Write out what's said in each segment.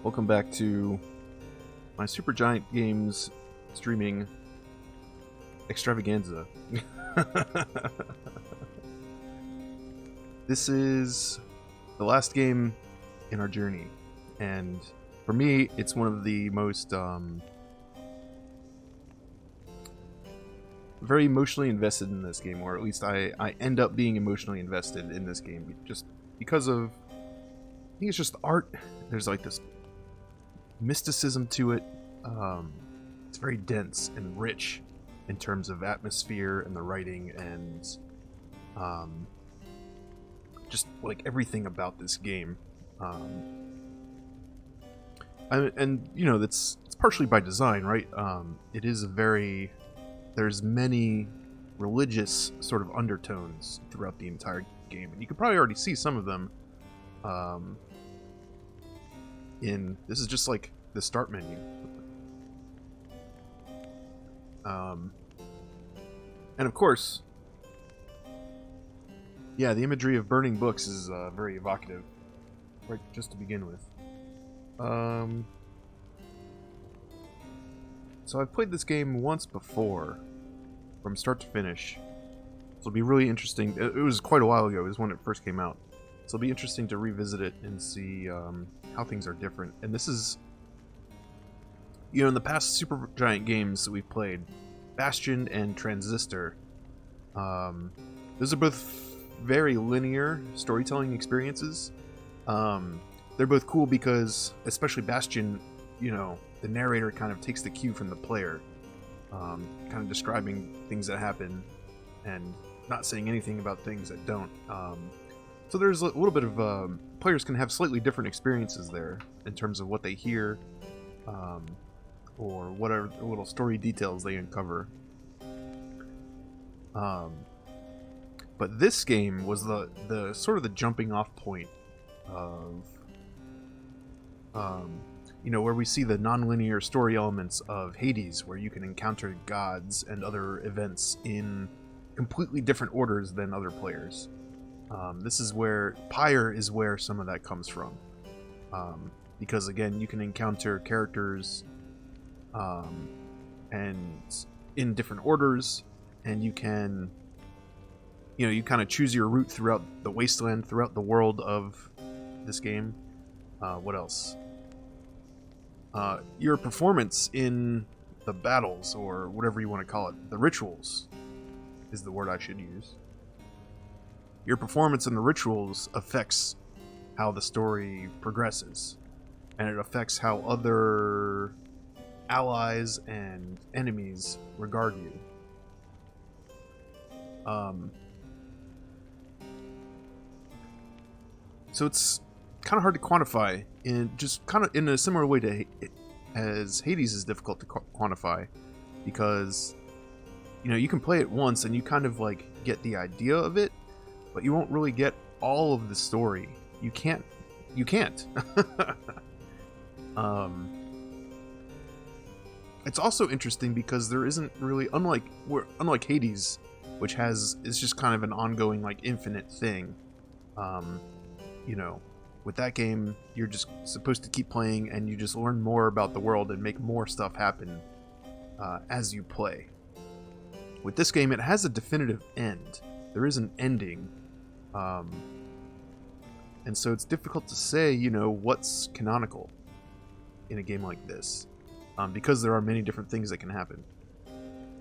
Welcome back to my Supergiant Games streaming extravaganza. This is the last game in our journey, and for me, it's one of the most very emotionally invested in this game, or at least I end up being emotionally invested in this game just because of, I think it's just the art. There's like this mysticism to it. It's very dense and rich in terms of atmosphere and the writing and just like everything about this game. And you know, it's partially by design, right? It is a very, there's many religious sort of undertones throughout the entire game, and you can probably already see some of them. This is just like the start menu. And of course, yeah, the imagery of burning books is very evocative, right, just to begin with. So I've played this game once before, from start to finish. So it'll be really interesting. It was quite a while ago. It was when it first came out. So it'll be interesting to revisit it and see how things are different. And this is, you know, in the past Supergiant games that we've played, Bastion and Transistor, those are both very linear storytelling experiences. They're both cool because, especially Bastion, you know, the narrator kind of takes the cue from the player, kind of describing things that happen and not saying anything about things that don't. So there's a little bit of players can have slightly different experiences there in terms of what they hear, or whatever little story details they uncover. But this game was the sort of the jumping off point of, you know, where we see the non-linear story elements of Hades, where you can encounter gods and other events in completely different orders than other players. This is where Pyre is where some of that comes from, because again, you can encounter characters and in different orders, and you can, you know, you kind of choose your route throughout the wasteland, throughout the world of this game. What else? Your performance in the battles, or whatever you want to call it, the rituals is the word I should use. Your performance in the rituals affects how the story progresses, and it affects how other allies and enemies regard you. So it's kind of hard to quantify, in just kind of in a similar way to as Hades is difficult to quantify, because, you know, you can play it once and you kind of like get the idea of it, but you won't really get all of the story. You can't. It's also interesting because there isn't really, unlike Hades, which is just kind of an ongoing, like, infinite thing. You know, with that game, you're just supposed to keep playing, and you just learn more about the world and make more stuff happen as you play. With this game, it has a definitive end. There is an ending. And so it's difficult to say, you know, what's canonical in a game like this, because there are many different things that can happen.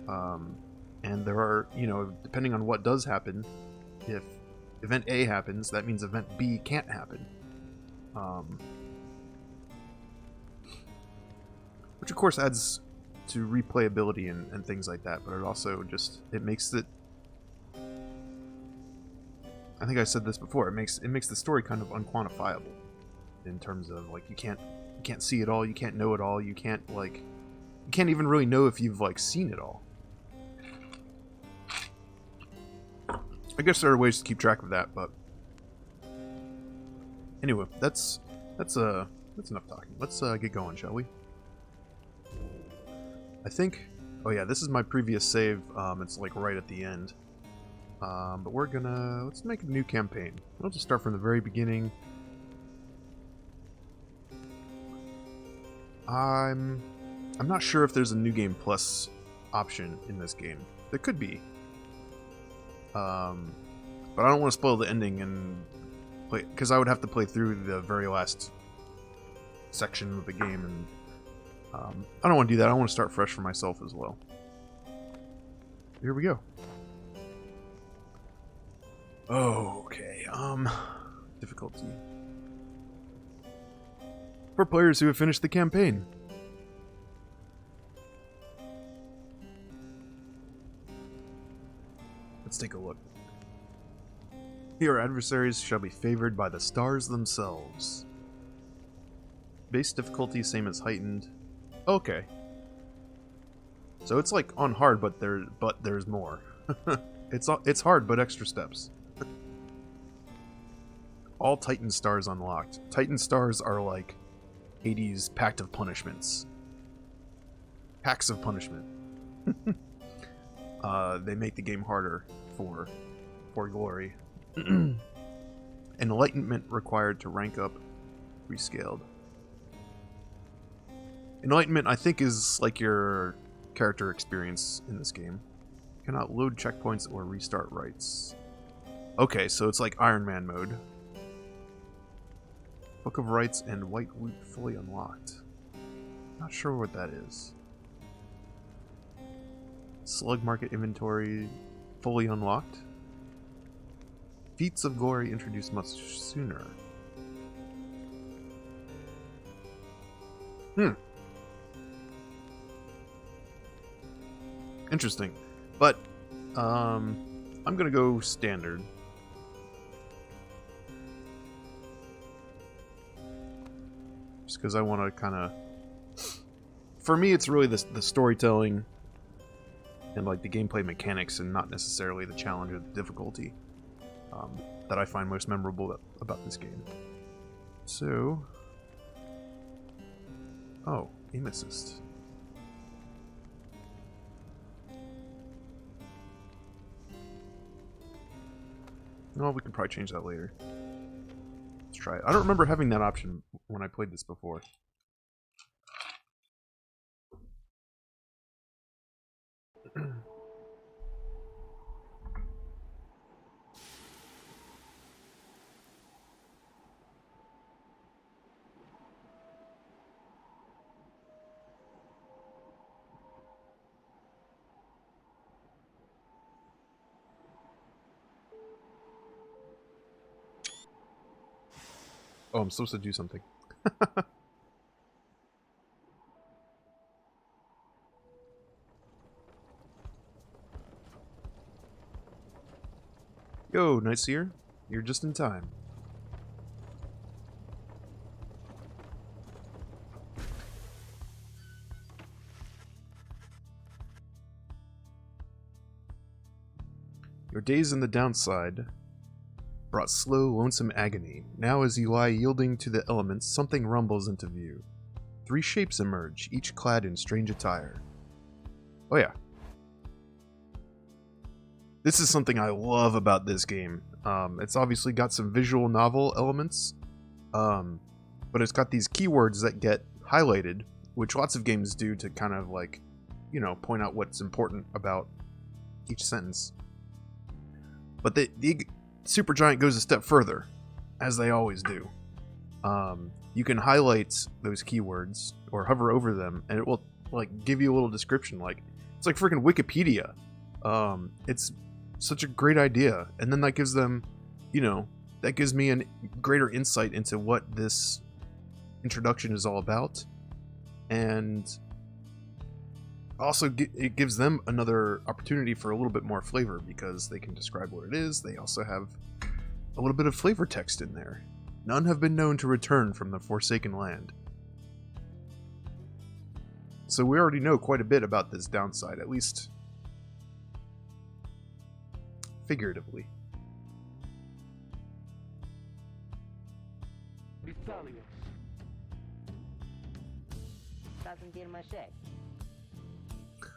And there are, you know, depending on what does happen, if event A happens, that means event B can't happen. Which of course adds to replayability and things like that, but it also just, it makes it, I think I said this before, it makes the story kind of unquantifiable in terms of, like, you can't see it all, you can't know it all, you can't even really know if you've, like, seen it all. I guess there are ways to keep track of that, but anyway, that's enough talking. Let's get going, shall we? I think, oh yeah, this is my previous save. It's like right at the end. But let's make a new campaign. We'll just start from the very beginning. I'm not sure if there's a New Game Plus option in this game. There could be. But I don't want to spoil the ending and play, because I would have to play through the very last section of the game, and I don't want to do that. I want to start fresh for myself as well. Here we go. Okay, difficulty. For players who have finished the campaign. Let's take a look. Your adversaries shall be favored by the stars themselves. Base difficulty same as heightened. Okay. So it's like on hard, but there's more. It's hard, but extra steps. All Titan stars unlocked. Titan stars are like Hades' Pact of Punishments. Packs of punishment. They make the game harder for glory. Enlightenment required to rank up, rescaled. Enlightenment, I think, is like your character experience in this game. Cannot load checkpoints or restart rights. Okay, so it's like Iron Man mode. Book of Rights and White Loot fully unlocked. Not sure what that is. Slug Market inventory fully unlocked. Feats of Glory introduced much sooner. Interesting. But, I'm gonna go standard. Just because I want to kind of... For me, it's really the storytelling and like the gameplay mechanics, and not necessarily the challenge or the difficulty that I find most memorable about this game. So... Oh, aim assist. No, we can probably change that later. Let's try it. I don't remember having that option when I played this before. Oh, I'm supposed to do something. Yo, Night Seer. You're just in time. Your days in the downside brought slow, lonesome agony. Now as you lie yielding to the elements, something rumbles into view. 3 shapes emerge, each clad in strange attire. Oh yeah. This is something I love about this game. It's obviously got some visual novel elements, but it's got these keywords that get highlighted, which lots of games do to kind of like, you know, point out what's important about each sentence. But the Supergiant goes a step further, as they always do. You can highlight those keywords or hover over them, and it will like give you a little description. Like it's like freaking Wikipedia. It's such a great idea, and then that gives them, you know, that gives me a greater insight into what this introduction is all about, and also it gives them another opportunity for a little bit more flavor, because they can describe what it is. They also have a little bit of flavor text in there. None have been known to return from the Forsaken Land. So we already know quite a bit about this downside, at least figuratively.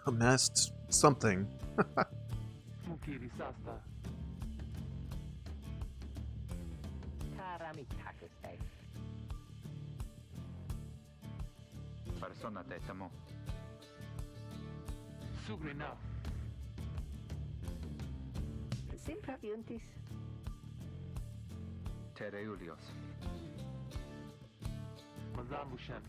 Amassed something. persona te tamo. Sugrina. Simpraviuntis. Tereulios. Mazambushan.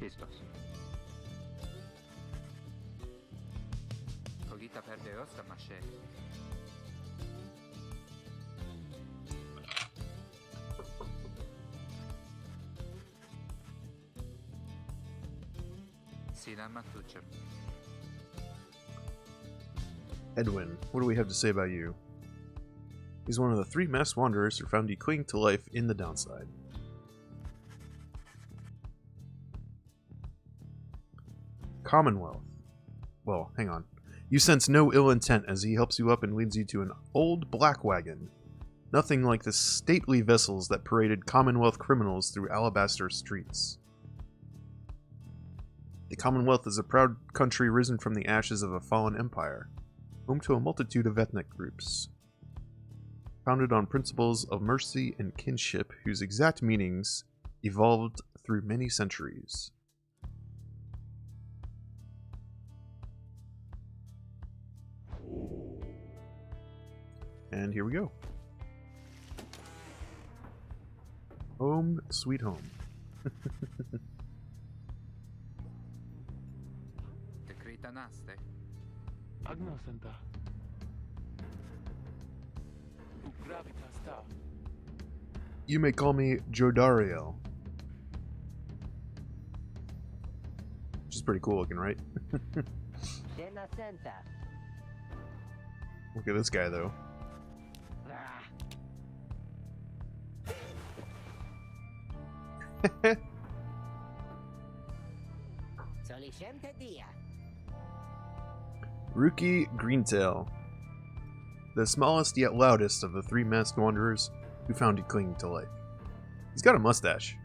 Pistos. Cogita perde osta mashe. Sina matucem. Edwin, what do we have to say about you? He's one of the 3 masked wanderers who found you clinging to life in the downside. Commonwealth. Well, hang on. You sense no ill intent as he helps you up and leads you to an old black wagon. Nothing like the stately vessels that paraded Commonwealth criminals through alabaster streets. The Commonwealth is a proud country risen from the ashes of a fallen empire, home to a multitude of ethnic groups. Founded on principles of mercy and kinship whose exact meanings evolved through many centuries. And here we go. Home, sweet home. Decretanaste. Agnosenta. Gravitas ta. You may call me Jodariel. Which is pretty cool looking, right? Denasenta. Look at this guy, though. Solicente dia. Rookie Greentail. The smallest yet loudest of the 3 masked wanderers who found you clinging to life. He's got a mustache.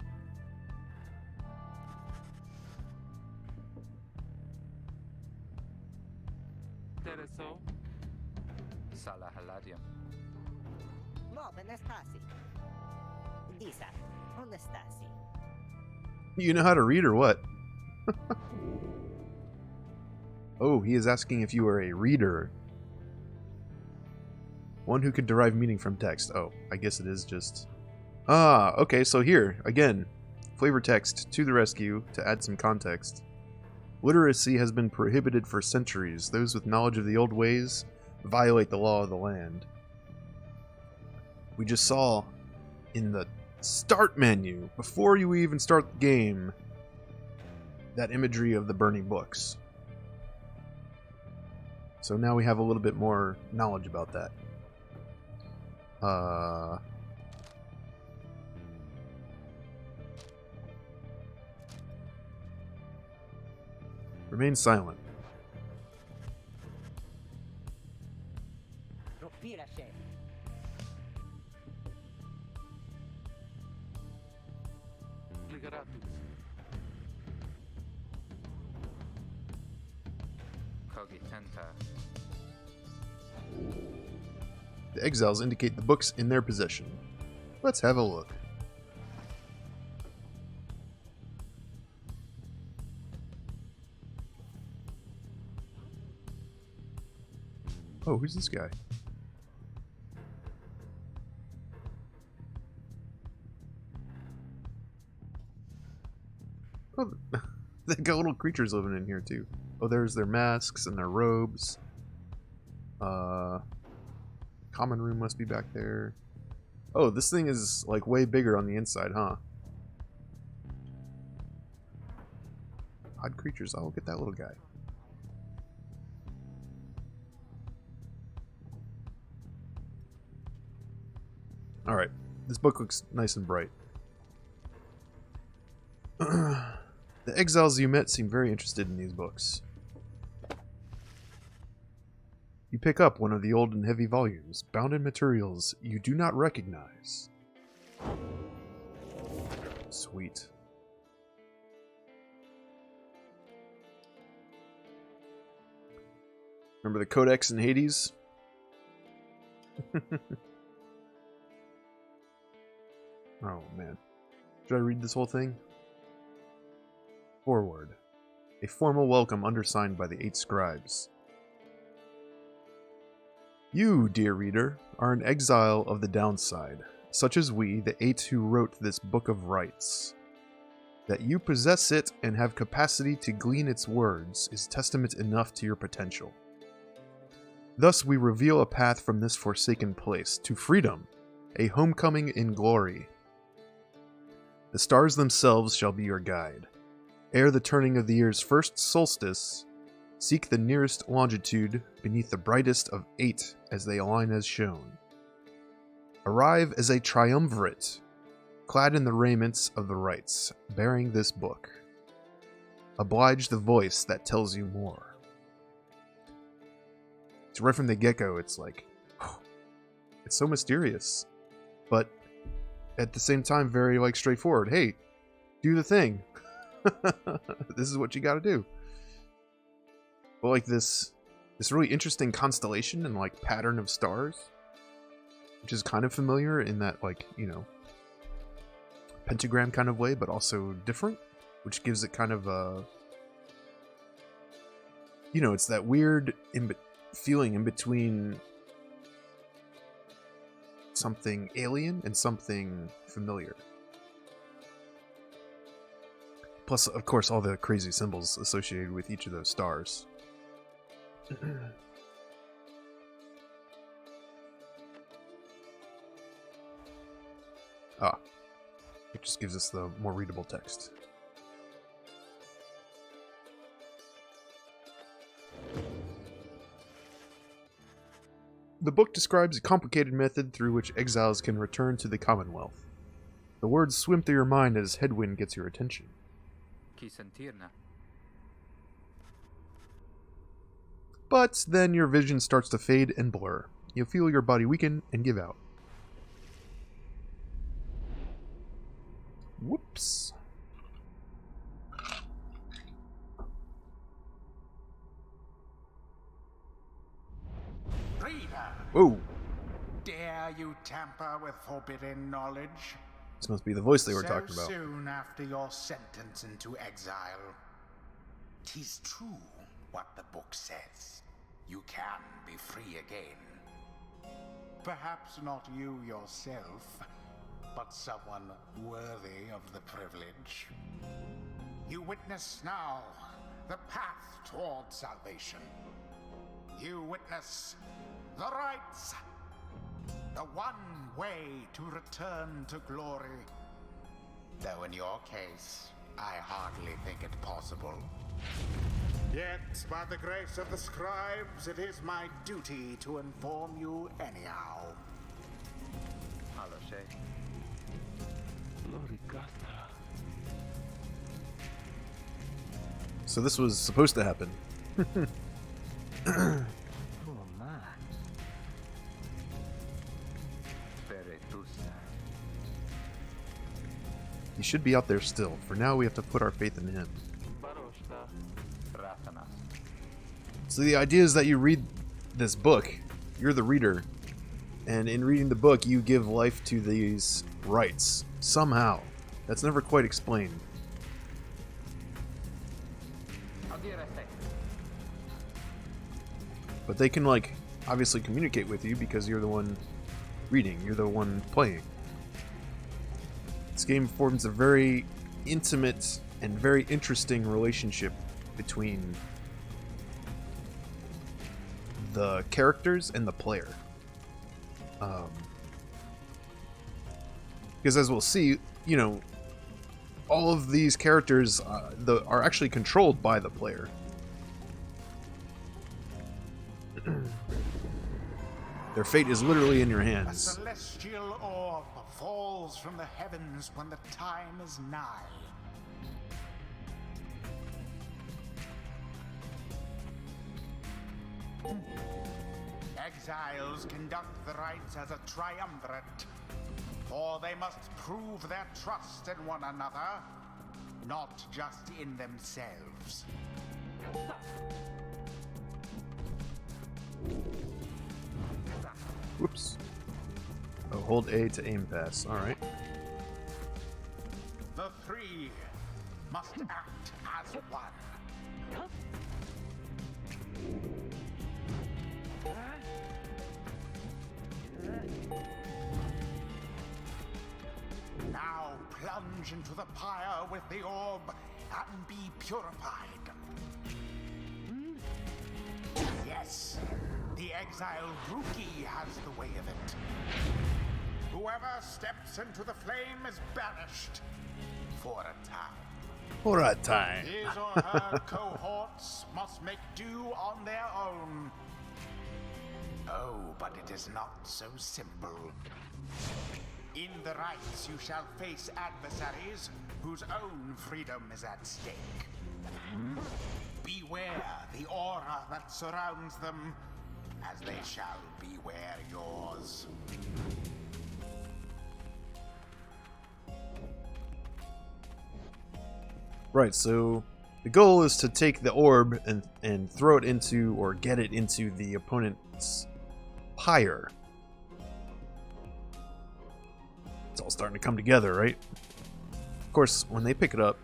Tereso. Sala haladium. Mo benestasi. Disa. Honestasi. You know how to read or what? Oh, he is asking if you are a reader. One who could derive meaning from text. Oh, I guess it is just... Ah, okay, so here, again, flavor text to the rescue to add some context. Literacy has been prohibited for centuries. Those with knowledge of the old ways violate the law of the land. We just saw in the start menu, before you even start the game, that imagery of the burning books. So now we have a little bit more knowledge about that. Remain silent. Ropira she. Ligaratus. Cogitenta. The exiles indicate the books in their possession. Let's have a look. Oh, who's this guy? Oh, they got little creatures living in here too. Oh, there's their masks and their robes. Common room must be back there. Oh, this thing is like way bigger on the inside, huh? Odd creatures. I'll get that little guy. Alright, this book looks nice and bright. The exiles you met seem very interested in these books. You pick up one of the old and heavy volumes, bound in materials you do not recognize. Sweet. Remember the Codex in Hades? Oh, man. Should I read this whole thing? Forward. A formal welcome undersigned by the 8 scribes. You, dear reader, are an exile of the downside, such as we, the 8 who wrote this book of rites. That you possess it and have capacity to glean its words is testament enough to your potential. Thus we reveal a path from this forsaken place to freedom, a homecoming in glory. The stars themselves shall be your guide. Ere the turning of the year's first solstice, seek the nearest longitude beneath the brightest of 8 as they align as shown. Arrive as a triumvirate, clad in the raiments of the rites, bearing this book. Oblige the voice that tells you more. So right from the get-go, it's like, it's so mysterious, but at the same time very like straightforward. Hey, do the thing. This is what you got to do. But like this really interesting constellation and like pattern of stars, which is kind of familiar in that, like, you know, pentagram kind of way, but also different, which gives it kind of a, you know, it's that weird feeling in between something alien and something familiar. Plus, of course, all the crazy symbols associated with each of those stars. It just gives us the more readable text. The book describes a complicated method through which exiles can return to the Commonwealth. The words swim through your mind as headwind gets your attention. Chi sentirna? But then your vision starts to fade and blur. You feel your body weaken and give out. Whoops. Reader, Whoa. dare you tamper with forbidden knowledge? This must be the voice they were talking about. So soon after your sentence into exile. 'Tis true what the book says. You can be free again. Perhaps not you yourself, but someone worthy of the privilege. You witness now the path toward salvation. You witness the rights, the one way to return to glory. Though in your case, I hardly think it possible. Yet, by the grace of the scribes, it is my duty to inform you anyhow. Allo sei. Loricasta. So this was supposed to happen. Oh, ma. Peretusa. He should be out there still. For now, we have to put our faith in him. Barosta. Ratanas. So the idea is that you read this book, you're the reader, and in reading the book, you give life to these rites. Somehow. That's never quite explained. But they can, like, obviously communicate with you because you're the one reading, you're the one playing. This game forms a very intimate and very interesting relationship between the characters and the player. Because as we'll see, you know, all of these characters are actually controlled by the player. Their fate is literally in your A hands. celestial orb falls from the heavens when the time is nigh. Exiles conduct the rites as a triumvirate, for they must prove their trust in one another, not just in themselves. hold A to aim pass. Alright. The three must act as one. Now plunge into the pyre with the orb and be purified. Yes, the exiled rookie has the way of it. Whoever steps into the flame is banished for a time. For a time. His or her cohorts must make do on their own. Oh, but it is not so simple. In the rites, you shall face adversaries whose own freedom is at stake. Beware the aura that surrounds them, as they shall beware yours. Right, so the goal is to take the orb and throw it into, or get it into the opponent's pyre. It's all starting to come together, right? Of course, when they pick it up...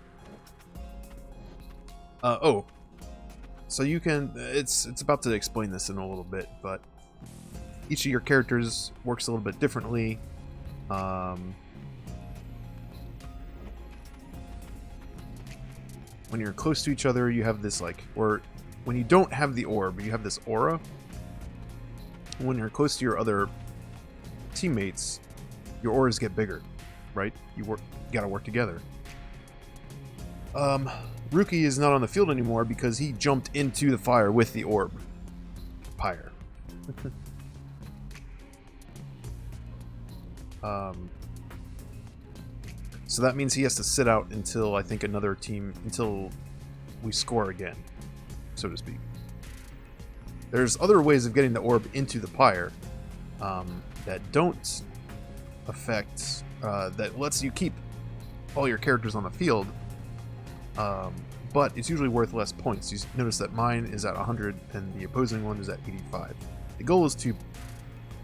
so you can... It's about to explain this in a little bit, but each of your characters works a little bit differently. When you're close to each other, you have this, like... Or when you don't have the orb, you have this aura. When you're close to your other teammates, your auras get bigger, right? You gotta work together. Rookie is not on the field anymore because he jumped into the fire with the orb. Pyre. So that means he has to sit out until, I think, until we score again, so to speak. There's other ways of getting the orb into the pyre that don't affect, that lets you keep all your characters on the field, but it's usually worth less points. You notice that mine is at 100 and the opposing one is at 85. The goal is to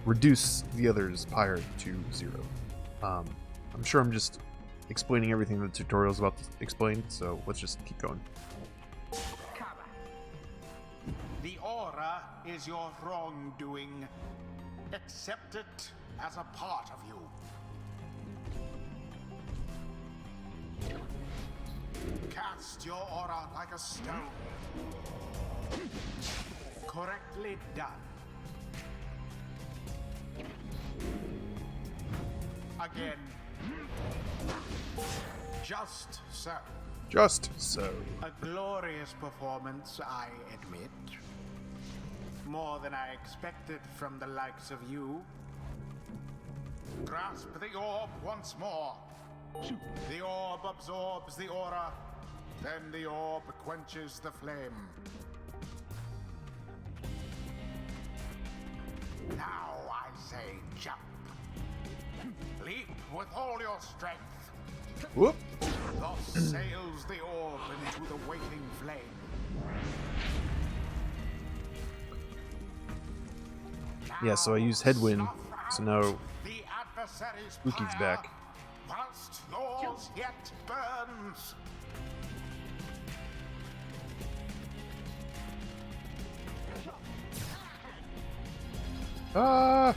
reduce the other's pyre to 0. I'm sure I'm just explaining everything the tutorial is about to explain, so let's just keep going. The aura is your wrongdoing. Accept it as a part of you. Cast your aura like a stone. Correctly done. Again. Just so. Just so. A glorious performance, I admit. More than I expected from the likes of you. Grasp the orb once more. The orb absorbs the aura, then the orb quenches the flame. Now I say jump. Leap with all your strength. Whoop. Thus sails the orb into the waiting flame. Yeah, so I use Headwind, so now The adversary's Rookie's pyre, back. whilst yours yet burns. Ah!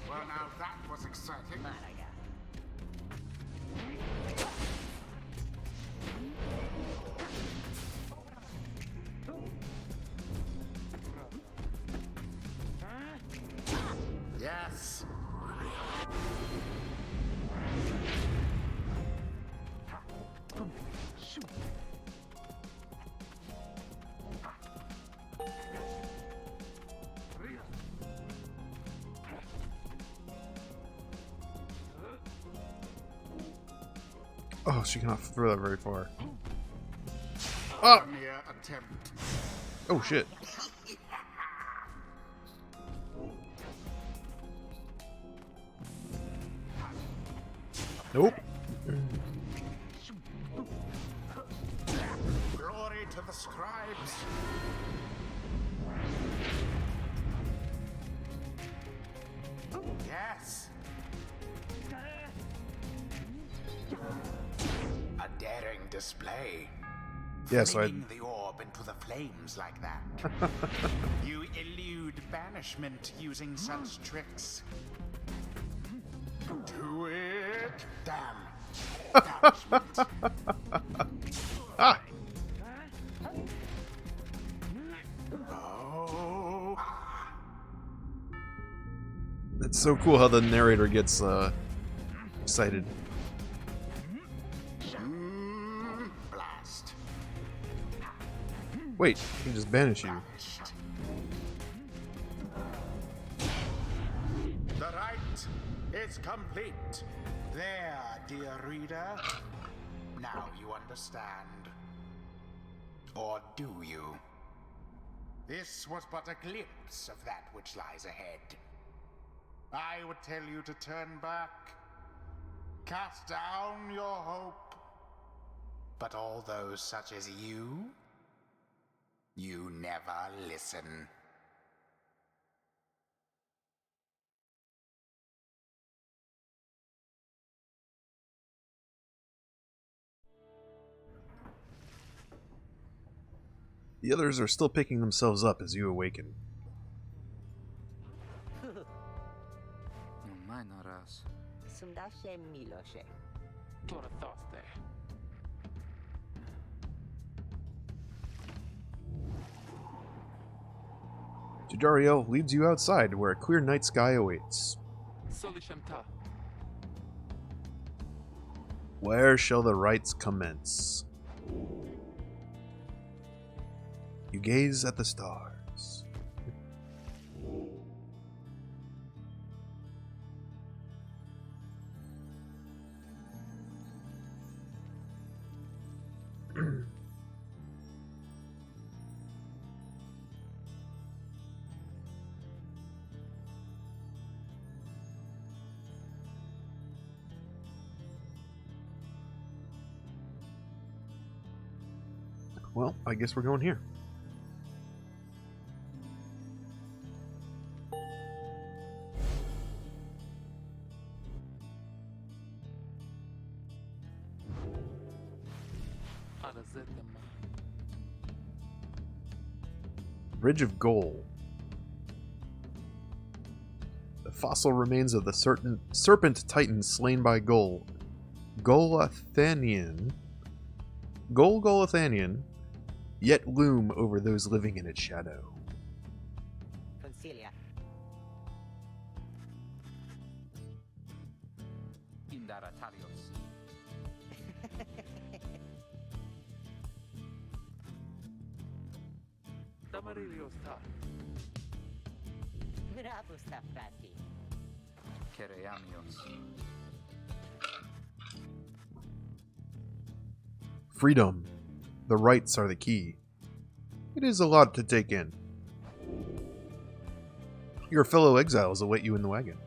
Well, now that was exciting. Malaga. Yes. Oh, she cannot throw that very far. Ah! Mere attempt. Oh shit. Nope. Glory to the scribes. Yes. A daring display. Yeah, so Flinging the orb into the flames like that. You elude banishment using such tricks. Do it. Damn. Banishment. Ah! Oh. It's so cool how the narrator gets excited. Blast. Wait, he can just banish you. Banished. The rite is complete. There, dear reader. Now you understand. Or do you? This was but a glimpse of that which lies ahead. I would tell you to turn back, cast down your hope. But all those such as you never listen. The others are still picking themselves up as you awaken. Nu mai naraz. Sundaše Miloše. Tora Thoste. Jadariel leads you outside where a clear night sky awaits. Solishamta. Where shall the rites commence? You gaze at the stars. Well, I guess we're going here. Arazetema. Bridge of Goal. The fossil remains of the serpent titan slain by Golathanian, yet loom over those living in its shadow. Consilia. Indaratarios. Damariliosta. Bravo sta frati. Kereamios. Freedom. The rights are the key. It is a lot to take in. Your fellow exiles await you in the wagon.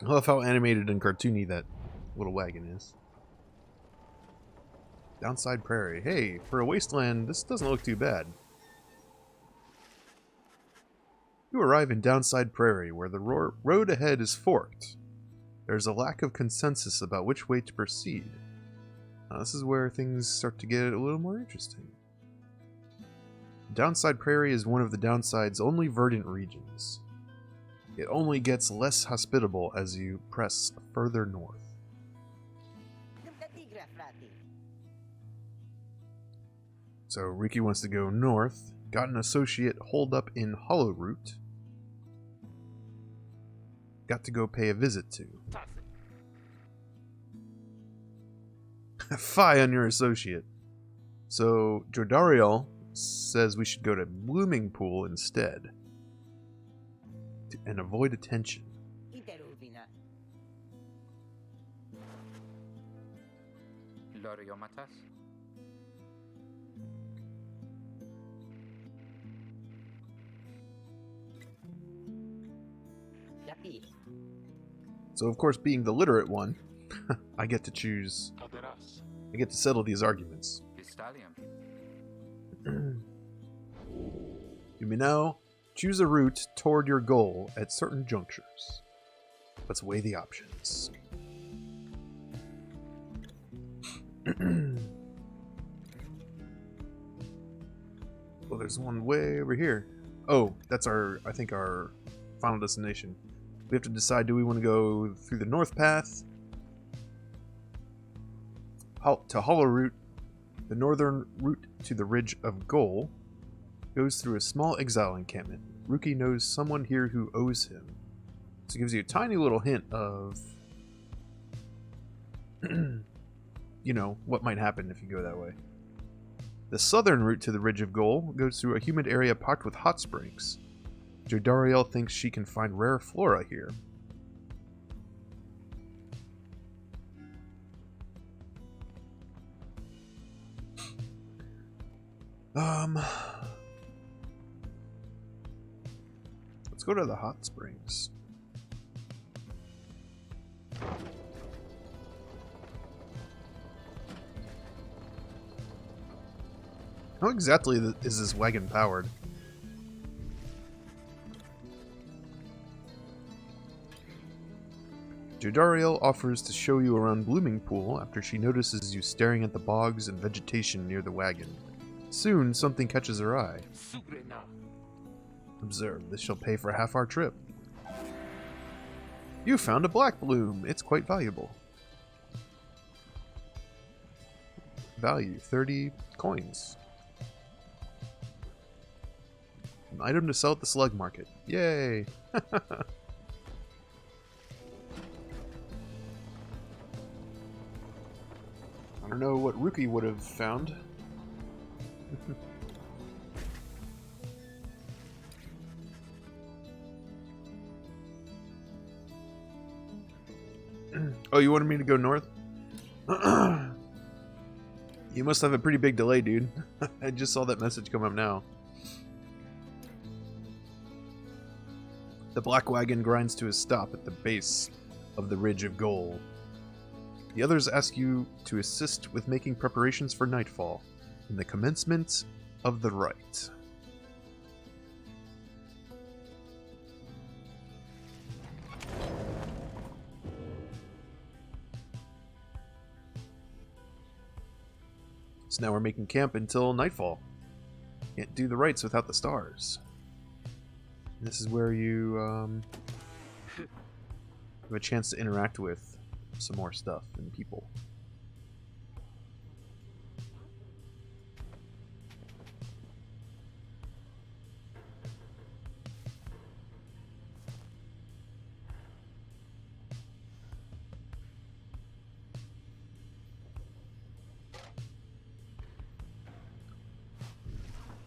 I love how animated and cartoony that little wagon is. Downside Prairie. Hey, for a wasteland, this doesn't look too bad. You arrive in Downside Prairie, where the road ahead is forked. There's a lack of consensus about which way to proceed. Now, this is where things start to get a little more interesting. Downside Prairie is one of the Downside's only verdant regions. It only gets less hospitable as you press further north. So Riki wants to go north, got an associate holed up in Hollowroot, got to go pay a visit to. Fie on your associate. So Jodariel says we should go to Blooming Pool instead. And avoid attention. Loriomatas. Capi. So of course, being the literate one, I get to choose. Aderas. I get to settle these arguments. Pistalium. You may now choose a route toward your goal at certain junctures. Let's weigh the options. Well, there's one way over here. Oh, that's I think our final destination. We have to decide, do we want to go through the north path to Hollow Route? The northern route to the Ridge of Goal goes through a small exile encampment. Rookie knows someone here who owes him. So it gives you a tiny little hint of, you know, what might happen if you go that way. The southern route to the Ridge of Goal goes through a humid area packed with hot springs. Jodariel thinks she can find rare flora here. Let's go to the hot springs. How exactly is this wagon powered? Jodariel offers to show you around Blooming Pool after she notices you staring at the bogs and vegetation near the wagon. Soon, something catches her eye. Sugrena. Observe, this shall pay for half our trip. You found a black bloom. It's quite valuable. Value, 30 coins. An item to sell at the slug market. Yay! I don't know what Rookie would have found. Oh, you wanted me to go north? You must have a pretty big delay, dude. I just saw that message come up now. The black wagon grinds to a stop at the base of the Ridge of Goal. The others ask you to assist with making preparations for nightfall and the commencement of the rite. So now we're making camp until nightfall. Can't do the rites without the stars. This is where you have a chance to interact with some more stuff and people.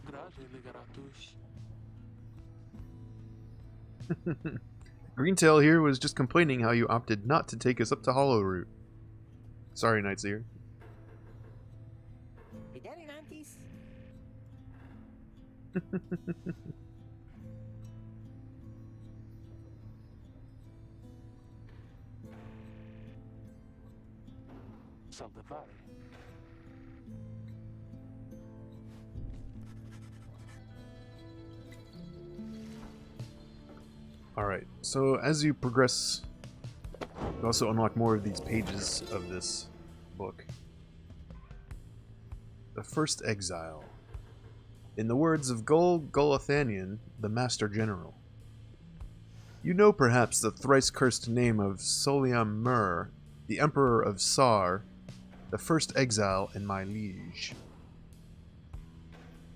Grazie, Ligaratush. Greentail here was just complaining how you opted not to take us up to Hollow Route. Sorry, Nightseer. Viderinantis? Salvare. Alright, so as you progress, you also unlock more of these pages of this book. The First Exile. In the words of Golathanian, the Master General. You know perhaps the thrice-cursed name of Soliam Mur, the Emperor of Sar, the first exile and my liege.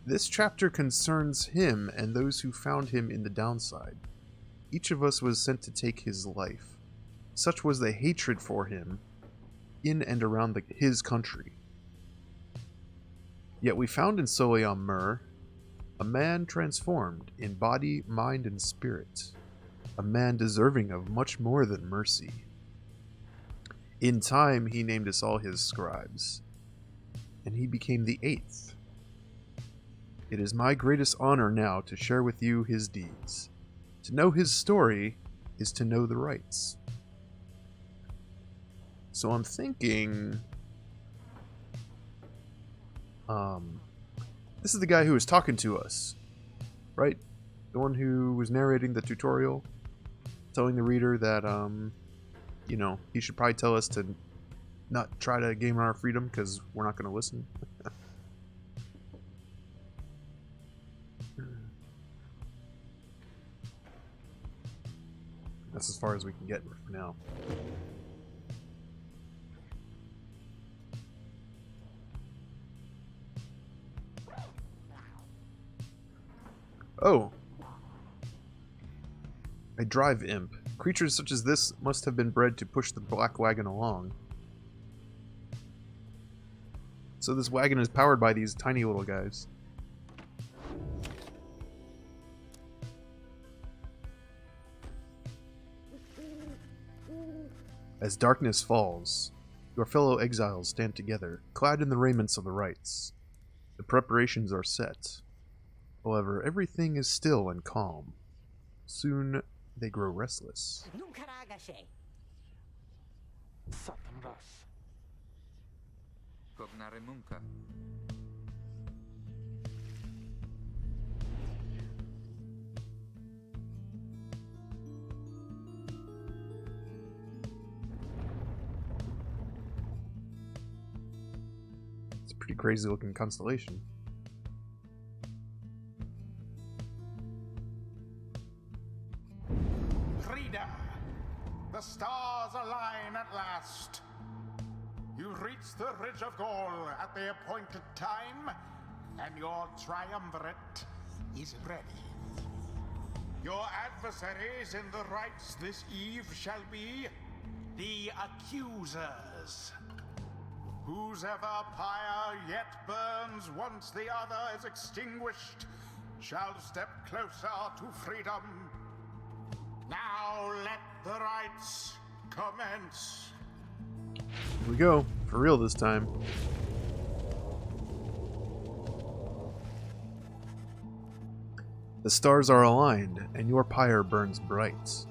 This chapter concerns him and those who found him in the downside. Each of us was sent to take his life. Such was the hatred for him in and around his country. Yet we found in Soliam Mur a man transformed in body, mind, and spirit. A man deserving of much more than mercy. In time, he named us all his scribes, and he became the 8th. It is my greatest honor now to share with you his deeds. To know his story is to know the rites. So I'm thinking... This is the guy who was talking to us, right? The one who was narrating the tutorial, telling the reader that, you know, he should probably tell us to not try to gain our freedom because we're not going to listen. That's as far as we can get for now. Oh! A drive imp. Creatures such as this must have been bred to push the black wagon along. So this wagon is powered by these tiny little guys. As darkness falls, your fellow exiles stand together, clad in the raiments of the rites. The preparations are set. However, everything is still and calm. Soon, they grow restless. Satan ras. Cognare munca. It's a pretty crazy looking constellation. Freedom! The stars align at last. You reach the Ridge of Gaul at the appointed time, and your triumvirate is ready. Your adversaries in the rites this eve shall be the Accusers. Whose ever pyre yet burns once the other is extinguished shall step closer to freedom. Now let the rites commence. Here we go. For real this time. The stars are aligned, and your pyre burns bright.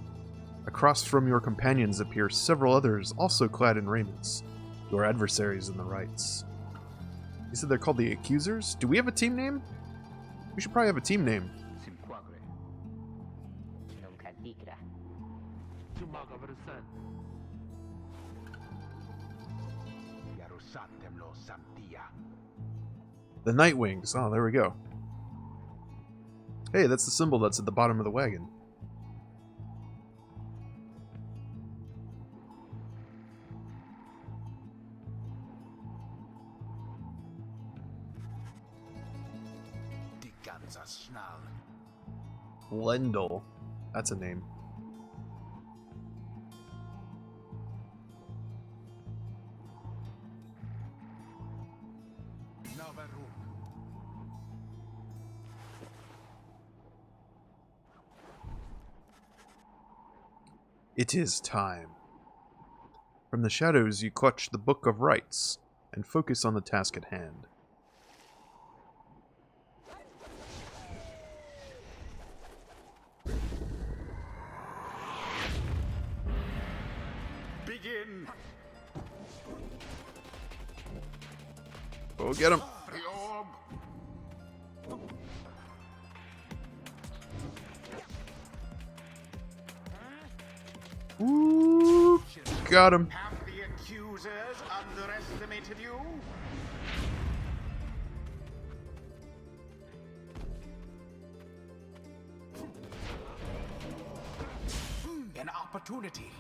Across from your companions appear several others also clad in raiments, your adversaries in the rites. You said they're called the Accusers? Do we have a team name? We should probably have a team name. Simquagre. Nunca digra. Chumaga versen. Yarusatemlo Santia. The Nightwings. Oh, there we go. Hey, that's the symbol that's at the bottom of the wagon. Die ganze Schnall. Lendl. That's a name. Noverum. It is time. From the shadows, you clutch the Book of Rites and focus on the task at hand. Begin. Go get him. The orb. Ooh, got him. Have the Accusers underestimated you? An opportunity.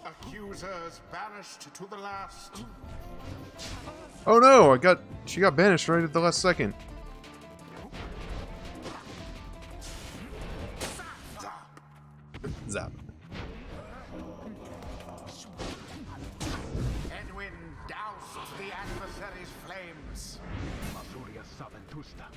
Accusers banished to the last. Oh no, she got banished right at the last second. Zap. Edwin doused the adversary's flames. Masuria Saventusta.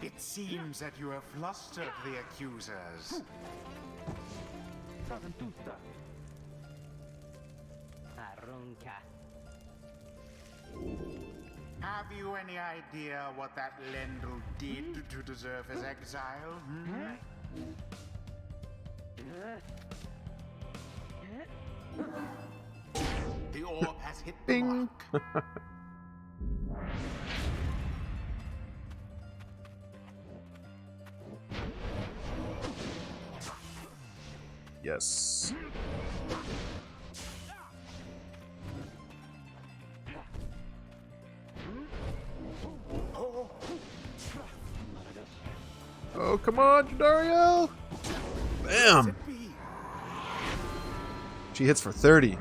It seems that you have flustered the Accusers. Saventusta. Arunca. Have you any idea what that Lendl did to deserve his exile? The orb has hit the Bing. mark. Yes. Oh, come on, Jadariel! Bam! She hits for 30.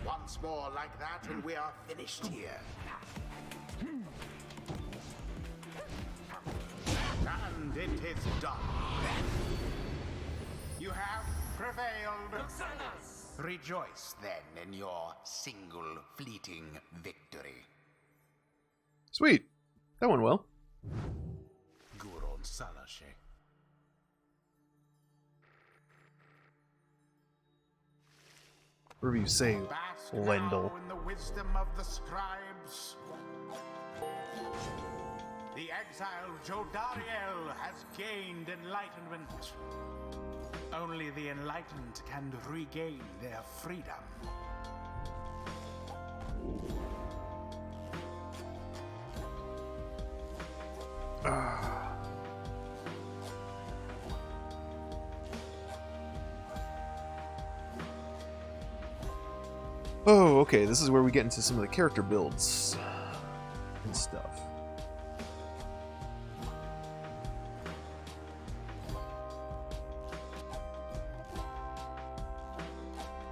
Once more like that, and we are finished here. And it is done. You have prevailed. Rejoice then in your single fleeting victory. Sweet. That went well. Guron Salashe. Whatever you say, Bask Lendl. now in the wisdom of the scribes. The exiled Jodariel has gained enlightenment. Only the enlightened can regain their freedom. Oh, okay, this is where we get into some of the character builds and stuff.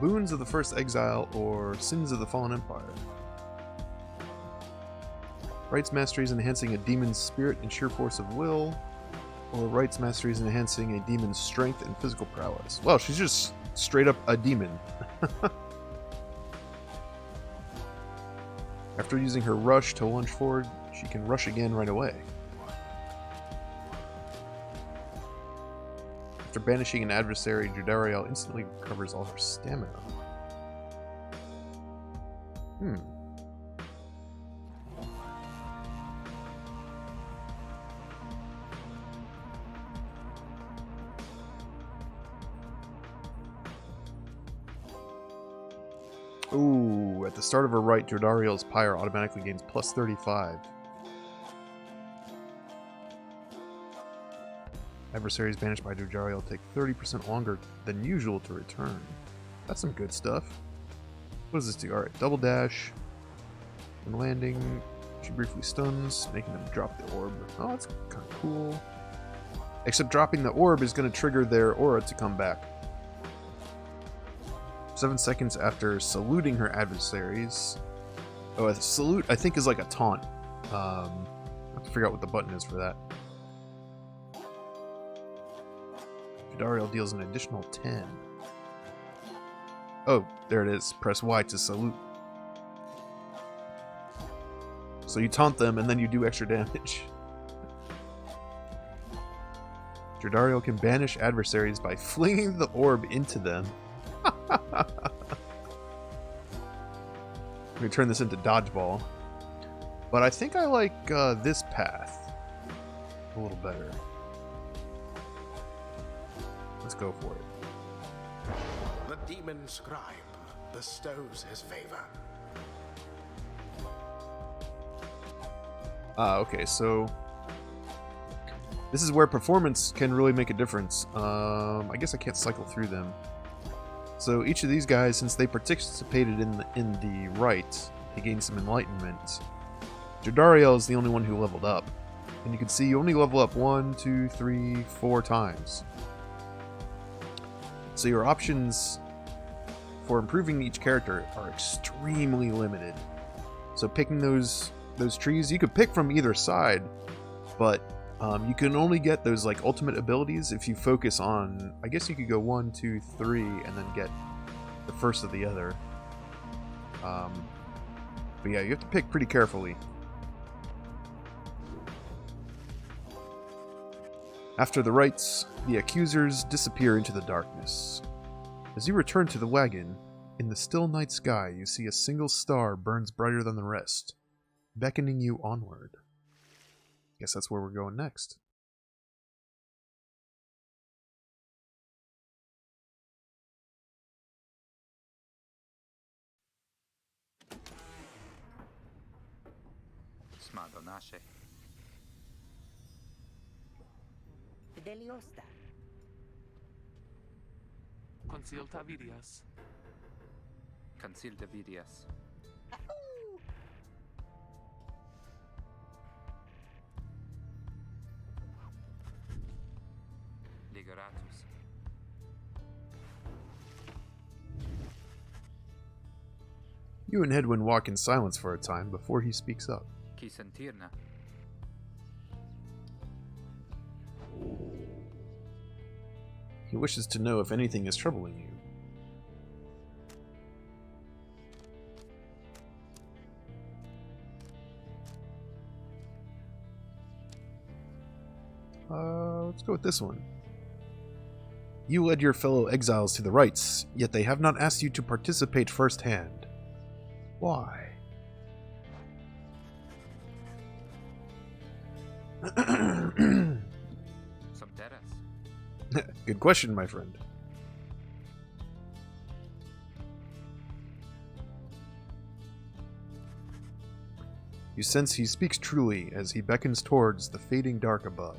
Boons of the First Exile or Sins of the Fallen Empire. Rights Masteries enhancing a demon's spirit and sheer force of will, or Rights Masteries enhancing a demon's strength and physical prowess. Well, she's just straight up a demon. After using her rush to lunge forward, she can rush again right away. After banishing an adversary, Jodariel instantly recovers all her stamina. Ooh, at the start of her right, Jodariel's Pyre automatically gains plus 35. Adversaries banished by Jodariel take 30% longer than usual to return. That's some good stuff. What does this do? Alright, double dash. When landing, she briefly stuns, making them drop the orb. Oh, that's kind of cool. Except dropping the orb is going to trigger their aura to come back. 7 seconds after saluting her adversaries. Oh, a salute I think is like a taunt. I have to figure out what the button is for that. Jodariel deals an additional 10. Oh, there it is. Press Y to salute. So you taunt them and then you do extra damage. Jodariel can banish adversaries by flinging the orb into them. We turn this into dodgeball. But I think I like this path a little better. Let's go for it. The demon scribe bestows his favor. Okay, so this is where performance can really make a difference. I guess I can't cycle through them. So each of these guys, since they participated in the rite, they gained some enlightenment. Jodariel is the only one who leveled up. And you can see you only level up 1, 2, 3, 4 times. So your options for improving each character are extremely limited. So picking those trees, you could pick from either side, but you can only get those like ultimate abilities if you focus on, I guess you could go 1, 2, 3 and then get the first of the other. But yeah, you have to pick pretty carefully. After the rites, the accusers disappear into the darkness. As you return to the wagon, in the still night sky you see a single star burns brighter than the rest. beckoning you onward. Guess that's where we're going next. Smadonashe. Fideliosta. Conceal Tavidias. Conceal Davidias. Ligeratus. You and Hedwyn walk in silence for a time before he speaks up. Qui sentirna. He wishes to know if anything is troubling you. Let's go with this one. You led your fellow exiles to the rites, yet they have not asked you to participate firsthand. Why? Some terras. Good question, my friend. You sense he speaks truly as he beckons towards the fading dark above.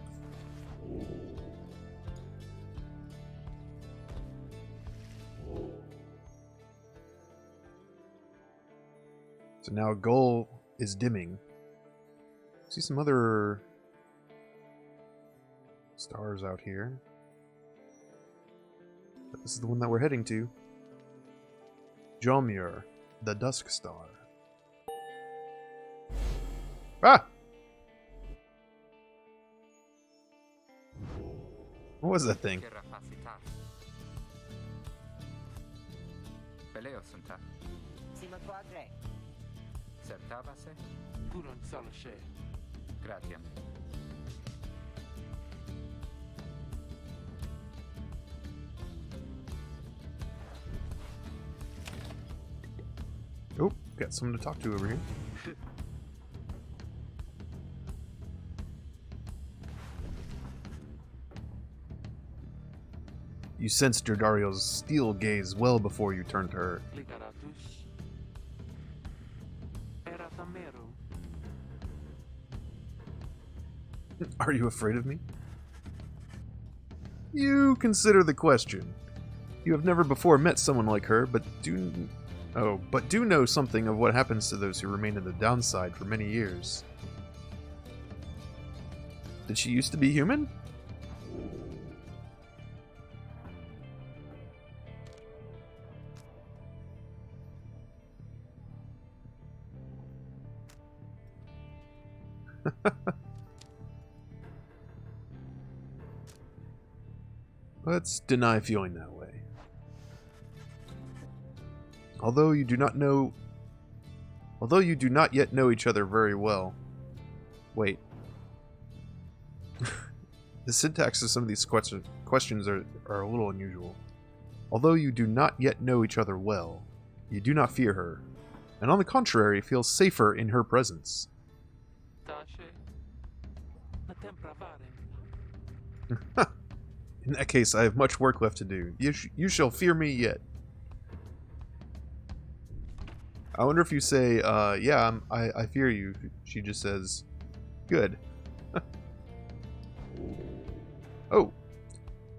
So now goal is dimming. See some other stars out here. But this is the one that we're heading to. Jomur, the Dusk Star. Ah! What was that thing? Kerafacitas. Peleosunta. Sima quadre. Certabase. Duran Salashe. Gratiam. Oh, got someone to talk to over here. You sensed Jordario's steel gaze well before you turned to her. Ligeratus. Eratamero. Are you afraid of me? You consider the question. You have never before met someone like her, but do know something of what happens to those who remain in the downside for many years. Did she used to be human? Let's deny feeling that way. Although you do not yet know each other very well. Wait. The syntax of some of these questions are a little unusual. Although you do not yet know each other well, you do not fear her, and on the contrary, feel safer in her presence. Tashe. Natempravare. In that case, I have much work left to do. You shall fear me yet. I wonder if you say, yeah, I fear you. She just says, good. Oh.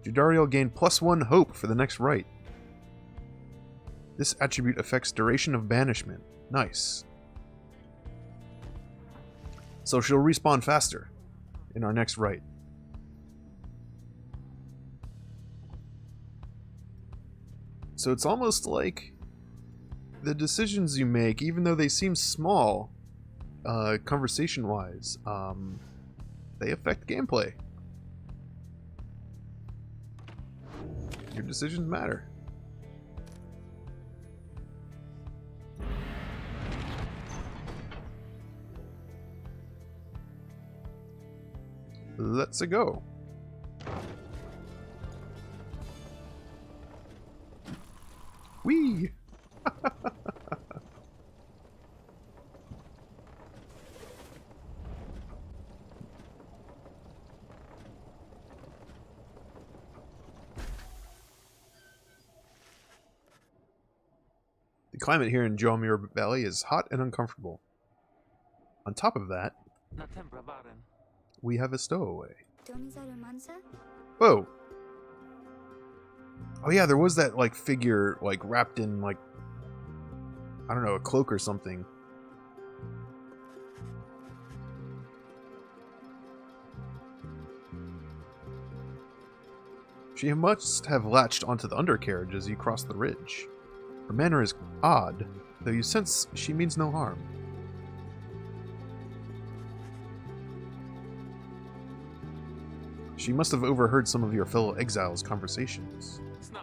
Jordario gained +1 hope for the next rite. This attribute affects duration of banishment. Nice. So she'll respawn faster in our next rite. So it's almost like the decisions you make, even though they seem small, conversation-wise, they affect gameplay. Your decisions matter. Let's go. Whee! climate here in Jomir Valley is hot and uncomfortable. On top of that, Na tembra baren. we have a stowaway. Domizaru Mansa? Whoa! Oh yeah, there was that, like, figure, like, wrapped in, like, I don't know, a cloak or something. She must have latched onto the undercarriage as you cross the ridge. Her manner is odd, though you sense she means no harm. She must have overheard some of your fellow exiles' conversations. Sna.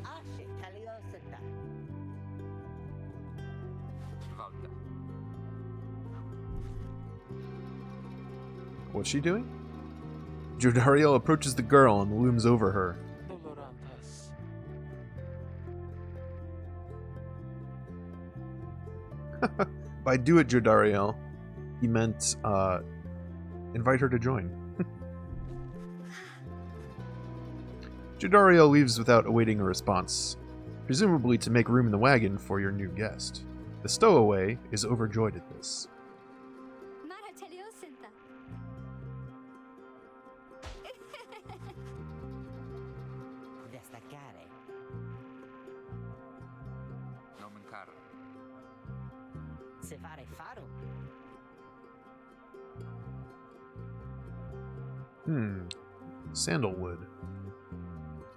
Ashe Taliosita. Volta. What's she doing? Jodariel approaches the girl and looms over her. Dolorantas. By do it, Jodariel, he meant, invite her to join. Jodariel leaves without awaiting a response, presumably to make room in the wagon for your new guest. The stowaway is overjoyed at this. Mara Teliosinta. Destacare. Nomen caro. Se fare faro. Sandalwood.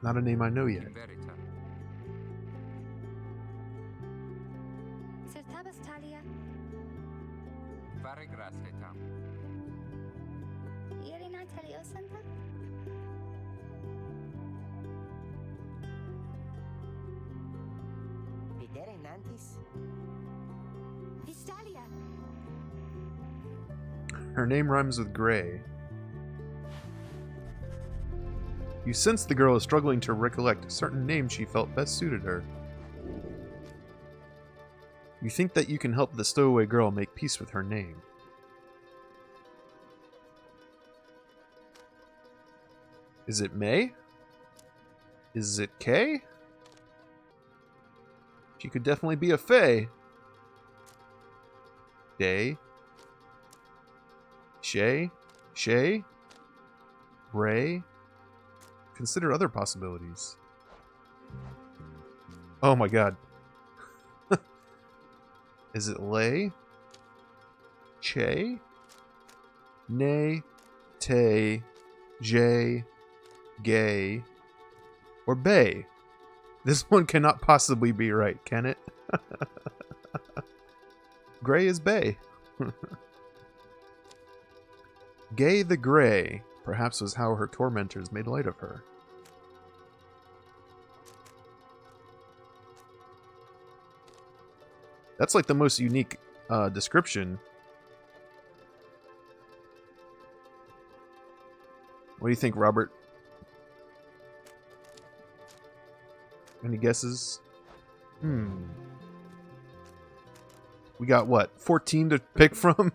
Not a name I know yet. In verita. Sertabas Talia. Fare grasse tam. Irina Teliosinta? Videre nantis. Vistalia. Her name rhymes with gray. You sense the girl is struggling to recollect certain names she felt best suited her. You think that you can help the stowaway girl make peace with her name. Is it May? Is it Kay? She could definitely be a Fae. Day. Shay? Shay? Ray? Consider other possibilities. Oh my god. Is it Lay? Che? Nay? Tay? Jay? Gay? Or Bay? This one cannot possibly be right, can it? Gray is Bay. Gay the Gray, perhaps was how her tormentors made light of her. That's like the most unique description. What do you think, Robert? Any guesses? We got what? 14 to pick from?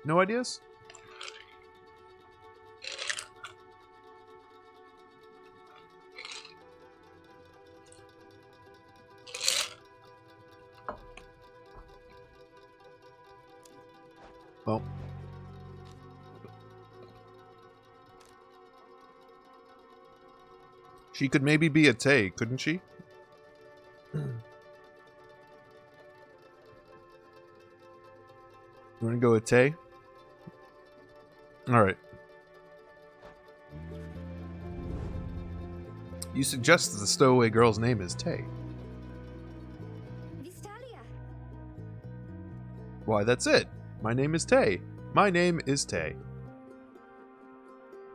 No ideas? Well. She could maybe be a Tay, couldn't she? You want to go with Tay? Alright. You suggest that the stowaway girl's name is Tay. Vistalia. Why, that's it. My name is Tay. My name is Tay.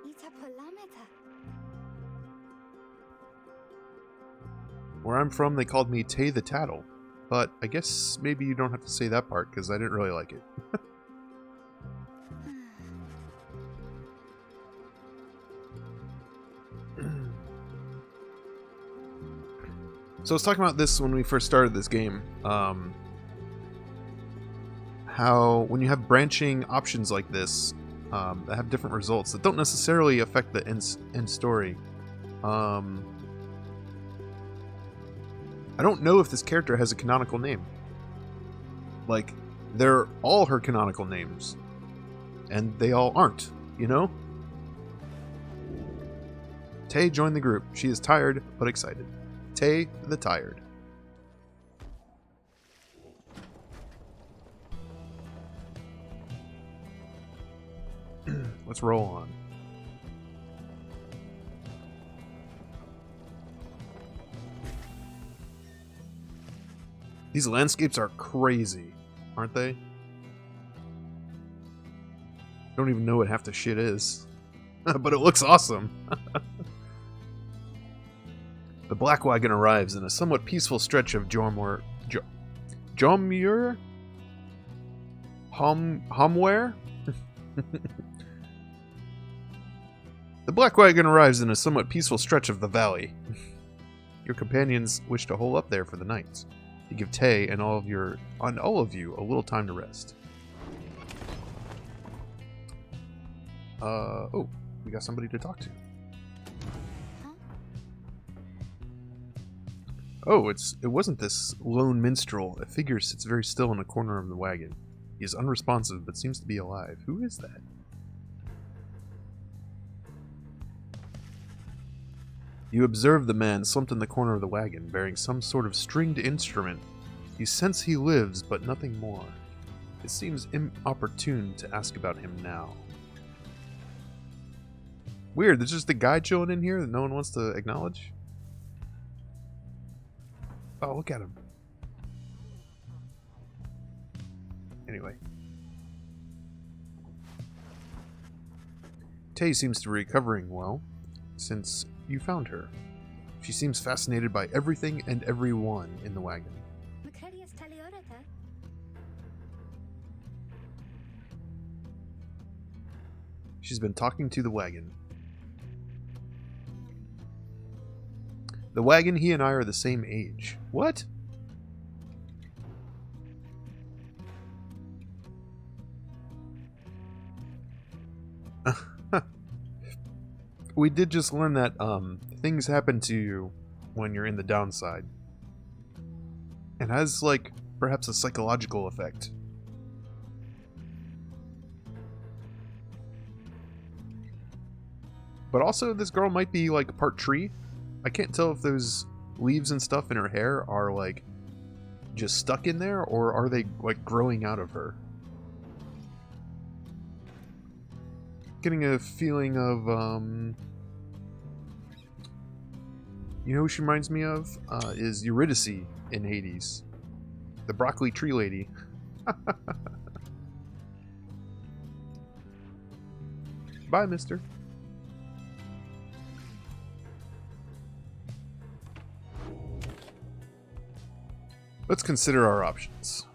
Ita Polameta. Where I'm from, they called me Tay the Tattle. But I guess maybe you don't have to say that part, because I didn't really like it. So I was talking about this when we first started this game. How when you have branching options like this that have different results that don't necessarily affect the end story. I don't know if this character has a canonical name. Like, they're all her canonical names. And they all aren't, you know? Tay joined the group. She is tired, but excited. Tay the Tired. Let's roll on. These landscapes are crazy, aren't they? Don't even know what half the shit is. But it looks awesome. The Black Wagon arrives in a somewhat peaceful stretch of Jomur... Jomur? Homware? The Black Wagon arrives in a somewhat peaceful stretch of the valley. Your companions wish to hole up there for the night. You give Tay and all of you a little time to rest. Oh, we got somebody to talk to. Oh, it wasn't this lone minstrel. A figure sits very still in a corner of the wagon. He is unresponsive, but seems to be alive. Who is that? You observe the man slumped in the corner of the wagon, bearing some sort of stringed instrument. You sense he lives, but nothing more. It seems inopportune to ask about him now. Weird, there's just a guy chilling in here that no one wants to acknowledge? Oh, look at him. Anyway. Tay seems to be recovering well, since you found her. She seems fascinated by everything and everyone in the wagon. She's been talking to the wagon. The wagon, he and I are the same age. What? We did just learn that things happen to you when you're in the downside. It has, like, perhaps a psychological effect. But also, this girl might be, like, part tree. I can't tell if those leaves and stuff in her hair are, like, just stuck in there, or are they, like, growing out of her? Getting a feeling of, you know who she reminds me of? Is Eurydice in Hades. The broccoli tree lady. Bye, mister. Let's consider our options.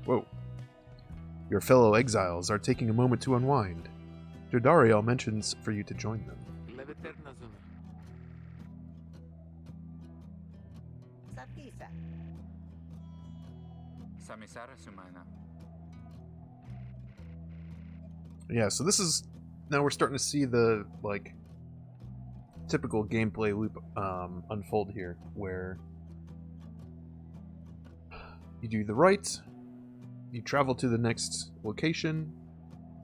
Whoa. Your fellow exiles are taking a moment to unwind. Dardariel mentions for you to join them. Sapisa. Samisara Sumana. Yeah, so this is... Now we're starting to see the, like, typical gameplay loop unfold here, where you do the right, you travel to the next location,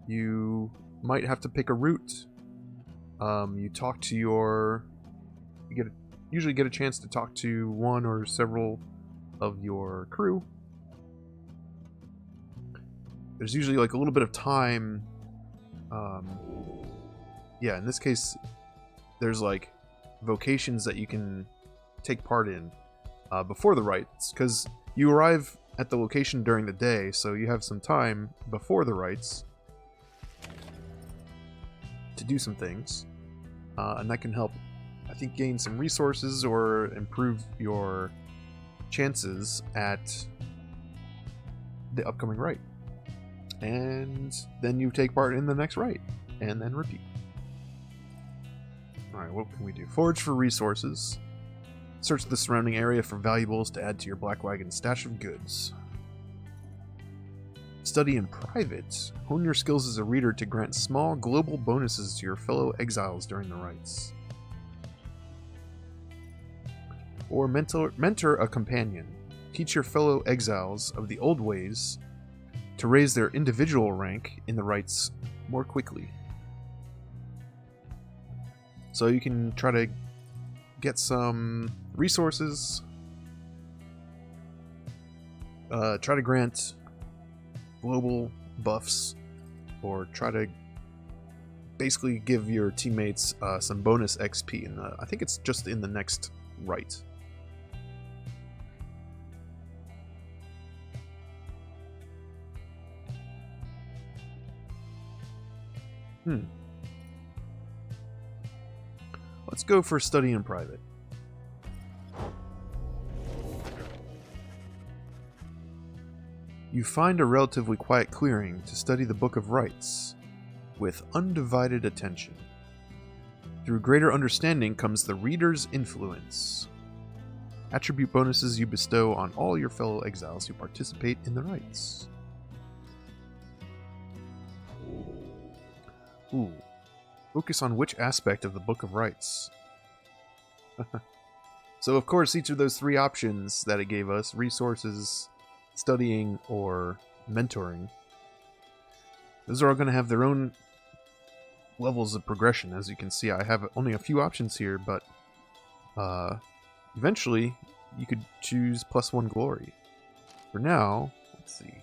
you might have to pick a route, you talk to your... usually get a chance to talk to one or several of your crew. There's usually like a little bit of time. Yeah, in this case, there's like vocations that you can take part in before the rites, because you arrive at the location during the day, so you have some time before the rites to do some things, and that can help I think, gain some resources or improve your chances at the upcoming rite. And then you take part in the next rite, and then repeat. Alright, what can we do? Forage for resources. Search the surrounding area for valuables to add to your Black Wagon stash of goods. Study in private. Hone your skills as a reader to grant small global bonuses to your fellow exiles during the rites. Or mentor a companion. Teach your fellow exiles of the old ways to raise their individual rank in the rites more quickly. So you can try to get some resources, try to grant global buffs, or try to basically give your teammates some bonus XP. I think it's just in the next rite. Let's go for study in private. You find a relatively quiet clearing to study the Book of Rites with undivided attention. Through greater understanding comes the reader's influence. Attribute bonuses you bestow on all your fellow exiles who participate in the rites. Ooh. Focus on which aspect of the Book of Rites. So, of course, each of those three options that it gave us, resources, studying, or mentoring, those are all going to have their own levels of progression. As you can see, I have only a few options here, but eventually you could choose +1 glory. For now, let's see.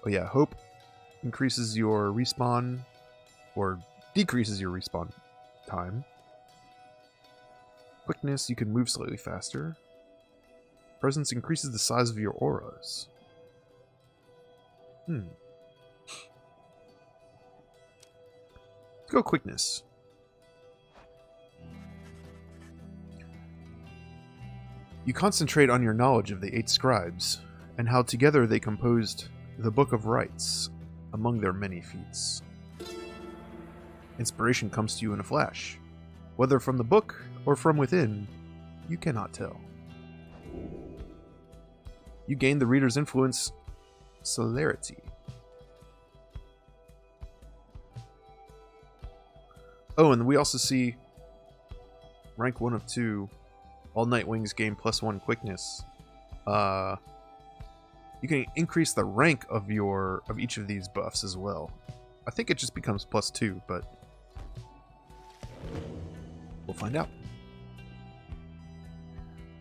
Oh yeah, hope increases your respawn, or decreases your respawn time. Quickness, you can move slightly faster. Presence increases the size of your auras. Let's go quickness. You concentrate on your knowledge of the 8 scribes, and how together they composed the Book of Rites among their many feats. Inspiration comes to you in a flash. Whether from the book or from within, you cannot tell. You gain the reader's influence, celerity. Oh, and we also see rank 1 of 2. All Nightwings gain +1 quickness. You can increase the rank of each of these buffs as well. I think it just becomes +2, but we'll find out.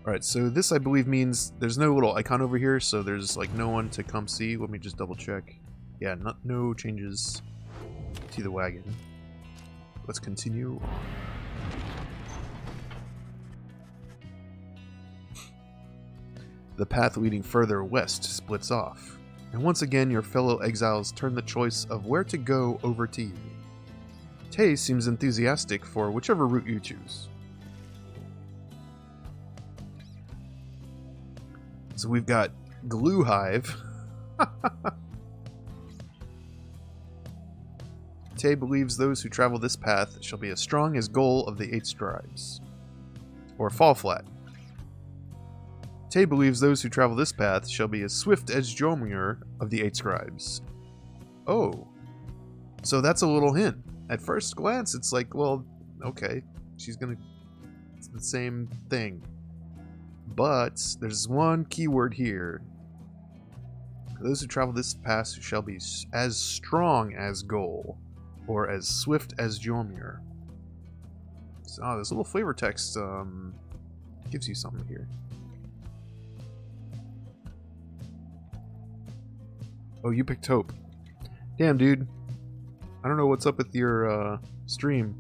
Alright, so this I believe means there's no little icon over here, so there's like no one to come see. Let me just double check. Yeah, no changes to the wagon. Let's continue on. The path leading further west splits off, and once again your fellow exiles turn the choice of where to go over to you. Tay seems enthusiastic for whichever route you choose. So we've got Glue Hive. Tay believes those who travel this path shall be as strong as Goal of the 8 Scribes. Or Fall Flat. Tay believes those who travel this path shall be as swift as Jomir of the 8 Scribes. Oh. So that's a little hint. At first glance, it's like, well, okay. It's the same thing. But there's one keyword here. Those who travel this path shall be as strong as Goal. Or as swift as Jomir. So, this little flavor text gives you something here. Oh, you picked Hope. Damn, dude. I don't know what's up with your stream,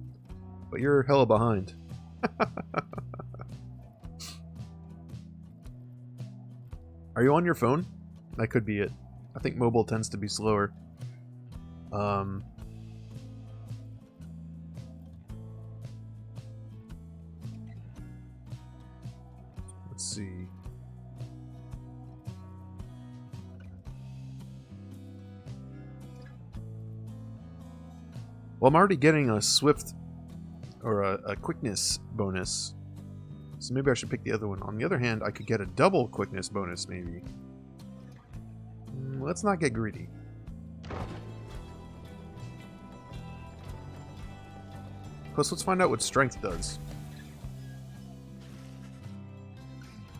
but you're hella behind. Are you on your phone? That could be it. I think mobile tends to be slower. Let's see. Well, I'm already getting a swift or a quickness bonus, so maybe I should pick the other one. On the other hand, I could get a double quickness bonus, maybe. Let's not get greedy. Plus, let's find out what strength does.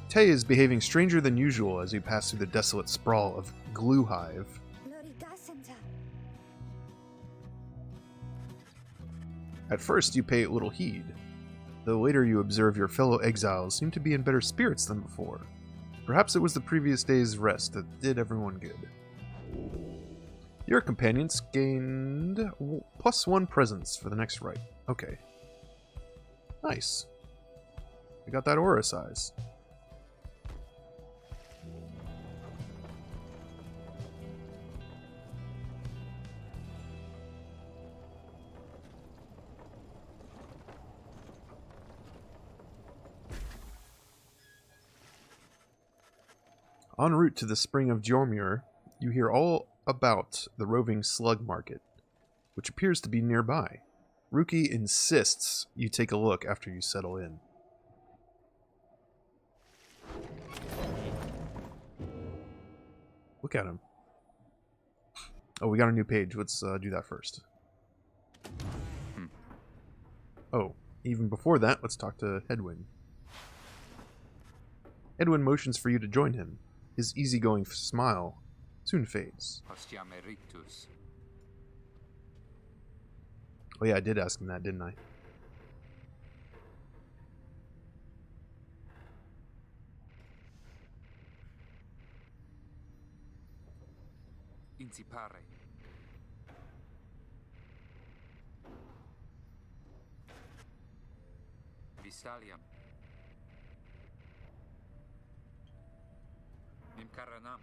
Tay is behaving stranger than usual as we pass through the desolate sprawl of Glue Hive. Lorita Santa. At first, you pay it little heed, though later you observe your fellow exiles seem to be in better spirits than before. Perhaps it was the previous day's rest that did everyone good. Your companions gained +1 presence for the next rite. Okay. Nice. We got that aura size. En route to the spring of Jormur, you hear all about the roving slug market, which appears to be nearby. Ruki insists you take a look after you settle in. Look at him. Oh, we got a new page. Let's do that first. Oh, even before that, let's talk to Edwin. Edwin motions for you to join him. His easygoing smile soon fades. Hostiam eritus. Oh yeah, I did ask him that, didn't I? Inci Pyre. Vistaliam. Nimkaranam.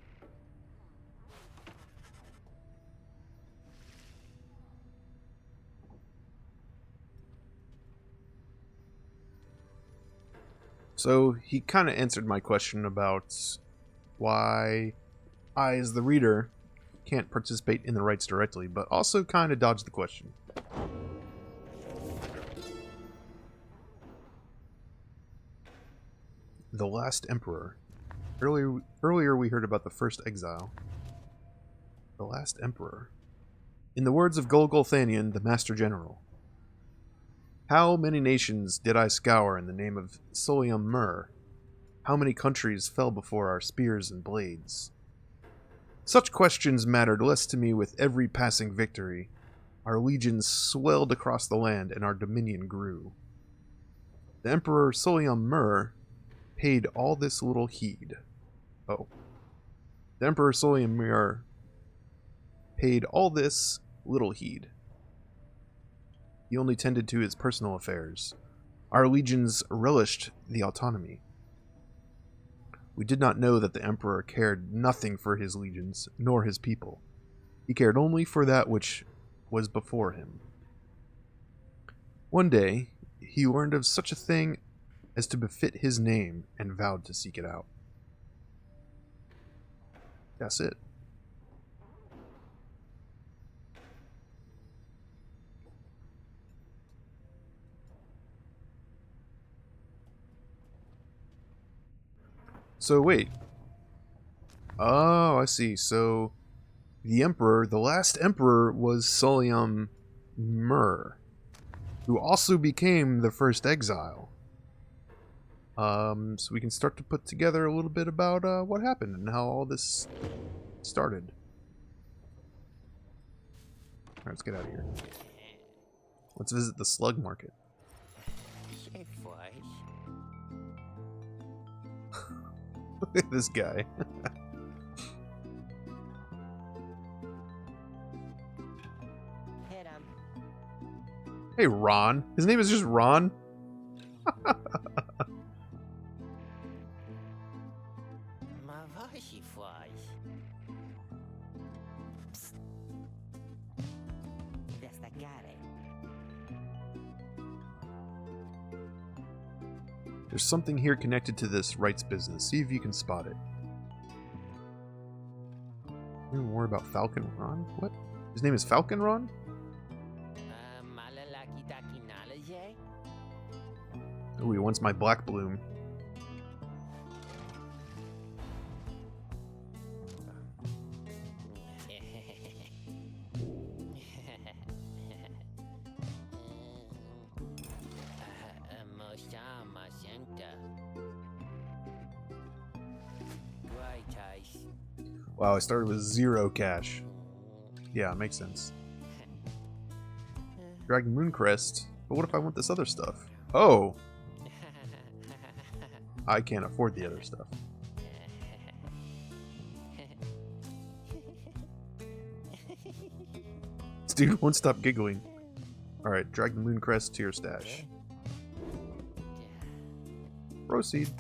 So he kind of answered my question about why I, as the reader, can't participate in the rites directly, but also kind of dodged the question. The Last Emperor. Earlier we heard about the first exile. The Last Emperor. In the words of Golgolthanian, the Master General. How many nations did I scour in the name of Solium Mur? How many countries fell before our spears and blades? Such questions mattered less to me with every passing victory. Our legions swelled across the land and our dominion grew. The Emperor Solium Mur paid all this little heed. Oh. The Emperor Solium Mur paid all this little heed. He only tended to his personal affairs. Our legions relished the autonomy. We did not know that the Emperor cared nothing for his legions, nor his people. He cared only for that which was before him. One day, he learned of such a thing as to befit his name and vowed to seek it out. That's it. So wait. Oh, I see. So the Emperor, the last Emperor, was Solium Mur, who also became the first exile. So we can start to put together a little bit about what happened and how all this started. Alright, let's get out of here. Let's visit the slug market. Look at this guy. Hit him. Hey, Ron. His name is just Ron? Ma voce fuori. Psst. Da staccare. There's something here connected to this rights business. See if you can spot it. Even more about Falcon Ron? What? His name is Falcon Ron? Oh, he wants my black bloom. Wow, I started with 0 cash. Yeah, makes sense. Dragon Mooncrest. But what if I want this other stuff? Oh! I can't afford the other stuff. This dude won't stop giggling. Alright, Dragon Mooncrest to your stash. Proceed.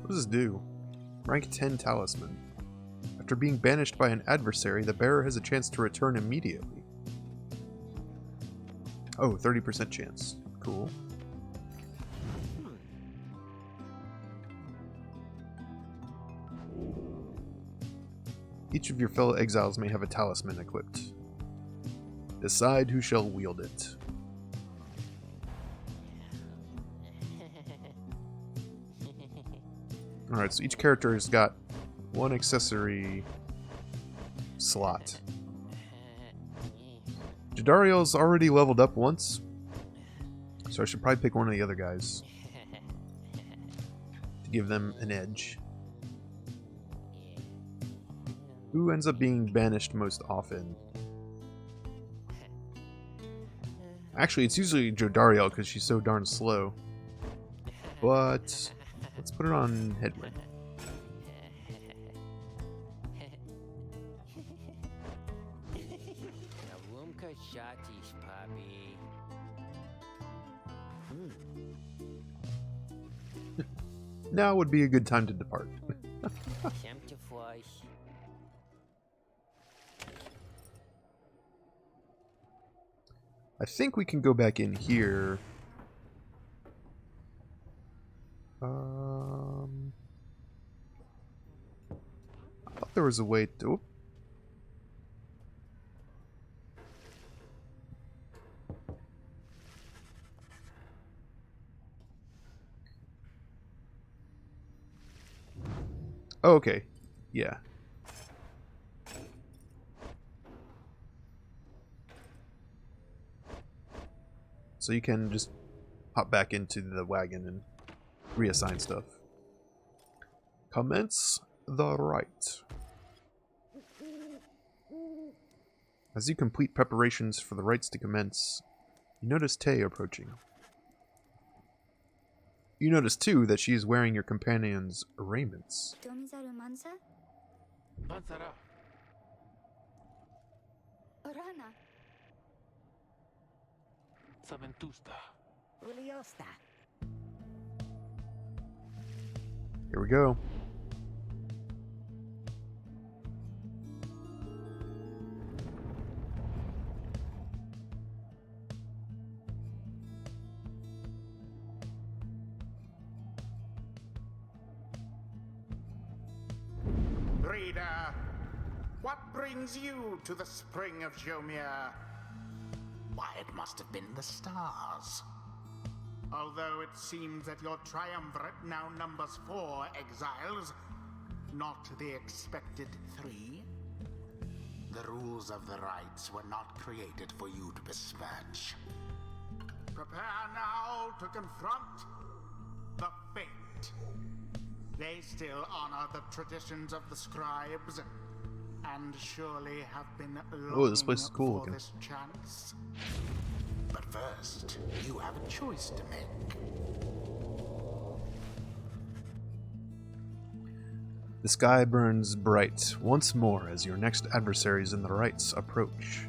What does this do? Rank 10 Talisman. After being banished by an adversary, the bearer has a chance to return immediately. Oh, 30% chance. Cool. Each of your fellow exiles may have a talisman equipped. Decide who shall wield it. Alright, so each character has got one accessory slot. Jadariel's already leveled up once, so I should probably pick one of the other guys to give them an edge. Who ends up being banished most often? Actually, it's usually Jodariel because she's so darn slow. But let's put her on Headwind. Now would be a good time to depart. I think we can go back in here. I thought there was a way to... Oh, okay. Yeah. So you can just hop back into the wagon and reassign stuff. Commence the rite. As you complete preparations for the rites to commence, you notice Tay approaching. You notice, too, that she is wearing your companion's raiments. Manzara. Orana. Saventusta. Here we go. Reader, what brings you to the spring of Jomir? Why, it must have been the stars. Although it seems that your triumvirate now numbers 4 exiles, not the expected 3. The rules of the rites were not created for you to besmirch. Prepare now to confront the fate. They still honor the traditions of the scribes, and surely have been longing this place is cool for looking. this chance. But first, you have a choice to make. The sky burns bright once more as your next adversaries in the rites approach.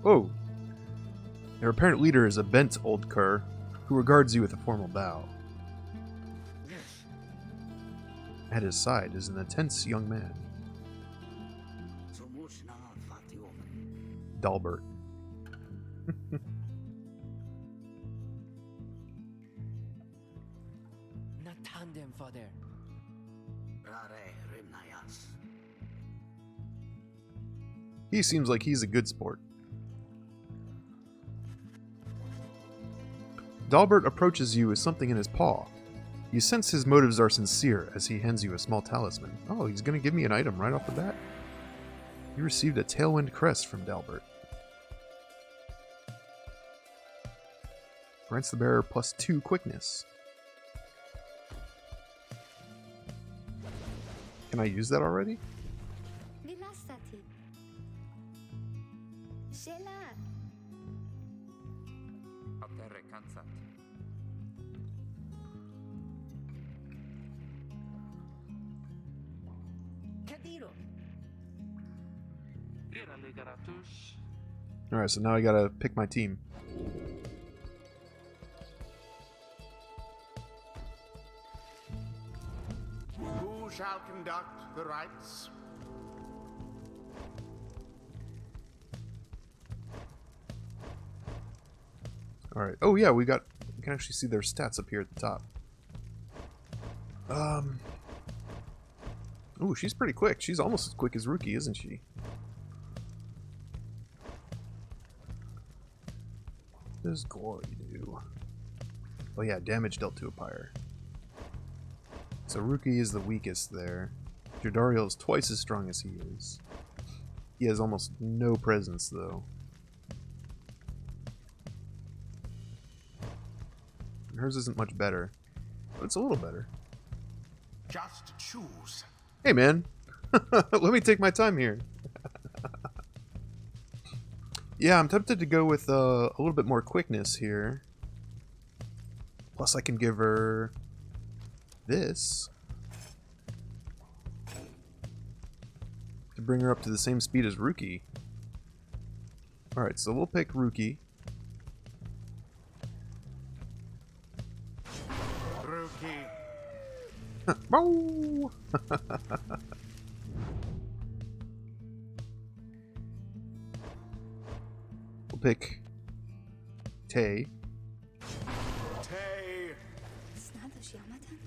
Oh! Their apparent leader is a bent old cur who regards you with a formal bow. At his side is an intense young man. Dalbert. Not tandem, father. He seems like he's a good sport. Dalbert approaches you with something in his paw. You sense his motives are sincere as he hands you a small talisman. Oh, he's going to give me an item right off the bat. You received a Tailwind Crest from Dalbert. Grants the bearer +2 quickness. Can I use that already? Vilastati. Shelar. Aterre cansat. Kadiro. Era legaratus. Alright, so now I gotta pick my team. Who shall conduct the rites? Alright. Oh yeah, we can actually see their stats up here at the top. Ooh, she's pretty quick. She's almost as quick as Rookie, isn't she? What does Glory do? Oh yeah, damage dealt to a Pyre. So Rookie is the weakest there. Jordariel is twice as strong as he is. He has almost no presence though. And hers isn't much better, but it's a little better. Just choose. Hey man, let me take my time here. Yeah, I'm tempted to go with a little bit more quickness here. Plus I can give her this to bring her up to the same speed as Rookie. Alright, so we'll pick Rookie. Rookie. Bow! We'll pick Tay. Tay. Snados Yamatan.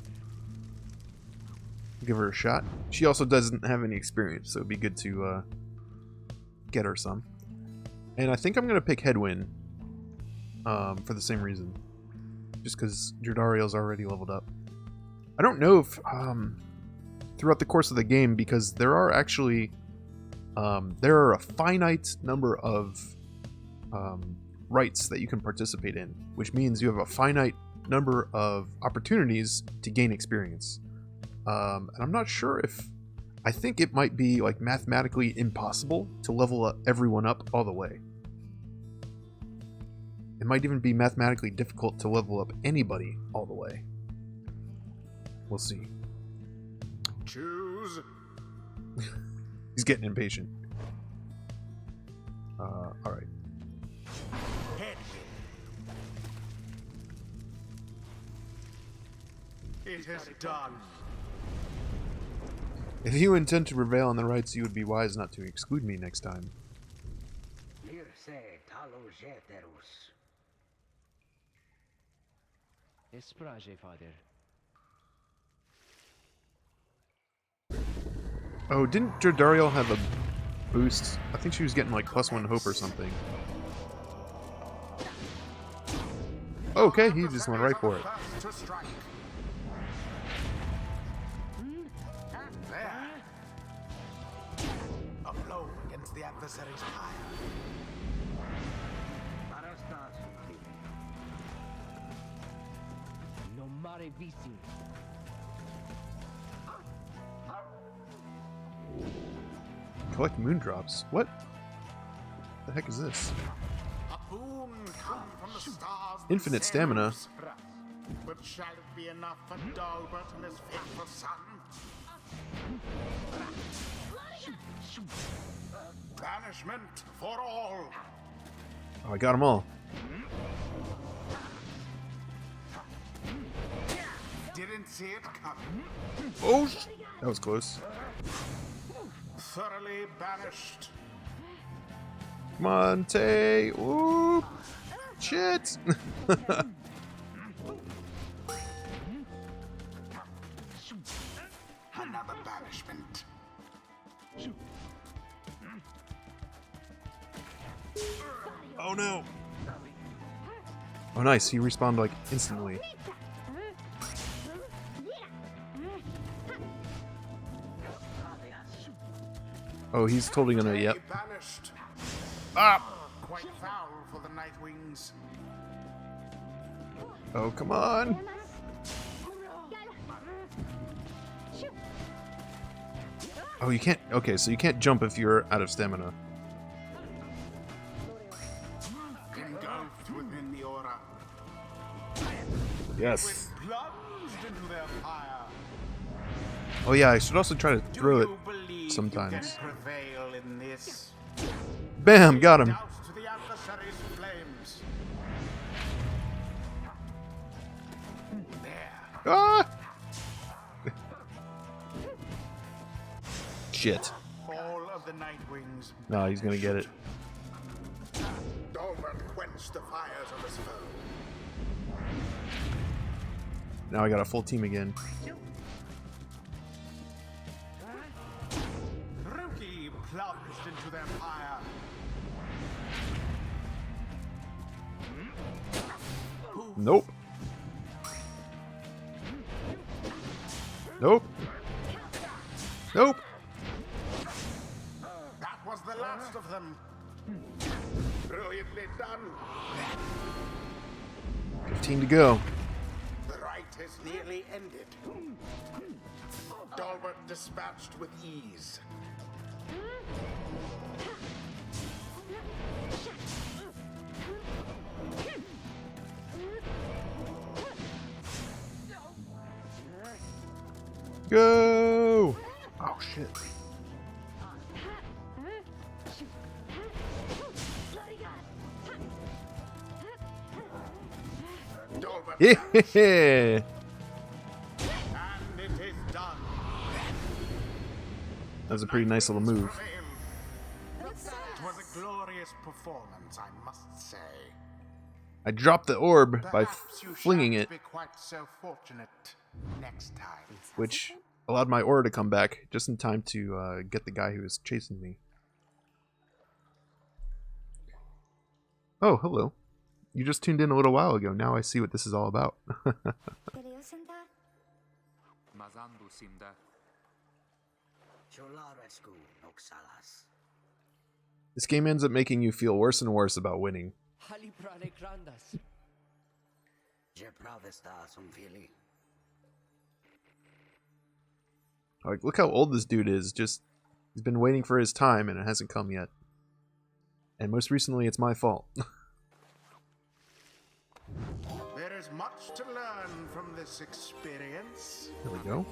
Give her a shot. She also doesn't have any experience, so it'd be good to get her some. And I think I'm going to pick Headwind for the same reason. Just because Jordariel's already leveled up. I don't know if throughout the course of the game, because there are actually there are a finite number of rights that you can participate in, which means you have a finite number of opportunities to gain experience. And I'm not sure if... I think it might be like mathematically impossible to level everyone up all the way. It might even be mathematically difficult to level up anybody all the way. We'll see. Choose. He's getting impatient. Alright. Headwind. It is done. If you intend to prevail on the rights, you would be wise not to exclude me next time. Esprage, father. Oh, didn't Jordariel have a boost? I think she was getting like +1 hope or something. Okay, he just went right for it. To strike. There. A blow against the adversary's fire. No mare visi. Collect moondrops. What? The heck is this? A boon come from the stars. Infinite stamina. But shall it be enough for Dalbert and his faithful son? Banishment for all. Oh, I got them all. Didn't see it coming. Oh, that was close. thoroughly banished. Come on, Tay. Ooh. Shit. Another banishment. Oh no. Oh nice, he respawned like instantly. Oh, he's totally gonna, yep. Banished. Ah! Quite foul for the Nightwings. Oh, come on. Oh, you can't, okay, so you can't jump if you're out of stamina. Engulfed within the aura. Yes. Plunged into their fire. Oh yeah, I should also try to Do throw it you believe sometimes. you can prevail in this? Bam, got him. Doused the adversary's flames. There. Ah! Shit. All of the Nightwings. No, he's gonna get it. Dolmen quench the fires of his foe. Now I got a full team again. Rookie plunged into their fire. Nope. Nope. Nope. That was the last of them. Brilliantly done. 15 to go. The rite is nearly ended. Dalbert dispatched with ease. Go! Oh shit. Dalbert Yeah! and it is done. That was a pretty nice little move. It was a glorious performance, I must say. I dropped the orb by Perhaps you flinging shan't it, be quite so fortunate next time. which allowed my aura to come back just in time to get the guy who was chasing me. Oh, hello. You just tuned in a little while ago. Now I see what this is all about. Mazandu simda. This game ends up making you feel worse and worse about winning. Hali prane grandas. Like, look how old this dude is. Just, he's been waiting for his time and it hasn't come yet. And most recently, it's my fault. There is much to learn from this experience. There we go.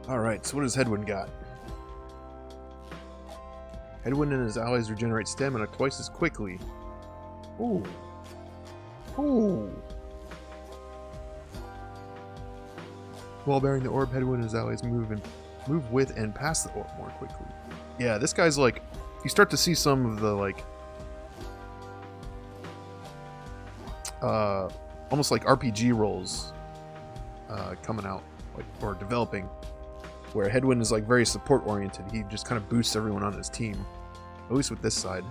Alright, so what does Headwind got? Headwind and his allies regenerate stamina twice as quickly. Ooh. Ooh. While bearing the orb, Headwind and his allies move with and past the orb more quickly. Yeah, this guy's like, you start to see some of the like almost like RPG roles coming out, like, or developing, where Headwind is like very support oriented. He just kind of boosts everyone on his team, at least with this side.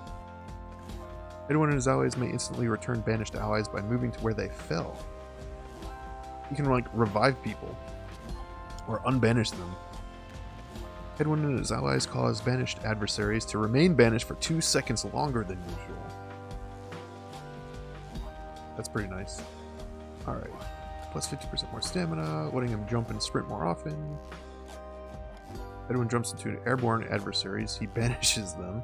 Headwind and his allies may instantly return banished allies by moving to where they fell. You can like revive people or unbanish them. Headwind and his allies cause banished adversaries to remain banished for 2 seconds longer than usual. That's pretty nice. Alright. Plus 50% more stamina, letting him jump and sprint more often. Headwind jumps into airborne adversaries, he banishes them.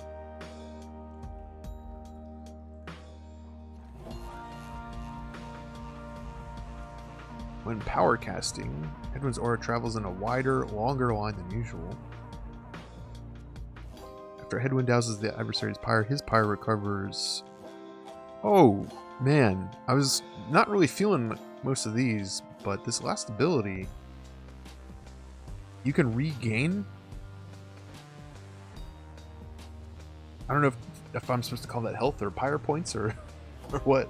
When power casting, Headwind's aura travels in a wider, longer line than usual. After Headwind douses the adversary's pyre, his pyre recovers. Oh, man. I was not really feeling most of these, but this last ability, you can regain. I don't know if I'm supposed to call that health or pyre points or what.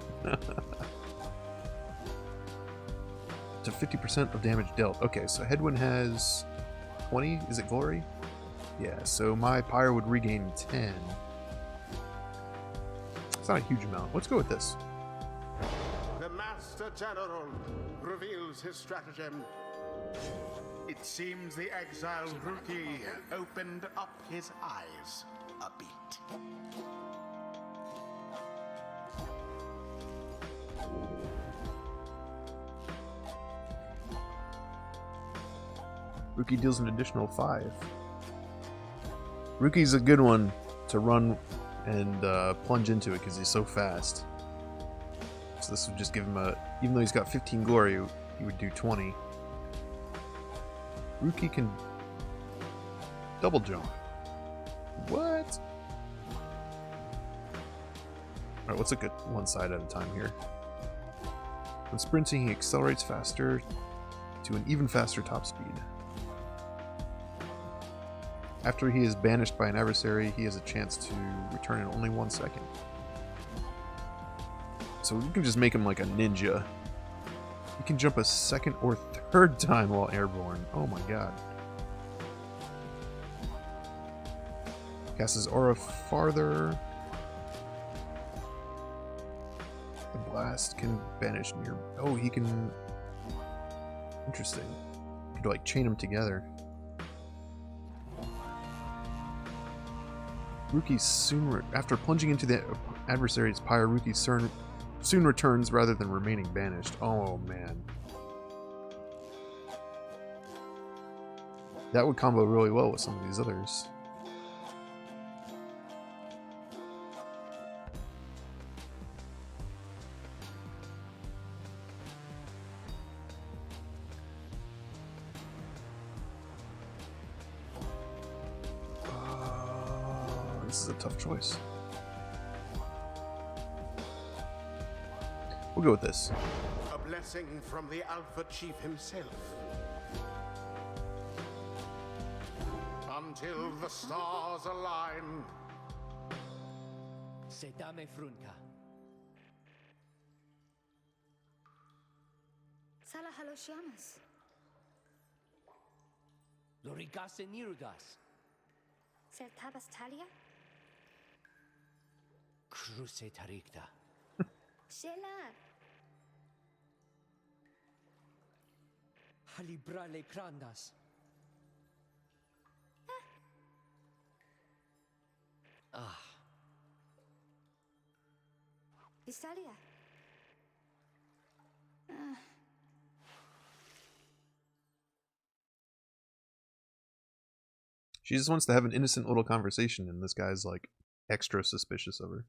To 50% of damage dealt. Okay, so Headwind has 20. Is it glory? Yeah, so my pyre would regain 10. It's not a huge amount. Let's go with this. The Master General reveals his stratagem. It seems the exiled rookie opened up his eyes a bit. Rookie deals an additional 5. Rookie's a good one to run and plunge into it because he's so fast. So this would just give him a... Even though he's got 15 glory, he would do 20. Rookie can double jump. What? Alright, let's look at one side at a time here. When sprinting, he accelerates faster to an even faster top speed. After he is banished by an adversary, he has a chance to return in only 1 second. So we can just make him like a ninja. He can jump a second or third time while airborne. Oh my god. Casts his aura farther. The blast can banish near... Oh, he can... Interesting. You could like chain them together. Rookie soon... After plunging into the adversary's pyre, Rookie soon returns rather than remaining banished. Oh man. That would combo really well with some of these others. This is a tough choice. We'll go with this. A blessing from the Alpha Chief himself. Until the stars align. Sedame frunca. Sala haloshiamas. Lorigase nirudas. Sertabas talia? Cruce taricta. Shelar. Halibrale crandas. Ah. Visalia. She just wants to have an innocent little conversation, and this guy's like extra suspicious of her.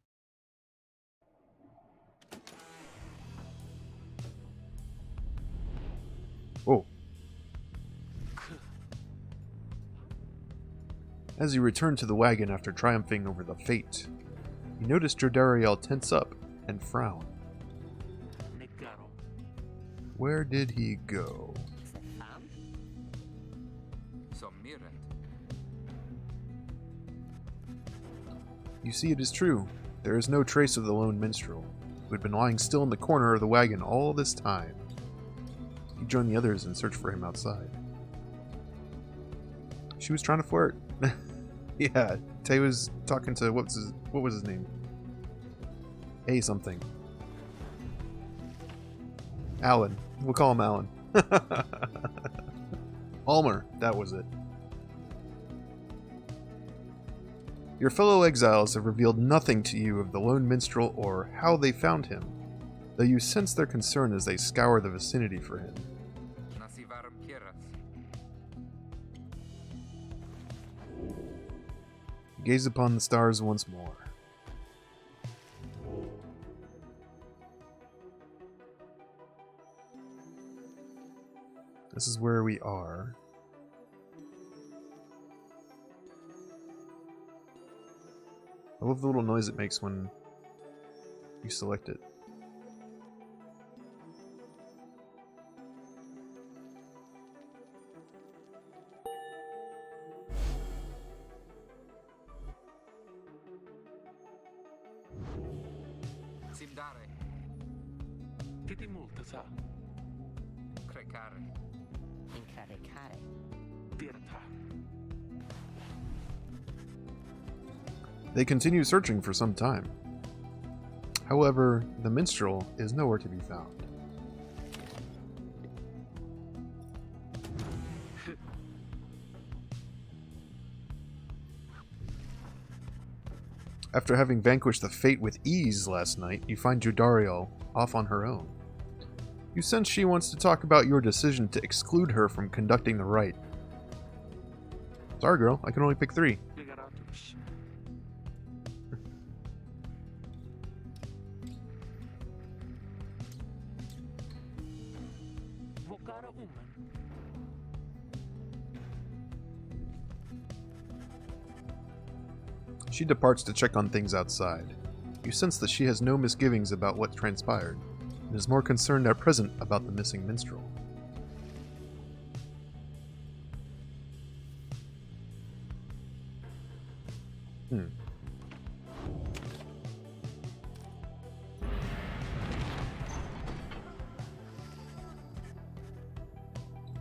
Oh. As you return to the wagon after triumphing over the fate, you notice Jodariel tense up and frown. Where did he go? You see, it is true. There is no trace of the lone minstrel, who had been lying still in the corner of the wagon all this time. You join the others and search for him outside. She was trying to flirt. Yeah, Tay was talking to what was his name? A something. Alan. We'll call him Alan. Almer, that was it. Your fellow exiles have revealed nothing to you of the lone minstrel or how they found him, though you sense their concern as they scour the vicinity for him. Gaze upon the stars once more. This is where we are. I love the little noise it makes when you select it. Che di multa sa? Crecare. Incaricare. Virta. They continue searching for some time. However, the minstrel is nowhere to be found. After having vanquished the fate with ease last night, you find Judariel off on her own. You sense she wants to talk about your decision to exclude her from conducting the rite. Sorry, girl, I can only pick 3. Ligaratus. Vocara umen. She departs to check on things outside. You sense that she has no misgivings about what transpired, and is more concerned at present about the missing minstrel.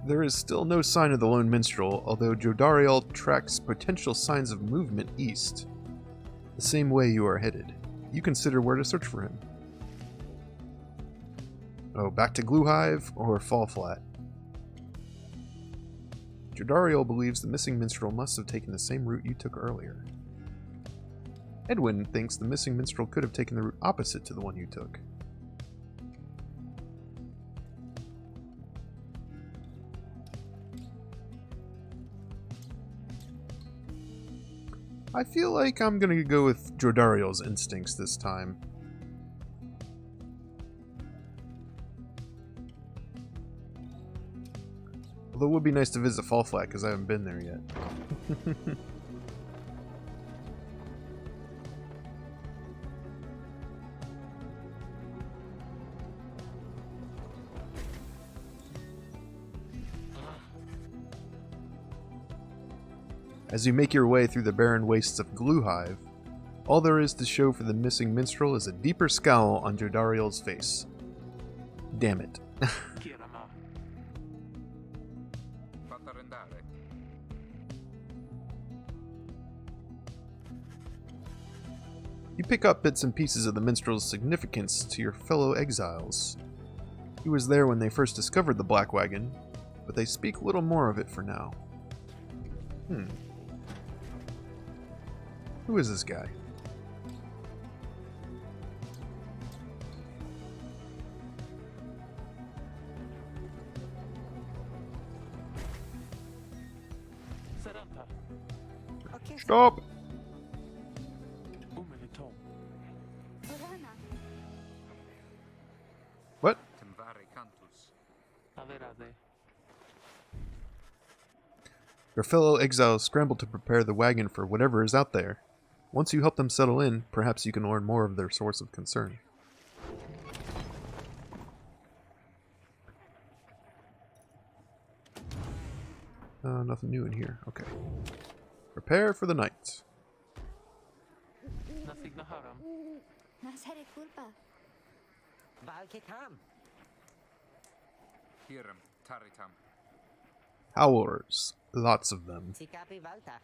There is still no sign of the lone minstrel, although Jodariel tracks potential signs of movement east. The same way you are headed. You consider where to search for him. Oh, back to Gluehive or Fall Flat? Jodariel believes the missing minstrel must have taken the same route you took earlier. Edwin thinks the missing minstrel could have taken the route opposite to the one you took. I feel like I'm gonna go with Jodariel's instincts this time. Although it would be nice to visit Fall Flat because I haven't been there yet. As you make your way through the barren wastes of Gluehive, all there is to show for the missing minstrel is a deeper scowl on Jodariel's face. Damn it. Kirama. Fatarendare. You pick up bits and pieces of the minstrel's significance to your fellow exiles. He was there when they first discovered the Black Wagon, but they speak little more of it for now. Who is this guy? Saranta. Stop! Umenitom. Orana. What? Temvare cantus. Averade. Your fellow exiles scramble to prepare the wagon for whatever is out there. Once you help them settle in, perhaps you can learn more of their source of concern. Nothing new in here. Okay. Prepare for the night. Nasignaharam. Nasere culpa. Valketam. Hiram taritam. Howlers. Lots of them. Sikapi Valta.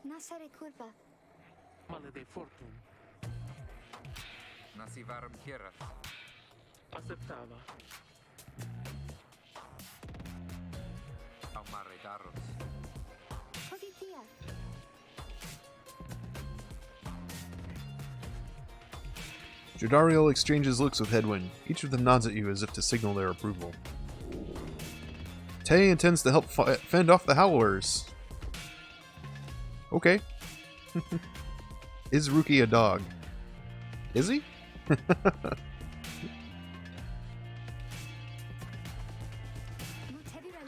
Nasere culpa. Malede fortum. Nasivaram hierat. Acceptava. Aumare daros. Positia. Jodariel exchanges looks with Hedwyn. Each of them nods at you as if to signal their approval. Tay intends to help fend off the Howlers. Okay. Is Rookie a dog? Is he?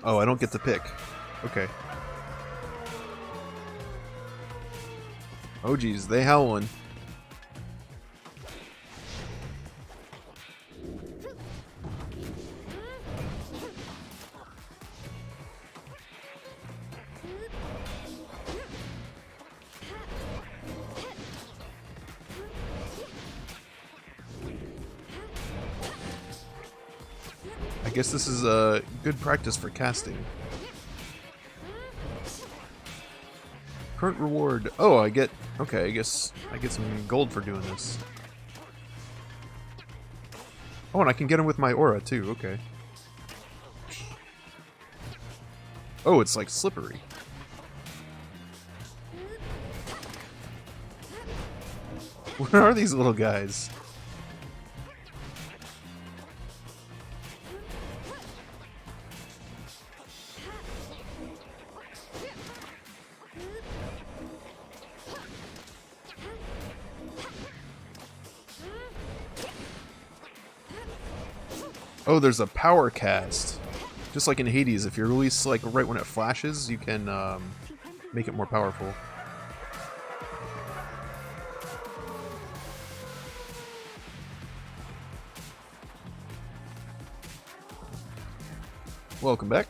Oh, I don't get to pick. Okay. Oh geez, they howling. guess this is good practice for casting. Current reward. Oh, I get... Okay, I guess I get some gold for doing this. Oh, and I can get him with my aura, too. Okay. Oh, it's like slippery. What are these little guys? Oh, there's a power cast. Just like in Hades, if you release like right when it flashes, you can make it more powerful. Welcome back.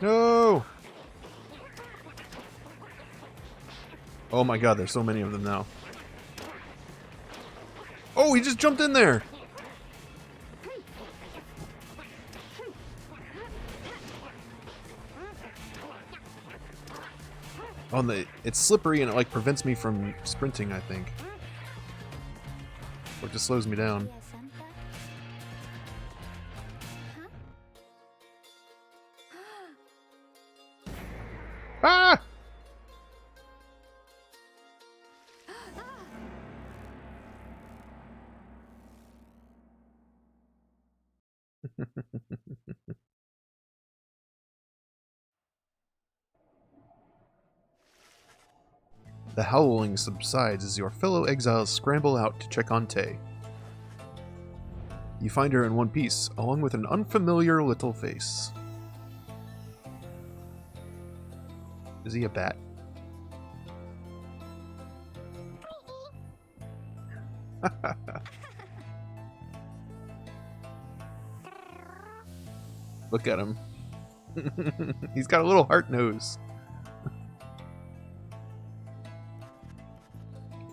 No! Oh my god, there's so many of them now. Oh, he just jumped in there! It's slippery and it like prevents me from sprinting, I think. Or it just slows me down. Via Santa. Ah! The howling subsides as your fellow exiles scramble out to check on Tay. You find her in one piece, along with an unfamiliar little face. Is he a bat? Look at him. He's got a little heart nose.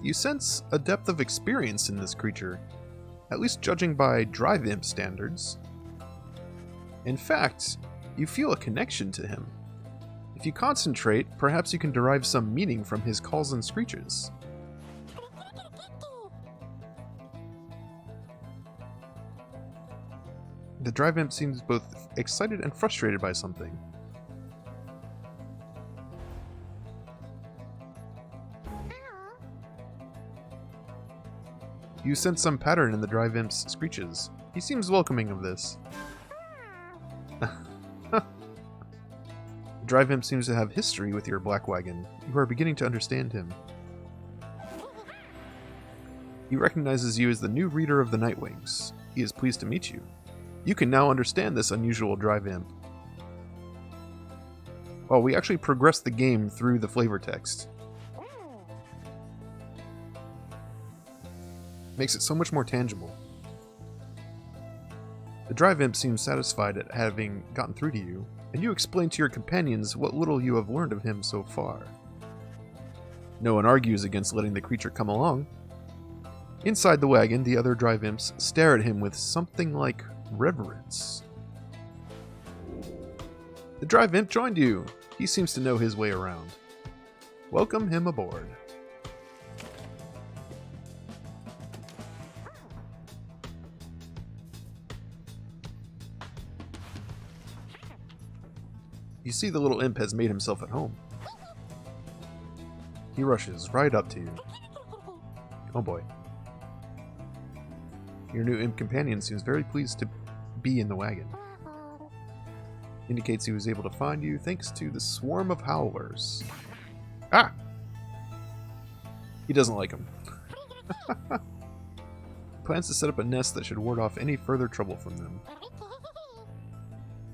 You sense a depth of experience in this creature, at least judging by Drive Imp standards. In fact, you feel a connection to him. If you concentrate, perhaps you can derive some meaning from his calls and screeches. The Drive Imp seems both excited and frustrated by something. You sense some pattern in the Drive Imp's screeches. He seems welcoming of this. The Drive Imp seems to have history with your Black Wagon. You are beginning to understand him. He recognizes you as the new reader of the Nightwings. He is pleased to meet you. You can now understand this unusual Drive Imp. Well, we actually progressed the game through the flavor text. Makes it so much more tangible. The Drive Imp seems satisfied at having gotten through to you, and you explain to your companions what little you have learned of him so far. No one argues against letting the creature come along. Inside the wagon, the other Drive Imps stare at him with something like reverence. The Drive Imp joined you. He seems to know his way around. Welcome him aboard. You see the little imp has made himself at home. He rushes right up to you. Oh boy. Your new imp companion seems very pleased to be in the wagon. Indicates he was able to find you thanks to the swarm of howlers. Ah! He doesn't like him. Plans to set up a nest that should ward off any further trouble from them.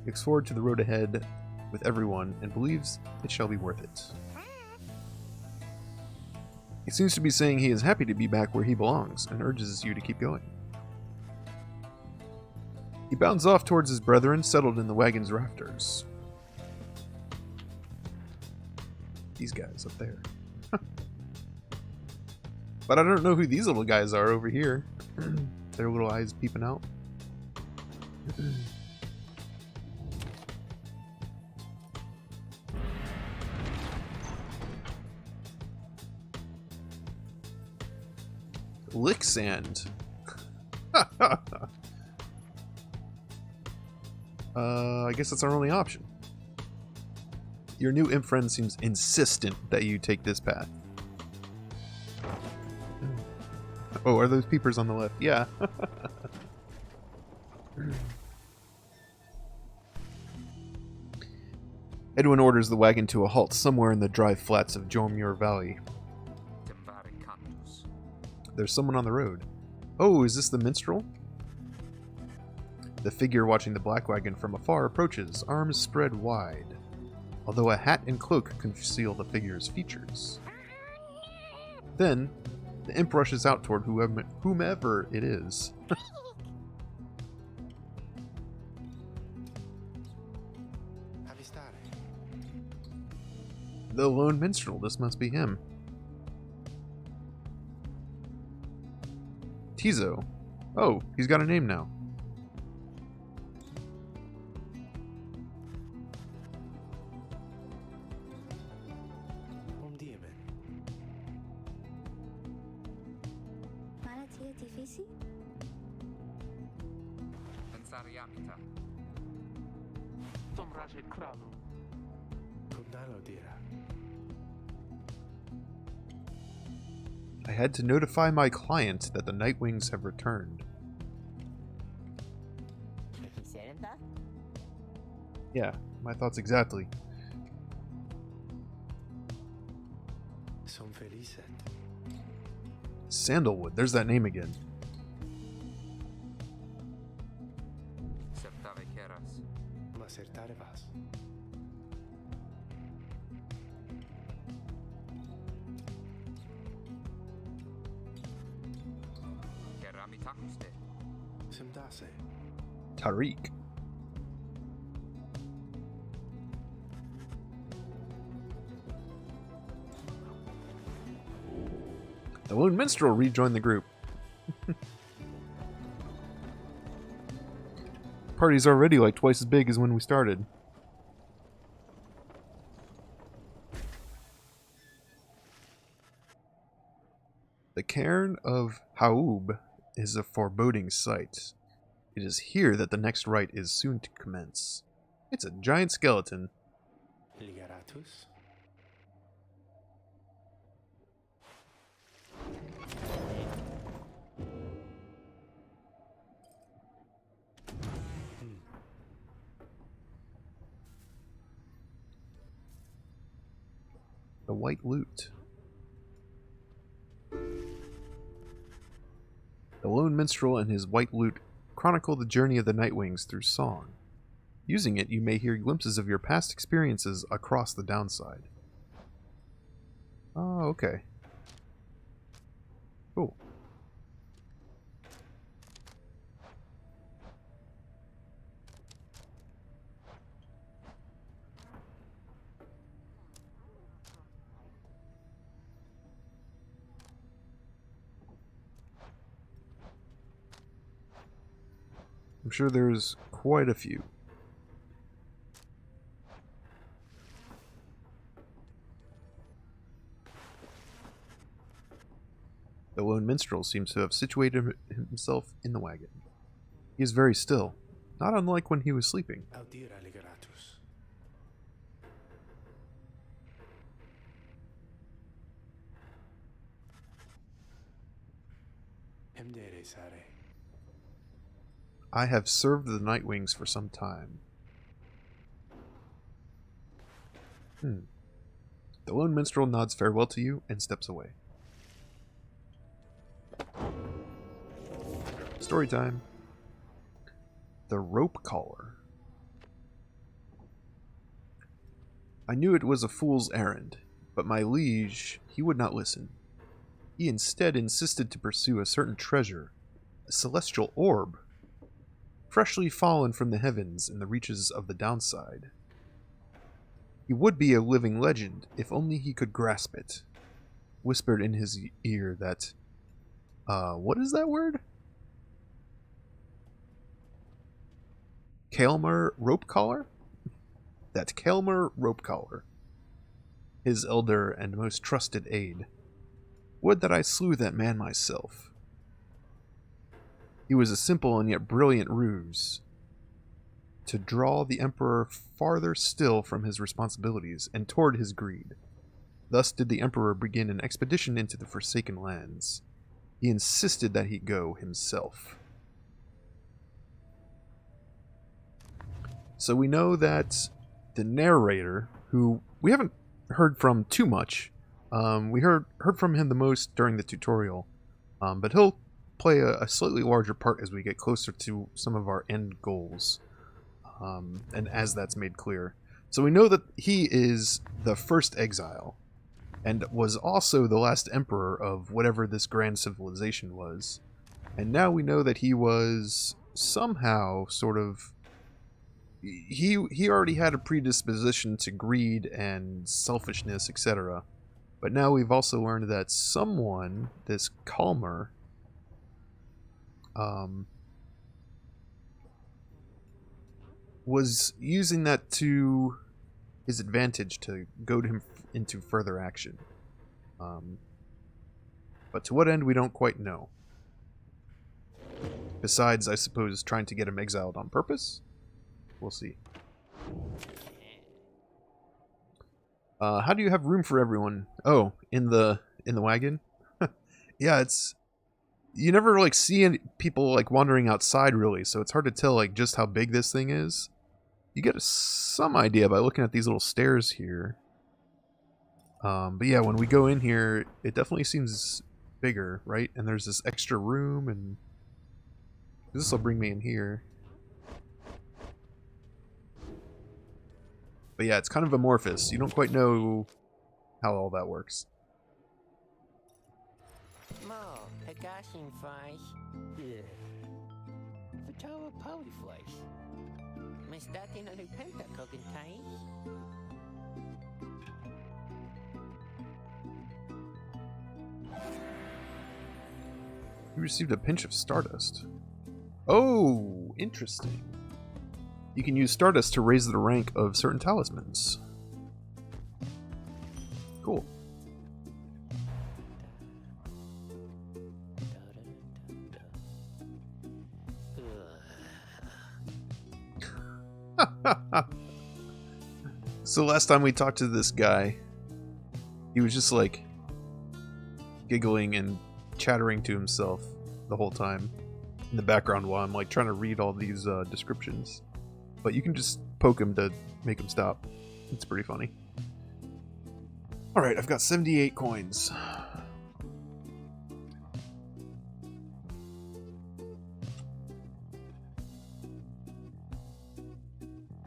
Looks forward to the road ahead with everyone and believes it shall be worth it. He seems to be saying he is happy to be back where he belongs and urges you to keep going. He bounds off towards his brethren settled in the wagon's rafters. these guys up there. But I don't know who these little guys are over here. Their little eyes peeping out. Lick sand. I guess that's our only option. Your new imp friend seems insistent that you take this path. Oh, are those peepers on the left? Yeah. Edwin orders the wagon to a halt somewhere in the dry flats of Jormur Valley. Temvare cantus. There's someone on the road. Oh, is this the minstrel? The figure watching the black wagon from afar approaches, arms spread wide, although a hat and cloak conceal the figure's features. Then, the imp rushes out toward whomever it is. The lone minstrel, this must be him. Tizo. Oh, he's got a name now. Maratia difícil? Pensariamita. Tom Rajit Kradu. I had to notify my client that the Nightwings have returned. Yeah, my thoughts exactly. Sandalwood, there's that name again. Septave keras. Keramitakuste. Tariq. The lone minstrel rejoined the group. Party's already like twice as big as when we started. The cairn of Haub is a foreboding sight. It is here that the next rite is soon to commence. It's a giant skeleton. The white lute. The lone minstrel and his white lute chronicle the journey of the Nightwings through song. Using it, you may hear glimpses of your past experiences across the downside. Oh, okay. Cool. I'm sure there's quite a few. The lone minstrel seems to have situated himself in the wagon. He is very still, not unlike when he was sleeping. I have served the Nightwings for some time. The lone minstrel nods farewell to you and steps away. Story time. The Rope Caller. I knew it was a fool's errand, but my liege, he would not listen. He instead insisted to pursue a certain treasure, a celestial orb, freshly fallen from the heavens in the reaches of the downside. He would be a living legend if only he could grasp it. Whispered in his ear that... what is that word? Kalmar Rope Collar? That Kalmar Rope Collar. His elder and most trusted aide. Would that I slew that man myself. He was a simple and yet brilliant ruse to draw the Emperor farther still from his responsibilities and toward his greed. Thus did the Emperor begin an expedition into the Forsaken Lands. He insisted that he go himself. So we know that the narrator, who we haven't heard from too much, we heard from him the most during the tutorial, but he'll play a slightly larger part as we get closer to some of our end goals, and as that's made clear. So we know that he is the first exile, and was also the last emperor of whatever this grand civilization was. And now we know that he was somehow sort of... He already had a predisposition to greed and selfishness, etc. But now we've also learned that someone, this Kalmar, was using that to his advantage to goad him into further action. But to what end, we don't quite know. Besides, I suppose, trying to get him exiled on purpose? We'll see. How do you have room for everyone? Oh, in the wagon? Yeah, it's... You never, like, see any people, like, wandering outside, really, so it's hard to tell, like, just how big this thing is. You get some idea by looking at these little stairs here. But yeah, when we go in here, it definitely seems bigger, right? And there's this extra room, and this will bring me in here. But yeah, it's kind of amorphous. You don't quite know how all that works. Mo, Pegasin flies. Yeah. Vertrouwen Pauliefleisch. Maar staat in een pentacogentai? You received a pinch of Stardust. Oh, interesting. You can use Stardust to raise the rank of certain talismans. Cool. So last time we talked to this guy, he was just like giggling and chattering to himself the whole time in the background while I'm like trying to read all these descriptions. But you can just poke him to make him stop. It's pretty funny. Alright, I've got 78 coins.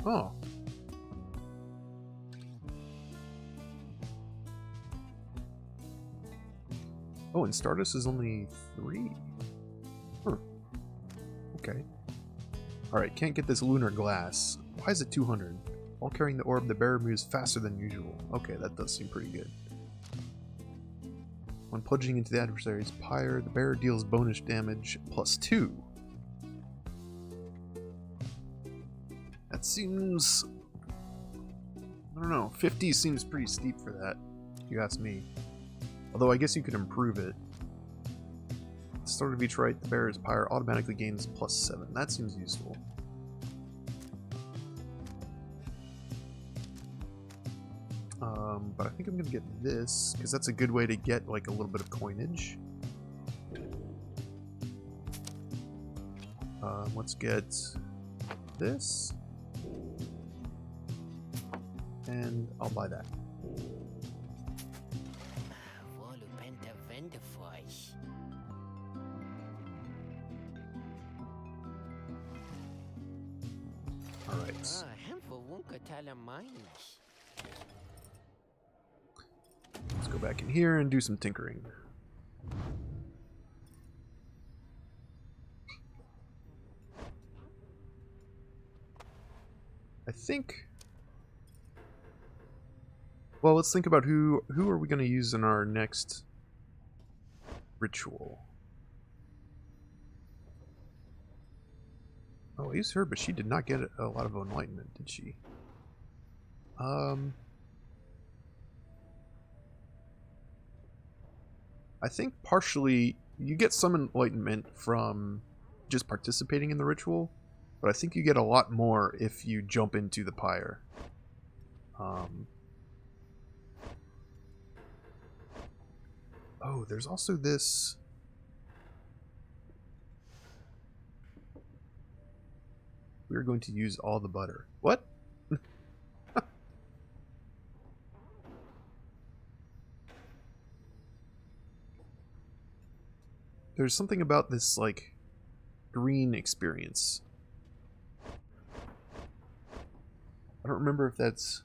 Oh. Oh, and Stardust is only 3? Huh. Okay. Alright, can't get this lunar glass. Why is it 200? While carrying the orb, the bearer moves faster than usual. Okay, that does seem pretty good. When plunging into the adversary's pyre, the bearer deals bonus damage +2. That seems... I don't know, 50 seems pretty steep for that, if you ask me. Although I guess you could improve it. At the start of each rite, the bearer's pyre automatically gains +7. That seems useful. But I think I'm going to get this, because that's a good way to get like a little bit of coinage. Let's get this. And I'll buy that. Alright. Let's go back in here and do some tinkering. I think Well, let's think about who are we going to use in our next ritual. Oh, I used her, but she did not get a lot of enlightenment, did she? I think partially you get some enlightenment from just participating in the ritual, but I think you get a lot more if you jump into the pyre. Oh, there's also this. We're going to use all the butter. What? There's something about this, like, green experience. I don't remember if that's...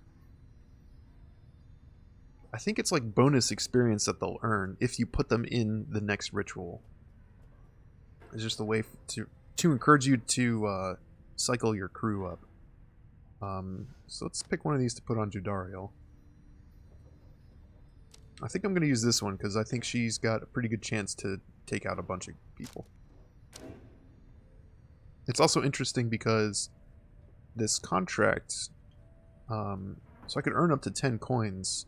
I think it's like bonus experience that they'll earn if you put them in the next ritual. It's just a way to encourage you to cycle your crew up. So let's pick one of these to put on Judariel. I think I'm going to use this one because I think she's got a pretty good chance to take out a bunch of people. It's also interesting because this contract, so I could earn up to 10 coins.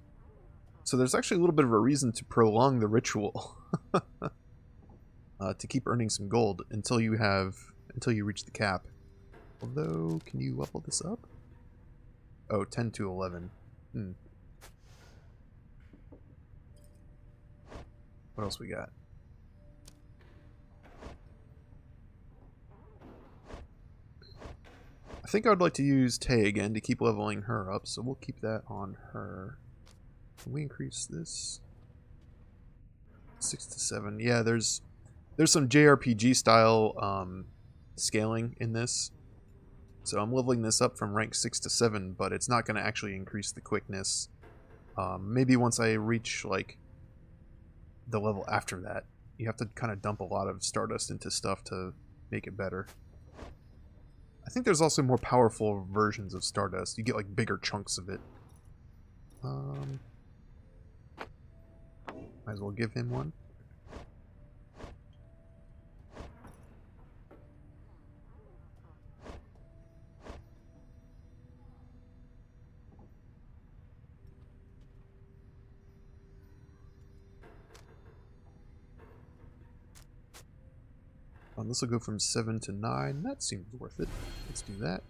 So there's actually a little bit of a reason to prolong the ritual. To keep earning some gold until you reach the cap. Although, can you level this up? Oh, 10 to 11. What else we got? I think I would like to use Tay again to keep leveling her up, so we'll keep that on her. Can we increase this? 6 to 7. Yeah, there's some JRPG style scaling in this. So I'm leveling this up from rank 6 to 7, but it's not going to actually increase the quickness. Maybe once I reach like the level after that. You have to kind of dump a lot of Stardust into stuff to make it better. I think there's also more powerful versions of Stardust. You get like bigger chunks of it. Might as well give him one. This will go from 7 to 9. That seems worth it. Let's do that.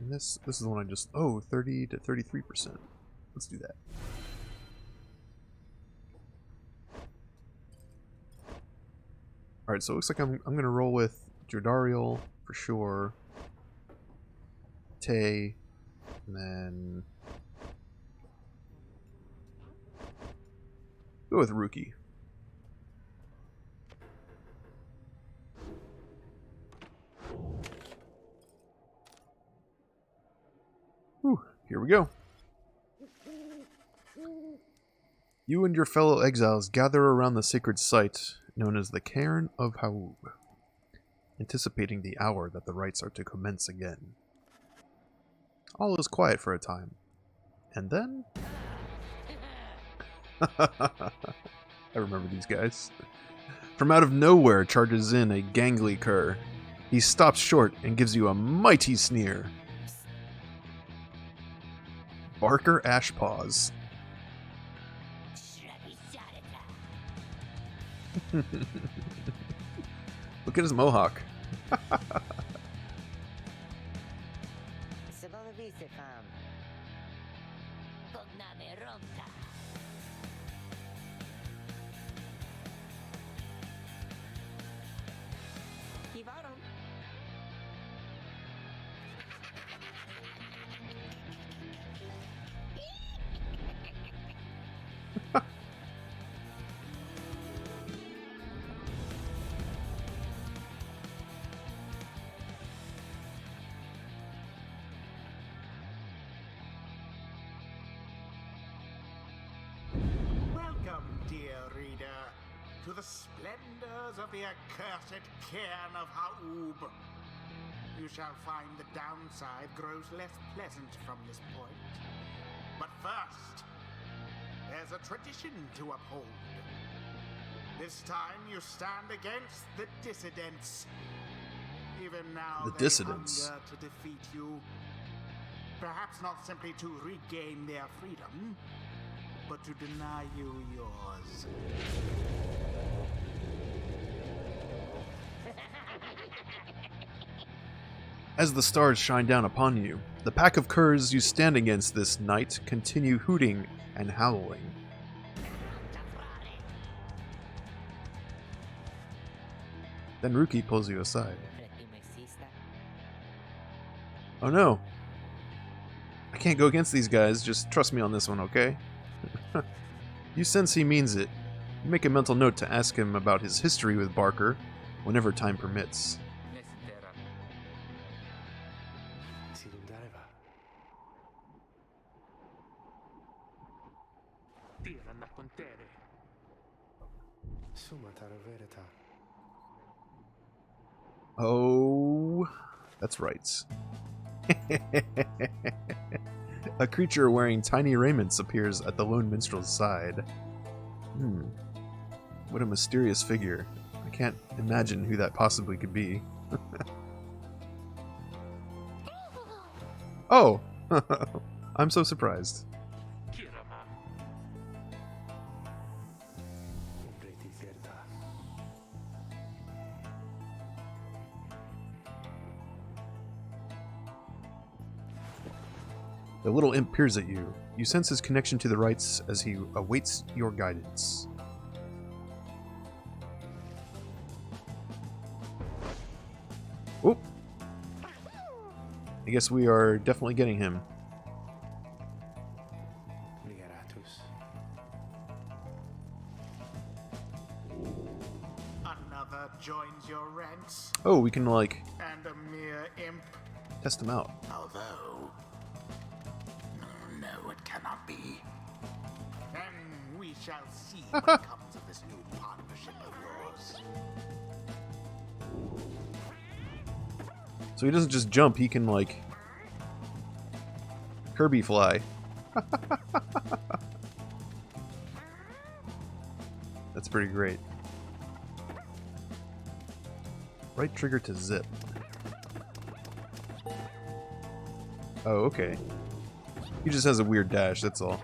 And this is the one I just... Oh, 30 to 33%. Let's do that. Alright, so it looks like I'm going to roll with Jodariel for sure. Tay. And then... go with Ruki. Whew, here we go. You and your fellow exiles gather around the sacred site known as the Cairn of Haub, anticipating the hour that the rites are to commence again. All is quiet for a time, and then... I remember these guys. From out of nowhere charges in a gangly cur. He stops short and gives you a mighty sneer. Barker Ashpaws. Look at his mohawk. Welcome, dear reader, to the splendors of the accursed Cairn of Haub. you shall find the downside grows less pleasant from this point. But first, there's a tradition to uphold. This time you stand against the dissidents. Even now, The they dissidents? hunger to defeat you. Perhaps not simply to regain their freedom, but to deny you yours. As the stars shine down upon you, the pack of curs you stand against this night continue hooting and howling. Then Ruki pulls you aside. Oh no! I can't go against these guys, just trust me on this one, okay? You sense he means it. You make a mental note to ask him about his history with Barker whenever time permits. Nesitera. Si lundareva. Tiran da contere. Summa tara verita. Oh, that's right. A creature wearing tiny raiments appears at the lone minstrel's side. What a mysterious figure. I can't imagine who that possibly could be. Oh! I'm so surprised. Kirama. Umbreti zerda. The little imp peers at you. You sense his connection to the rites as he awaits your guidance. Oop! I guess we are definitely getting him. Ligeratus. Another joins your ranks, Oh, we can, like, and a mere imp. test him out. Although, no, it cannot be. And we shall see what comes of this new partnership of yours. So he doesn't just jump, he can, like, Kirby fly. That's pretty great. Right trigger to zip. Oh, okay. He just has a weird dash, that's all.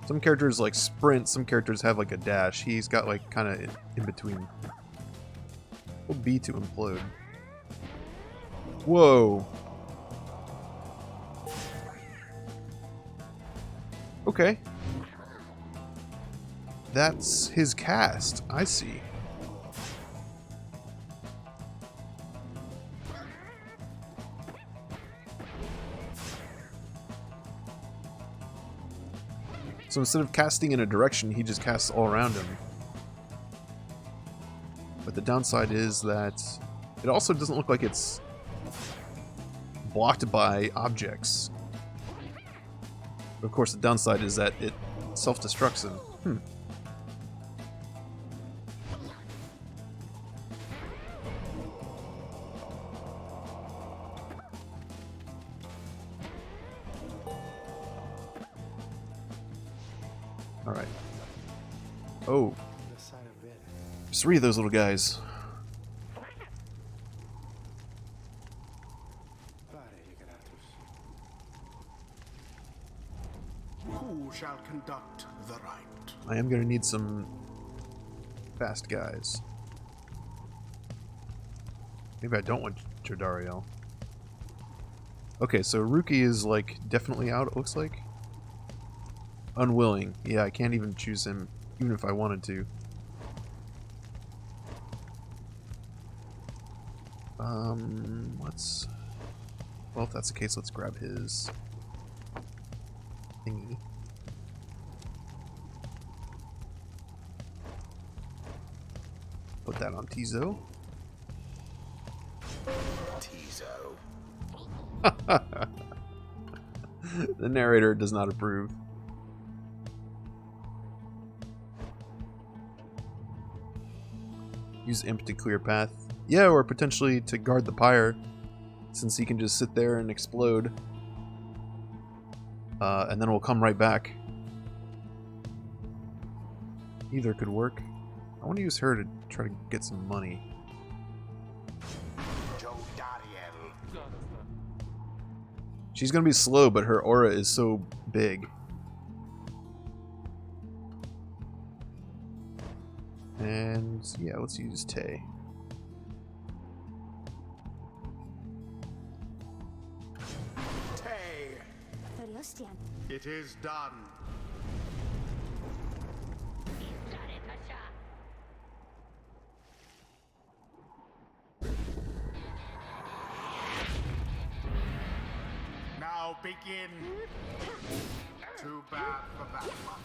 Some characters like sprint, some characters have like a dash. He's got like kind of in between. Hold B to implode. Whoa. Okay. That's his cast. I see. So instead of casting in a direction, he just casts all around him. But the downside is that it also doesn't look like it's blocked by objects. But of course, the downside is that it self-destructs him. Alright. Oh, The sign of bed. there's 3 of those little guys. Pare ligeratus. Who shall conduct the rite? I am going to need some fast guys. Maybe I don't want Jodariel. Okay, so Ruki is like definitely out, it looks like. Unwilling. Yeah, I can't even choose him, even if I wanted to. Let's... Well, if that's the case, let's grab his thingy. Put that on Tizo. Tizo. The narrator does not approve. Use imp to clear path. Yeah, or potentially to guard the pyre, since he can just sit there and explode. And then we'll come right back. Either could work. I want to use her to try to get some money. She's gonna be slow, but her aura is so big. And yeah, let's use Tay. Tay, Toriostion. it is done. Now begin. Too bad for that one.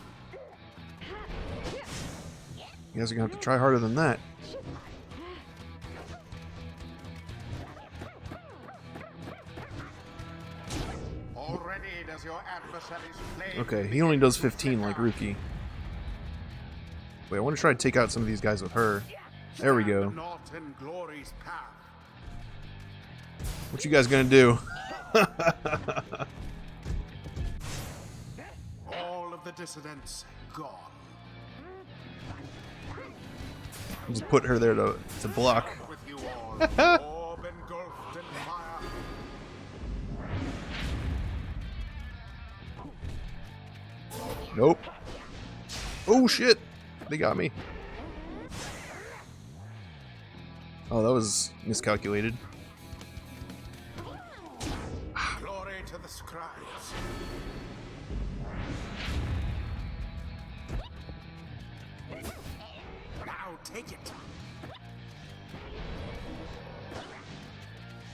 You guys are gonna have to try harder than that. Already does your adversary's flame Okay, he only does 15 like Ruki. Wait, I want to try to take out some of these guys with her. There we go. not in glory's path. What you guys gonna do? All of the dissidents gone. Just put her there to block. With you all, orb engulfed in fire. Nope. Oh shit! They got me. Oh, that was miscalculated. Glory to the scribes. Now take it.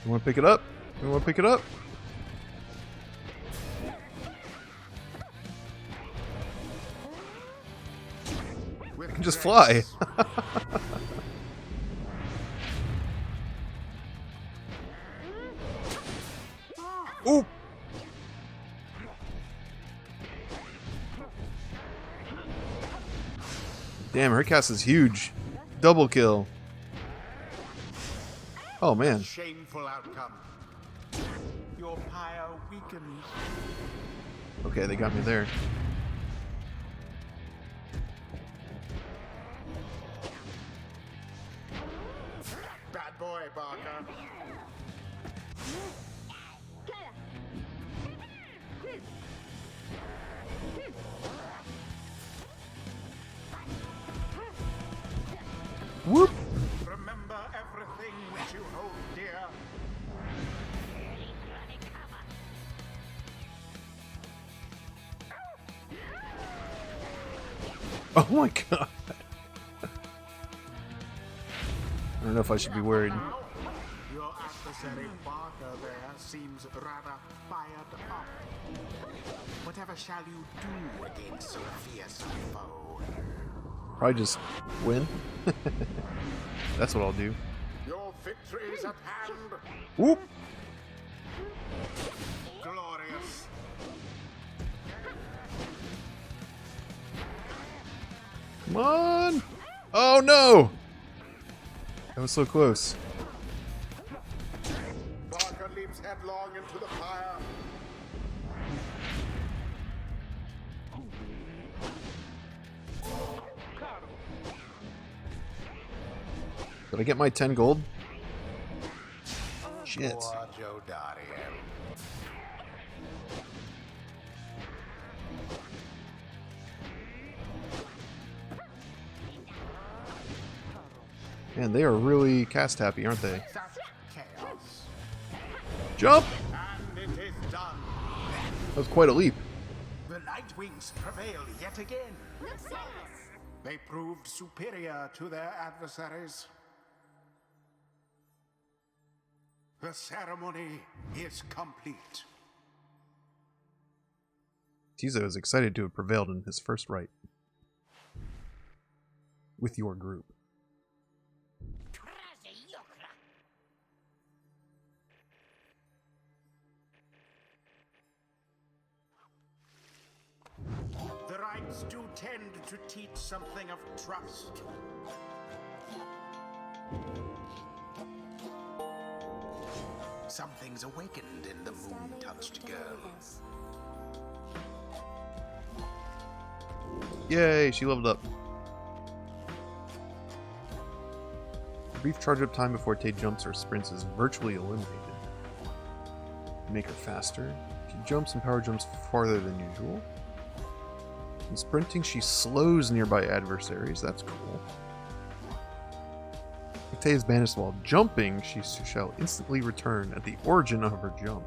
You want to pick it up? You want to pick it up? With You can just fly. Ooh! Damn, her cast is huge. Double kill. Oh man. Shameful outcome. Your pyre weakens. Okay, they got me there. Bad boy, Barker. Whoop! Remember everything which you hold dear. Oh my god. I don't know if I should be worried. Your adversary Barker there seems rather fired up. Whatever shall you do against so fierce a foe? Probably just win. That's what I'll do. Your victory is at hand. Whoop! Glorious. Come on! Oh no! That was so close. Barker leaps headlong into the fire. Did I get my 10 gold? Shit. Poor Joe Dariel. Man, they are really cast happy, aren't they? That's chaos. Jump! And it is done. That was quite a leap. The Nightwings prevail yet again. They proved superior to their adversaries. The ceremony is complete. Tizo is excited to have prevailed in his first right. With your group. The rites do tend to teach something of trust. Something's awakened in the moon-touched girl. Yay, she leveled up. A brief charge-up time before Tay jumps or sprints is virtually eliminated. Make her faster. She jumps and power jumps farther than usual. In sprinting, she slows nearby adversaries. That's cool. If Tay is banished while jumping, she shall instantly return at the origin of her jump.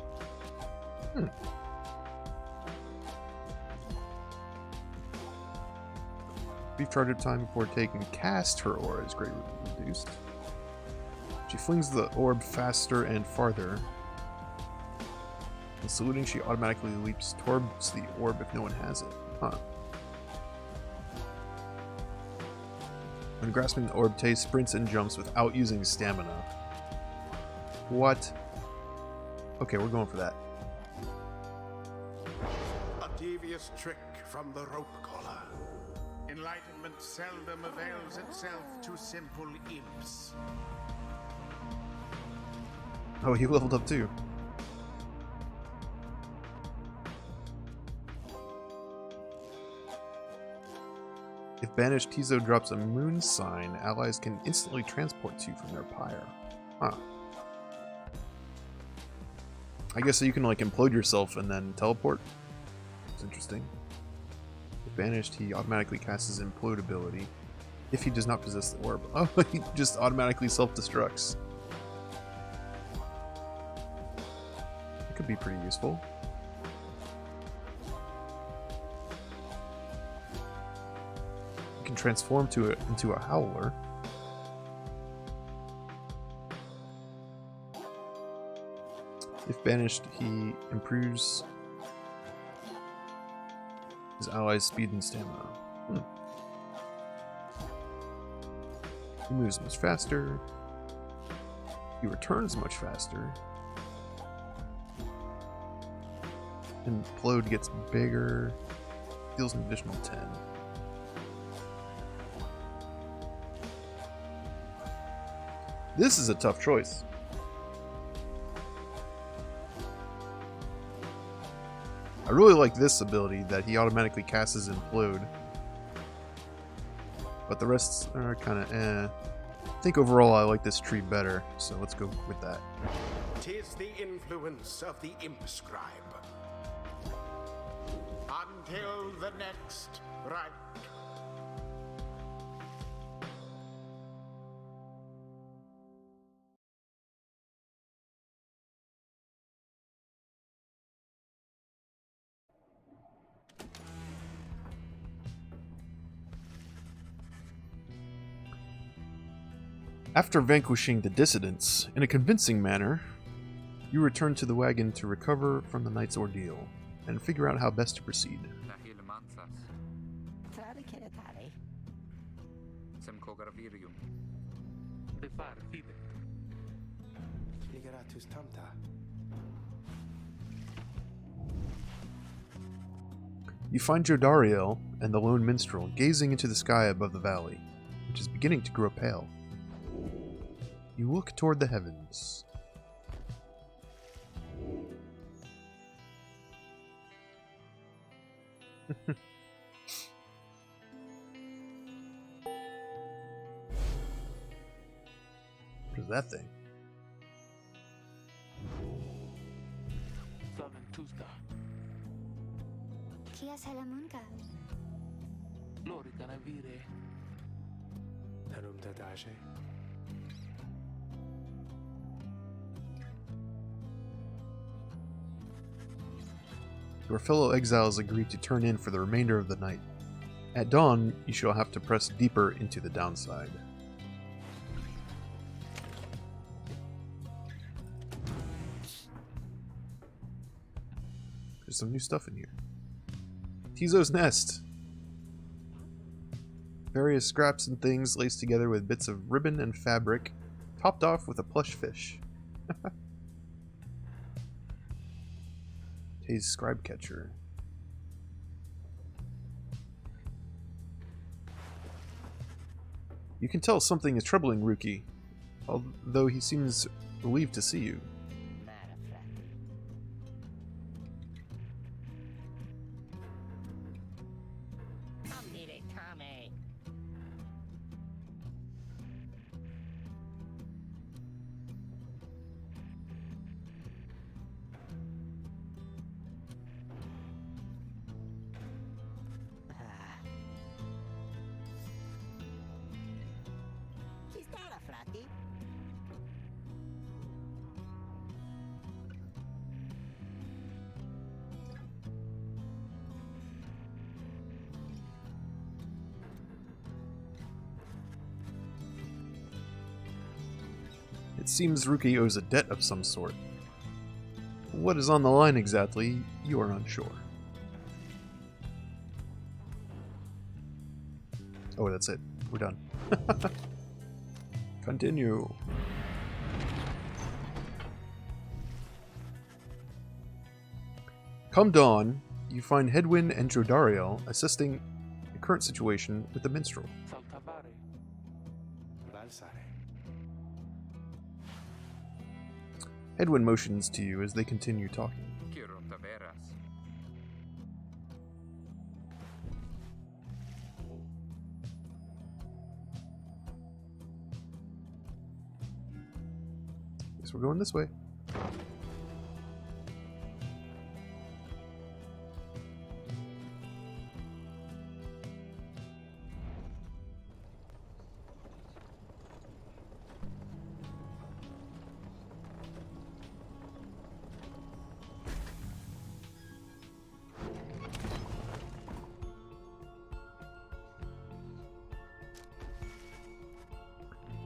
Brief charge-up time before Tay can cast her aura is greatly reduced. She flings the orb faster and farther. In saluting, she automatically leaps towards the orb if no one has it. Huh. When grasping the orb, Tay sprints and jumps without using stamina. What? Okay, we're going for that. A devious trick from the rope collar. Enlightenment seldom avails itself to simple imps. Oh, he leveled up too. If banished, Tizo drops a moon sign, allies can instantly transport to you from their pyre. Huh. I guess so you can like implode yourself and then teleport. It's interesting. If banished, he automatically casts his implode ability if he does not possess the orb. Oh, he just automatically self-destructs. That could be pretty useful. Can transform into a howler. If banished, he improves his allies' speed and stamina. He moves much faster. He returns much faster. Implode gets bigger. Deals an additional 10. This is a tough choice. I really like this ability that he automatically casts his Implode. But the rest are kind of eh. I think overall I like this tree better, so let's go with that. 'Tis the influence of the imp scribe. Until the next right. After vanquishing the dissidents in a convincing manner, you return to the wagon to recover from the night's ordeal and figure out how best to proceed. Dahil mansas, Tare kiratare. semkogravirium. Depar fide. Ligeratus tamta. You find Jodariel and the lone minstrel gazing into the sky above the valley, which is beginning to grow pale. You look toward the heavens. What is that thing? Saventusta. Kia salamunka. Lorica navire. Nanum dadaje. Your fellow exiles agree to turn in for the remainder of the night. At dawn, you shall have to press deeper into the downside. There's some new stuff in here. Tizo's nest! Various scraps and things laced together with bits of ribbon and fabric, topped off with a plush fish. Tay's scribe catcher. You can tell something is troubling Ruki, although he seems relieved to see you. Matter. Tommy. Is that a flatty? It seems Ruki owes a debt of some sort. What is on the line exactly, you are unsure. Oh, that's it. We're done. Continue. Come dawn, you find Hedwyn and Jodariel assisting the current situation with the minstrel. Saltavare. Valsare. Hedwyn motions to you as they continue talking. Quiero te veras. Guess we're going this way.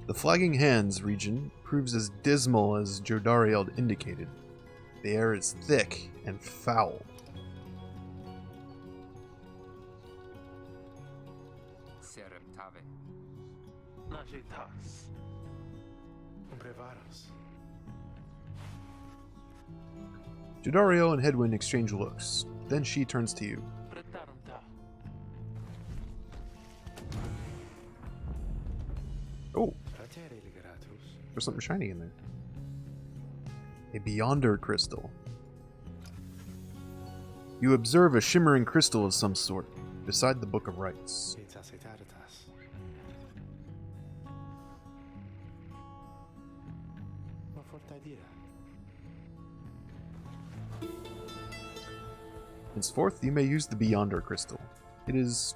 The Flagging Hands region proves as dismal as Jodariel indicated. The air is thick and foul. Serem tave. Najitas. Brevaras. Jodariel and Hedwyn exchange looks. Then she turns to you. Pretarunta. Oh, Ratere ligeratus. there's something shiny in there. A Beyonder crystal. You observe a shimmering crystal of some sort beside the Book of Rites. Pizzas etaritas. Ma fortadira. Henceforth, you may use the Beyonder crystal. It is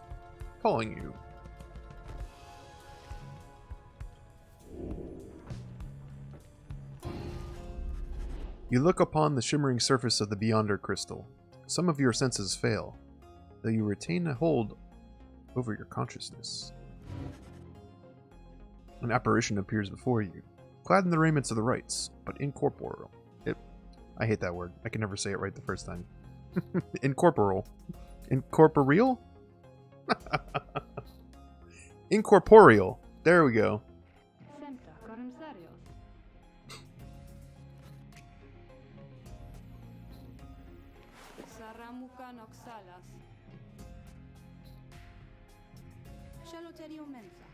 calling you. You look upon the shimmering surface of the Beyonder crystal. Some of your senses fail, though you retain a hold over your consciousness. An apparition appears before you, clad in the raiments of the rites, but incorporeal. I hate that word. I can never say it right the first time. Incorporeal. Incorporeal? Incorporeal. There we go. Senta, commissarios. Saramuka noxalas. Shaloterio mensa.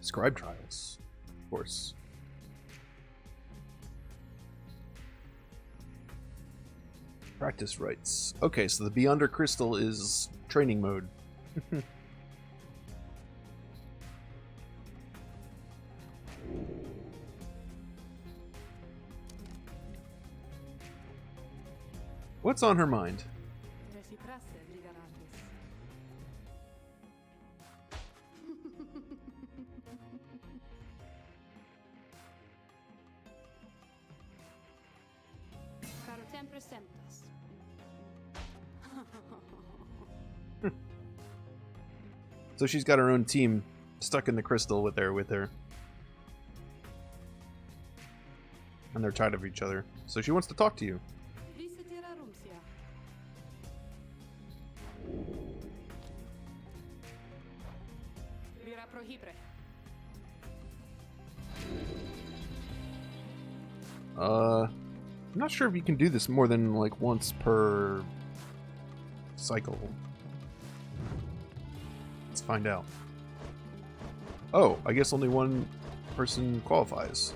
Scribe trials. Of course. Practice rites. Okay, so the Beyonder Crystal is training mode. What's on her mind? Reciprasse ligeratus. Caro sempre sentas. So she's got her own team stuck in the crystal with her. And they're tired of each other. So she wants to talk to you. Visitera rumsia. Vira prohibre. I'm not sure if you can do this more than like once per cycle. Let's find out. Oh, I guess only one person qualifies.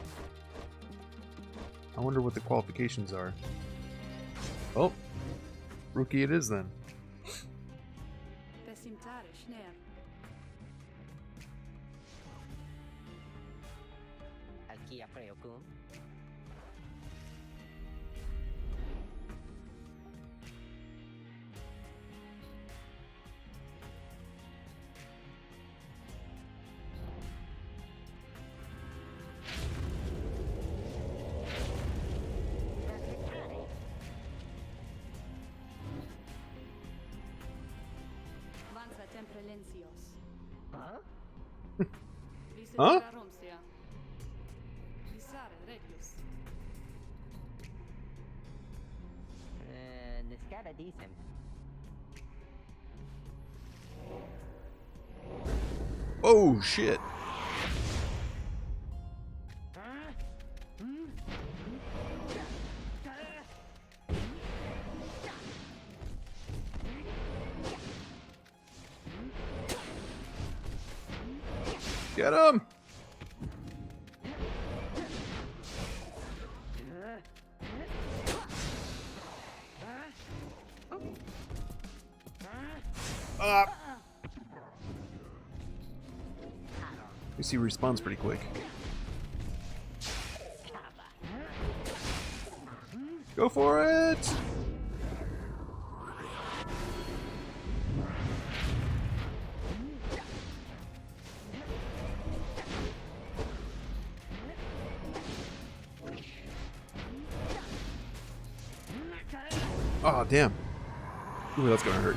I wonder what the qualifications are. Oh, rookie it is then. Besimtare schnell. Alkia preocum. Vanza tempre lencios. Huh? Huh? Visitera Rumsia. Visare regius. Niscara dicem. Oh shit. Get him! Up! You see, he respawns pretty quick. Go for it! Oh, damn. Ooh, that's gonna hurt.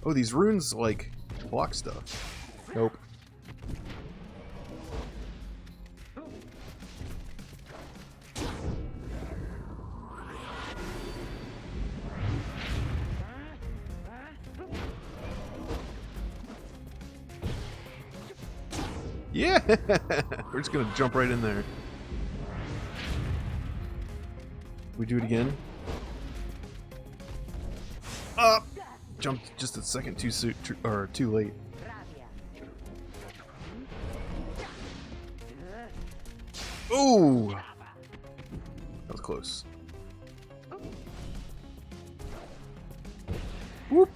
Oh, these runes, like, block stuff. Nope. Yeah! We're just gonna jump right in there. We do it again. Up! Jumped just a second too soon, or too late. Ooh! That was close. Whoop!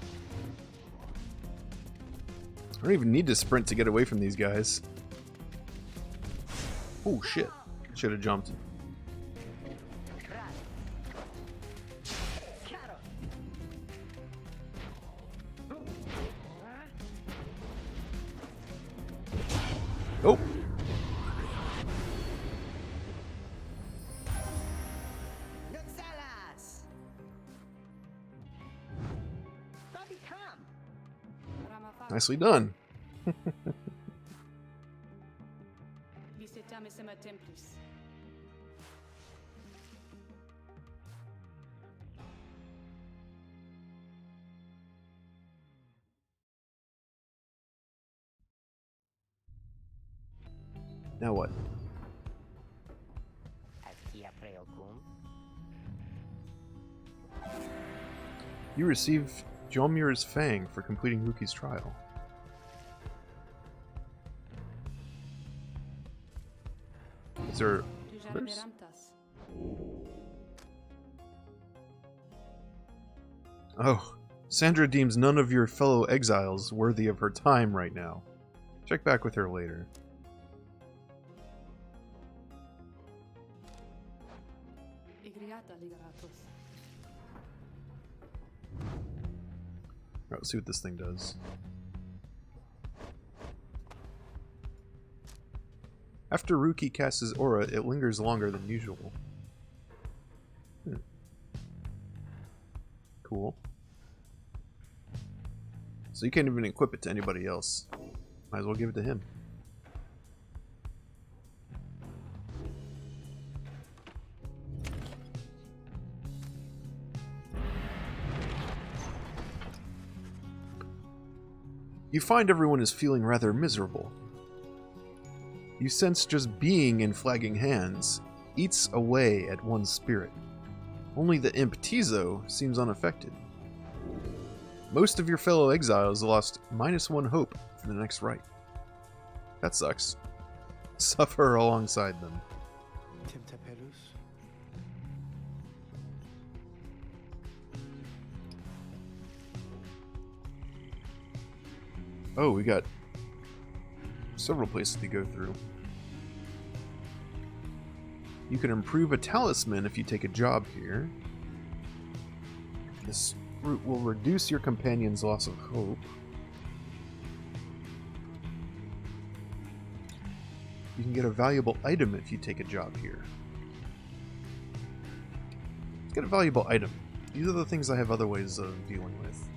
I don't even need to sprint to get away from these guys. Oh shit. Should have jumped. Oh! Nuxalas! Bobby, come! Ramafar. Nicely done. Visitame sema templis. Now what? Alkia preocum. You receive Jolmir's Fang for completing Ruki's trial. Is there Tujare others? veramtas. Oh, Sandra deems none of your fellow exiles worthy of her time right now. Check back with her later. Igriata ligaratus. Alright, let's see what this thing does. After Ruki casts his aura, it lingers longer than usual. Cool. So you can't even equip it to anybody else. Might as well give it to him. You find everyone is feeling rather miserable. You sense just being in Flagging Hands eats away at one's spirit. Only the imp Tizo seems unaffected. Most of your fellow exiles lost -1 hope for the next rite. That sucks. Suffer alongside them. Timtapelus? Oh, we got several places to go through. You can improve a talisman if you take a job here. This route will reduce your companion's loss of hope. You can get a valuable item if you take a job here. Let's get a valuable item. These are the things I have other ways of dealing with.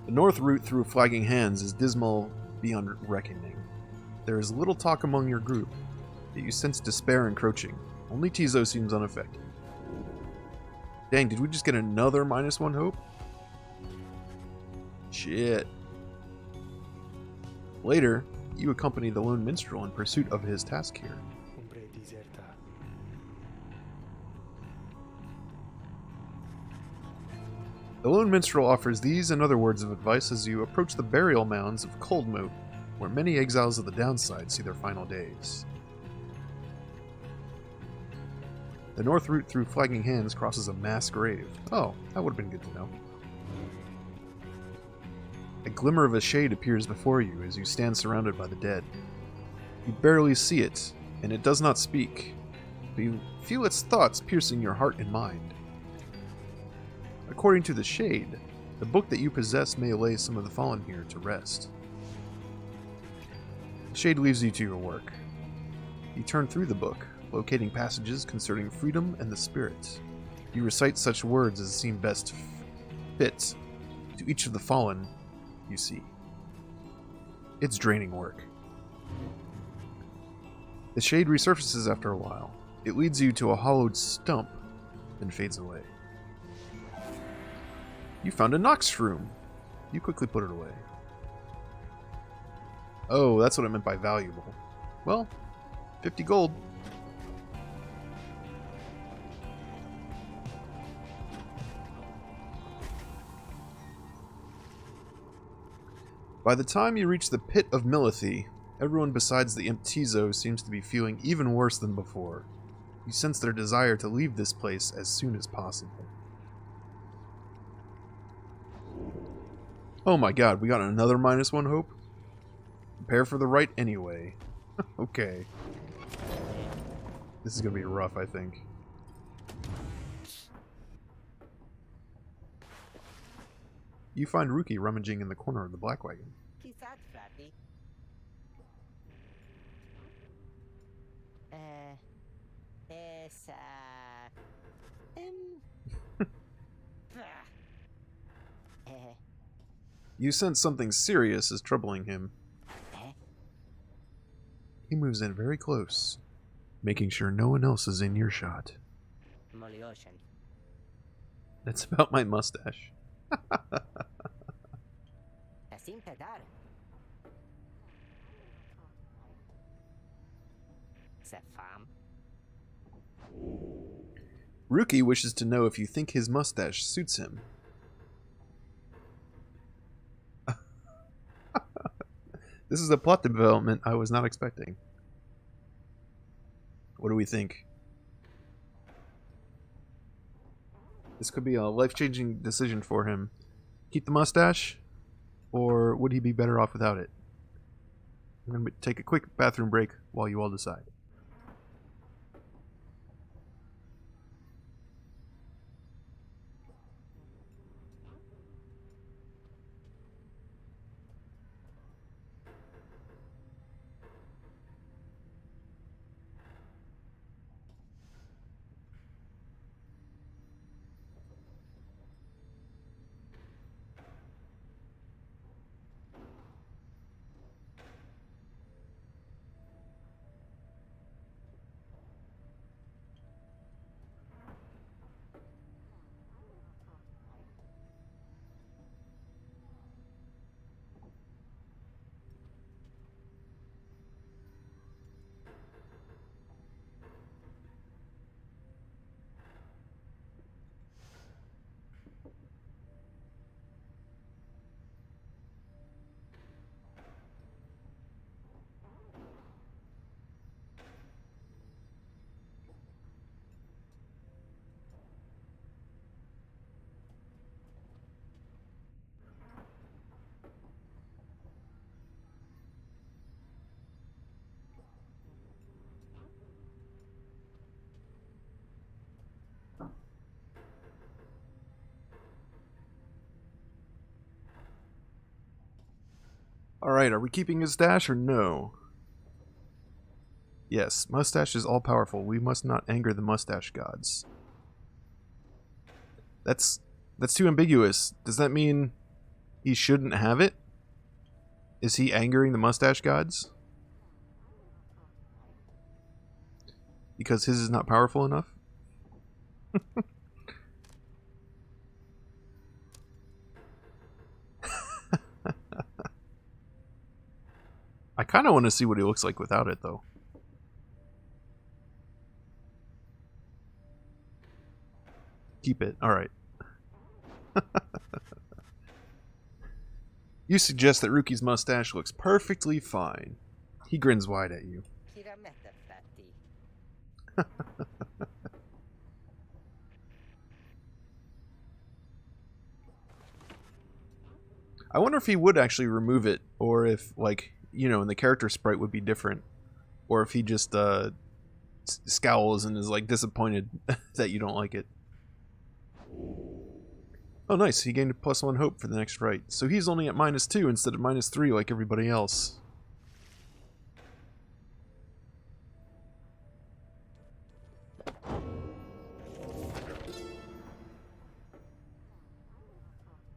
The north route through Flagging Hands is dismal beyond reckoning. There is little talk among your group, yet you sense despair encroaching. Only Tizo seems unaffected. Dang, did we just get another -1 hope? Shit. Later, you accompany the lone minstrel in pursuit of his task here. Umbre deserta. The lone minstrel offers these and other words of advice as you approach the burial mounds of Coldmoat, where many exiles of the downside see their final days. The north route through Flagging Hands crosses a mass grave. Oh, that would have been good to know. A glimmer of a shade appears before you as you stand surrounded by the dead. You barely see it, and it does not speak, but you feel its thoughts piercing your heart and mind. According to the shade, the book that you possess may lay some of the fallen here to rest. The shade leaves you to your work. You turn through the book, locating passages concerning freedom and the spirit. You recite such words as seem best fit to each of the fallen you see. It's draining work. The shade resurfaces after a while. It leads you to a hollowed stump, then fades away. You found a Nox shroom. You quickly put it away. Oh, that's what I meant by valuable. Well, 50 gold. By the time you reach the Pit of Milithy, everyone besides the Imp Tizo seems to be feeling even worse than before. You sense their desire to leave this place as soon as possible. Oh my god, we got another -1 hope? Prepare for the right anyway. Okay. This is gonna be rough, I think. You find Ruki rummaging in the corner of the black wagon. Chissà, frati. Esa... You sense something serious is troubling him. Eh? He moves in very close, making sure no one else is in earshot. Molly-ocean. That's about my mustache. Assim pedar. Sa femme. Ruki wishes to know if you think his mustache suits him. This is a plot development I was not expecting. What do we think? This could be a life-changing decision for him. Keep the mustache, or would he be better off without it? I'm going to take a quick bathroom break while you all decide. Alright, are we keeping his stash or no? Yes, mustache is all-powerful. We must not anger the mustache gods. That's too ambiguous. Does that mean he shouldn't have it? Is he angering the mustache gods? Because his is not powerful enough? I kind of want to see what he looks like without it, though. Keep it. Alright. You suggest that Ruki's mustache looks perfectly fine. He grins wide at you. I wonder if he would actually remove it, or if, like, you know, and the character sprite would be different, or if he just scowls and is like disappointed that you don't like it. Oh, nice. He gained a +1 hope for the next fight, so he's only at -2 instead of -3 like everybody else.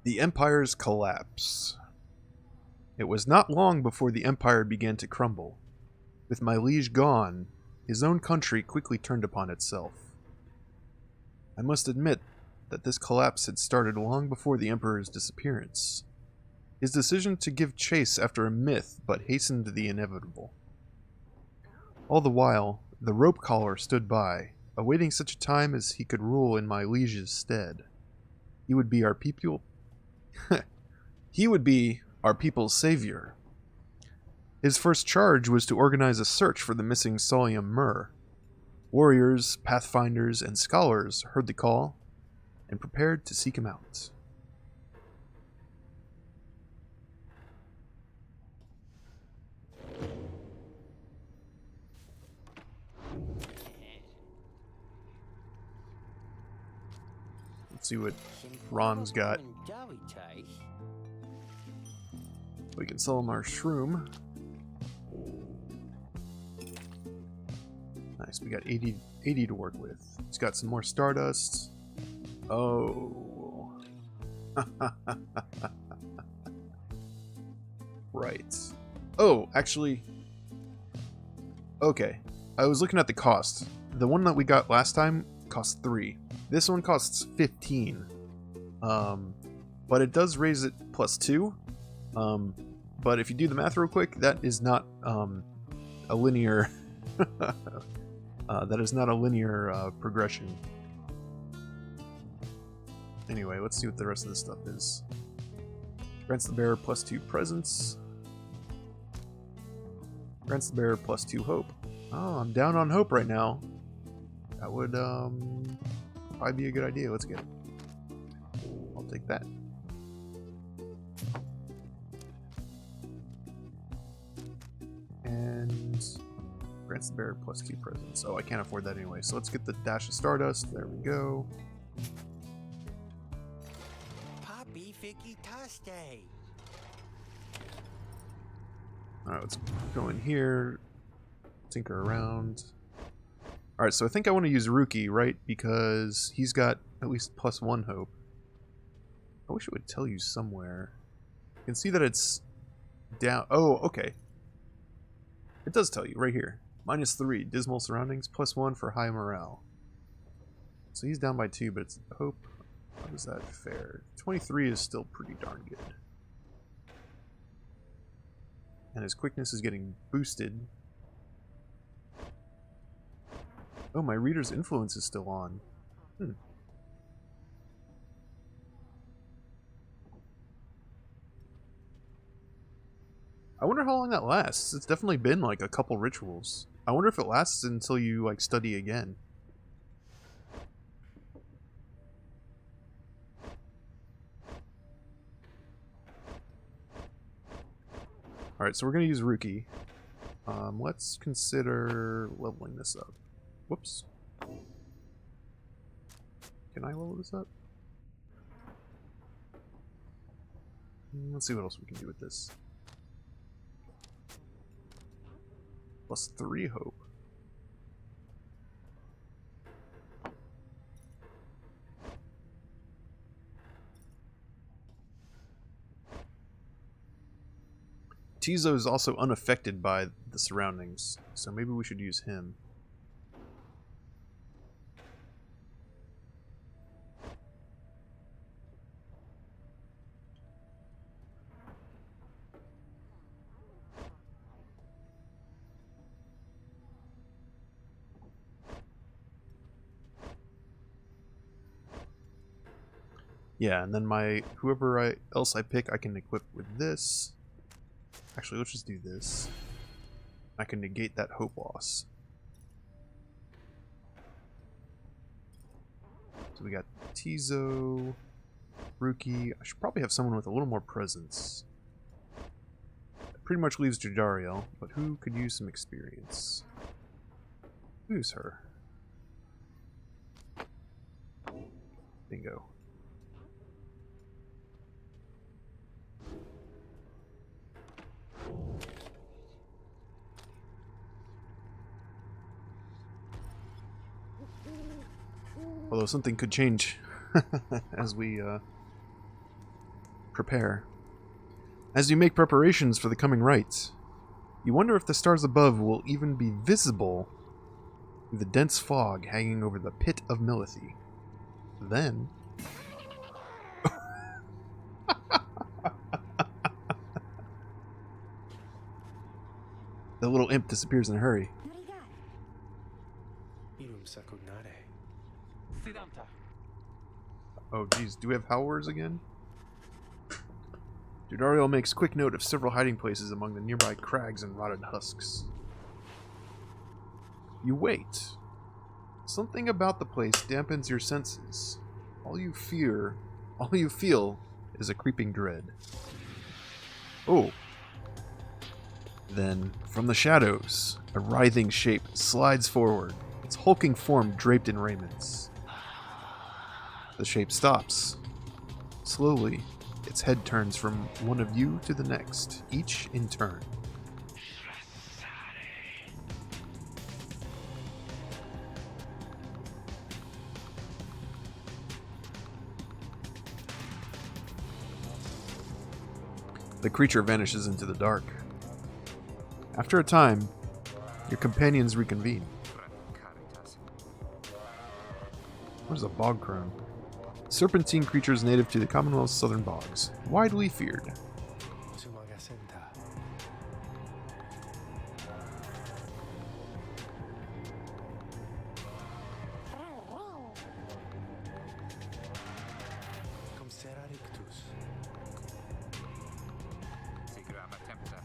The Empire's collapse. It was not long before the Empire began to crumble. With my liege gone, his own country quickly turned upon itself. I must admit that this collapse had started long before the Emperor's disappearance. His decision to give chase after a myth but hastened the inevitable. All the while, the rope collar stood by, awaiting such a time as he could rule in my liege's stead. He would be our people. He would be our people's savior. His first charge was to organize a search for the missing Solium Myrrh. Warriors, pathfinders, and scholars heard the call and prepared to seek him out. Let's see what Ron's got. We can sell him our shroom. Nice, we got 80 to work with. He's got some more stardust. Oh. Right. Oh, actually... Okay. I was looking at the cost. The one that we got last time cost 3. This one costs 15. But it does raise it +2. But if you do the math real quick, that is not a linear... that is not a linear progression. Anyway, let's see what the rest of this stuff is. Grants the bearer +2 presence. Grants the bearer +2 hope. Oh, I'm down on hope right now. That would probably be a good idea. Let's get it. I'll take that. And grants the bearer +2 presence. Oh, I can't afford that anyway. So let's get the dash of stardust. There we go. Alright, let's go in here, tinker around. Alright, so I think I want to use Ruki, right? Because he's got at least +1 hope. I wish it would tell you somewhere. You can see that it's down. Oh, okay. It does tell you right here. -3, dismal surroundings, +1 for high morale. So he's down by 2, but it's hope. How does that fare? 23 is still pretty darn good. And his quickness is getting boosted. Oh, my reader's influence is still on. I wonder how long that lasts. It's definitely been like a couple rituals. I wonder if it lasts until you like study again. Alright, so we're going to use Ruki. Let's consider leveling this up. Whoops. Can I level this up? Let's see what else we can do with this. +3 hope. Tizo is also unaffected by the surroundings, so maybe we should use him. Yeah, and then whoever else I pick, I can equip with this. Actually, let's just do this. I can negate that hope loss. So we got Tizo, Ruki. I should probably have someone with a little more presence. That pretty much leaves Jadariel, but who could use some experience? Who's her? Bingo. Although something could change as we prepare. As you make preparations for the coming rites, you wonder if the stars above will even be visible through the dense fog hanging over the pit of Milithi. Then... the little imp disappears in a hurry. Irum sa cognare. Sidamta. Oh geez, do we have Howlers again? Jadariel makes quick note of several hiding places among the nearby crags and rotted husks. You wait. Something about the place dampens your senses. All you feel is a creeping dread. Oh. Then, from the shadows, a writhing shape slides forward, its hulking form draped in raiments. The shape stops. Slowly, its head turns from one of you to the next, each in turn. The creature vanishes into the dark. After a time, your companions reconvene. What is a bog crone? Serpentine creatures native to the Commonwealth's southern bogs, widely feared. Sumagasenta. Cum sera rictus. Sigrama tempta.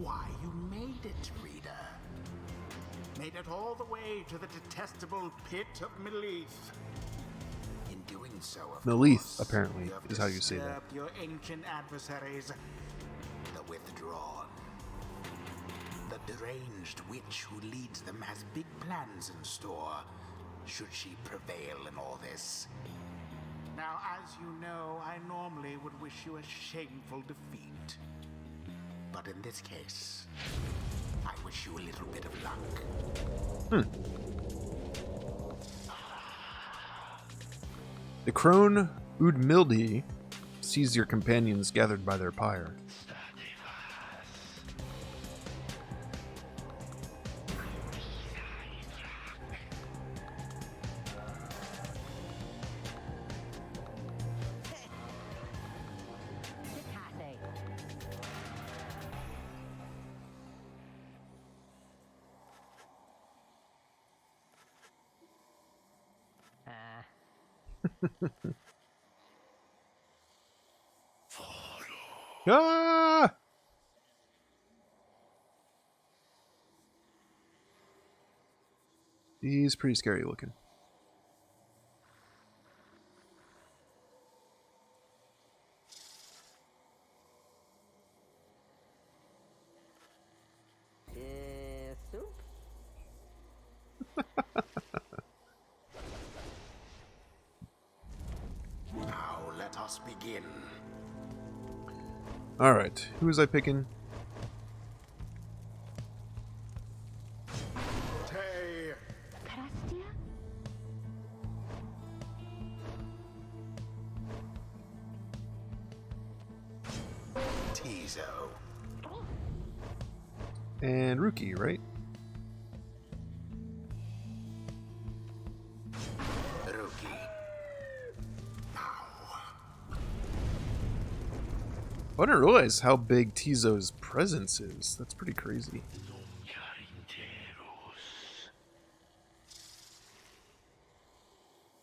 Why, you made it, reader. Made it all the way to the detestable pit of Milith. In doing so, of Milith, course, apparently, you have is how you say that. disturbed your ancient adversaries, the Withdrawn. The deranged witch who leads them has big plans in store, should she prevail in all this. Now, as you know, I normally would wish you a shameful defeat. But in this case, I wish you a little bit of luck. The crone Udmildi sees your companions gathered by their pyre. Ah! He's pretty scary looking. us begin. Alright, who was I picking? Tay. Karastia? Tizo. And Ruki, right? Ruki. Now. I didn't realize how big Tizo's presence is. That's pretty crazy.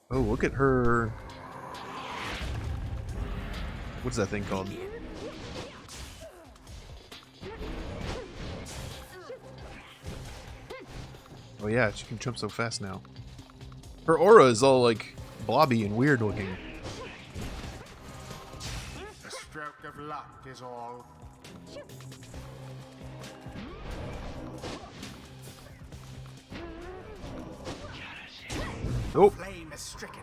Oh, look at her. What's that thing called? Oh yeah, she can jump so fast now. Her aura is all like blobby and weird looking. A stroke of luck is all. Oh, Flame is stricken.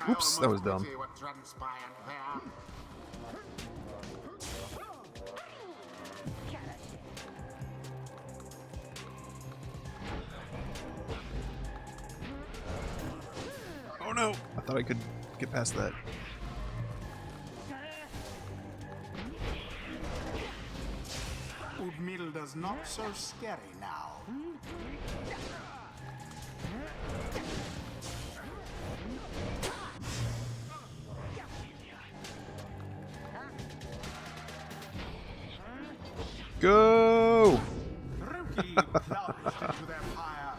Oops, that was dumb. See what transpired there. oh no! I thought I could get past that. Udmilda's not so scary now. Go! Ruki plunged into their pyre.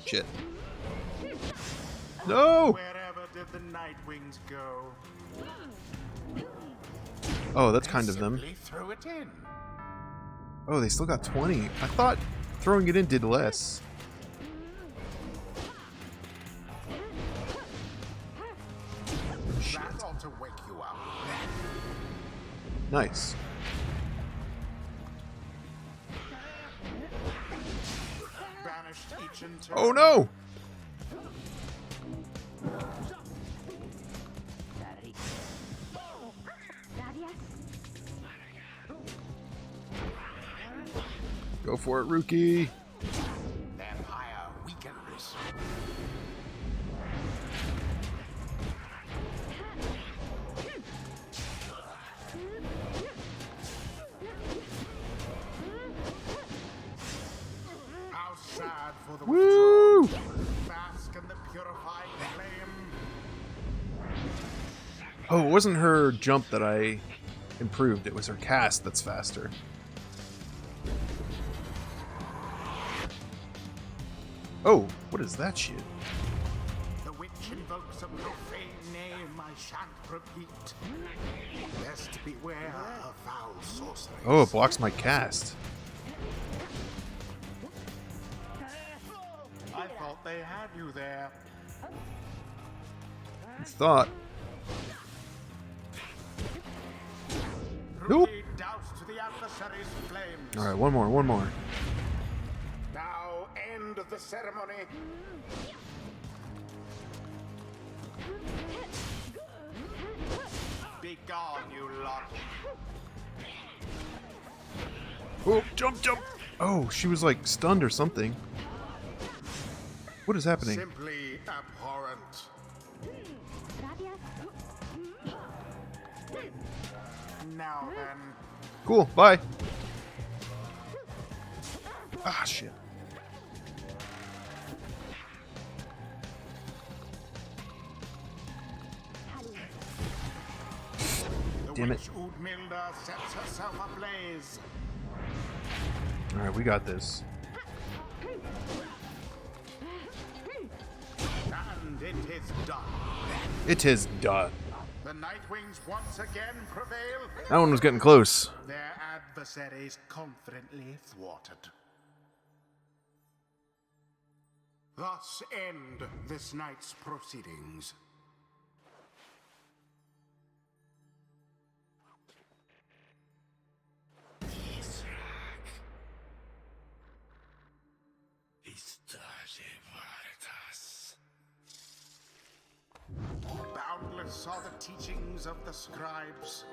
Shit. No! Wherever did the night wings go? Oh, that's kind of them. Simply threw it in. Oh, they still got 20. I thought throwing it in did less. Shit. That ought to wake you up. Nice. Banished each in turn. Oh no! Radias? Go for it, Ruki. Their pyre weakens. How sad for the Woo! withdrawn. Bask in the purifying flame. Oh, it wasn't her jump that I improved. It was her cast that's faster. Oh, what is that shit? The witch invokes a profane name I shan't repeat. Best beware of foul sorcery. Oh, it blocks my cast. I thought they had you there. I thought. Nope. Ruki doused the adversary's flames. Alright, one more, one more. Now end the ceremony. Be gone, you lot. Oh, jump, jump! Oh, she was like stunned or something. What is happening? Simply abhorrent. Radias? Now then, Cool, bye. Ah, shit. the Damn it. witch Udmilda sets herself ablaze. Alright, we got this. And it is done. It is done. The Nightwings once again prevail. That one was getting close. Their adversaries confidently thwarted. Thus end this night's proceedings. saw the teachings of the scribes.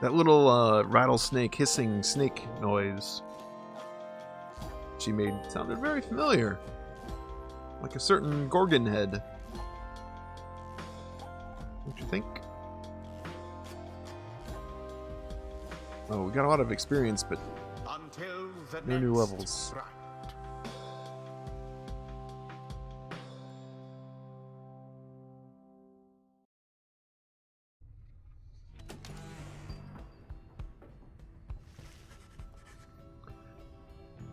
That little rattlesnake hissing snake noise she made sounded very familiar. Like a certain Gorgon head. Don't you think? Oh, we got a lot of experience, but Until the no new next levels. round.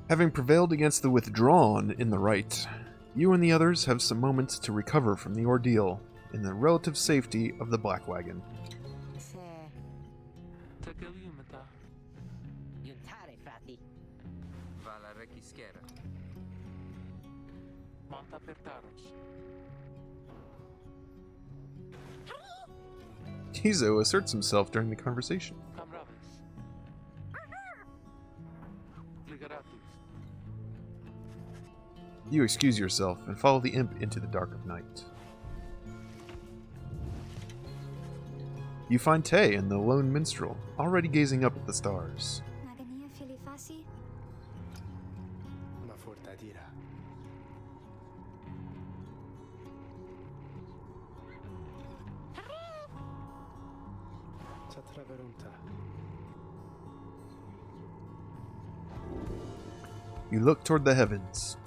Having prevailed against the withdrawn in the right, you and the others have some moments to recover from the ordeal in the relative safety of the Black Wagon. Se Tekeliumeta. juntare, frati. Vala requischera. Monta per Taros. Kizo asserts himself during the conversation. Camraves. Ligeratus. You excuse yourself and follow the imp into the dark of night. You find Tay and the lone minstrel, already gazing up at the stars. Magania filifasi. Ma fortadira. Satraverunta. You look toward the heavens.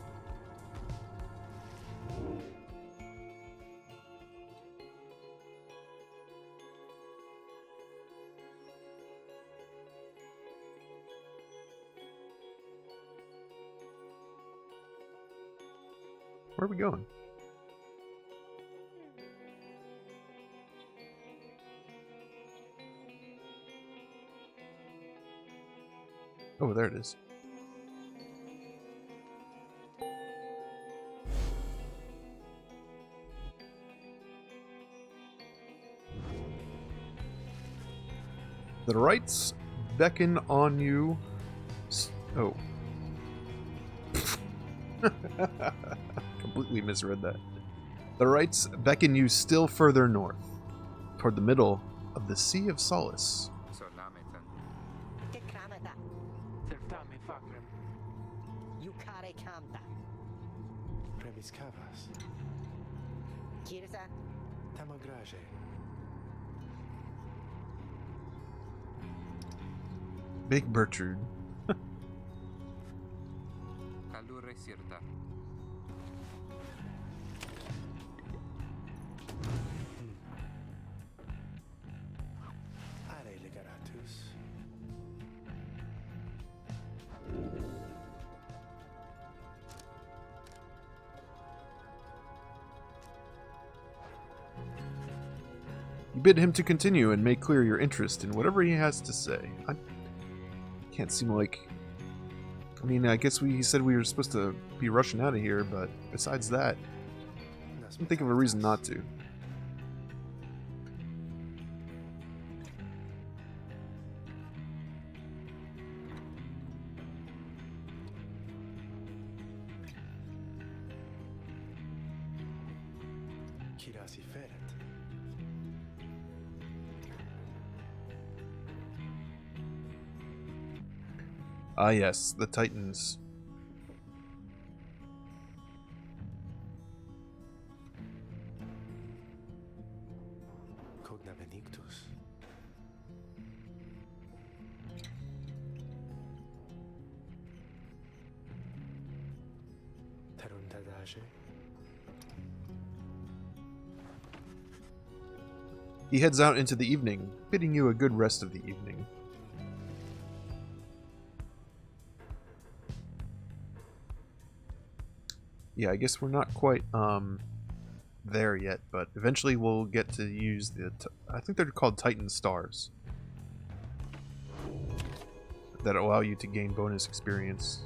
Where are we going? Oh, there it is. The rights beckon on you. Oh. Completely misread that. The rights beckon you still further north, toward the middle of the Sea of Solace. Solametan. Te kramata. Certame facrem. Yukare kamta. Premiscavas. Kirsa. Tamagraje. Big Bertrude. Calure sirta. Are ligeratus. You bid him to continue and make clear your interest in whatever he has to say. I can't seem like... I mean, I guess he said we were supposed to be rushing out of here, but besides that, I don't think of a reason not to. Kirasi feret. Ah yes, the Titans. Cogna benictus. Terundadage. He heads out into the evening, bidding you a good rest of the evening. Yeah, I guess we're not quite there yet, but eventually we'll get to use the... I think they're called Titan Stars. That allow you to gain bonus experience.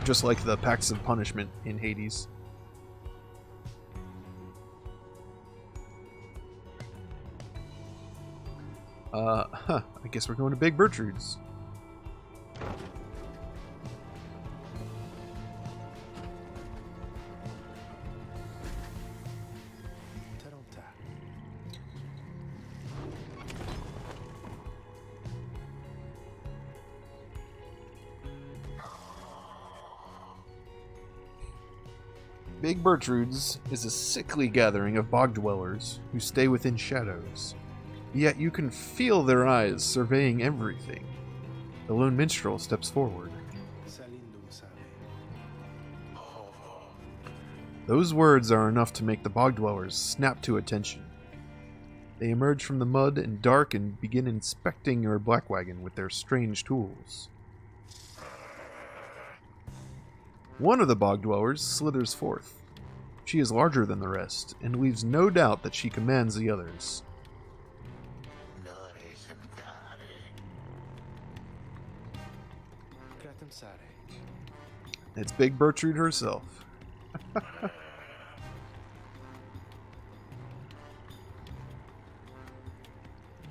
Just like the Pacts of Punishment in Hades. I guess we're going to Big Bertrude's. Big Bertrude's is a sickly gathering of bog dwellers who stay within shadows. Yet you can feel their eyes surveying everything. The lone minstrel steps forward. Salindum sale. Those words are enough to make the bog dwellers snap to attention. They emerge from the mud and dark and begin inspecting your black wagon with their strange tools. One of the bog dwellers slithers forth. She is larger than the rest, and leaves no doubt that she commands the others. Gratum sare. It's Big Bertrude herself. Cogna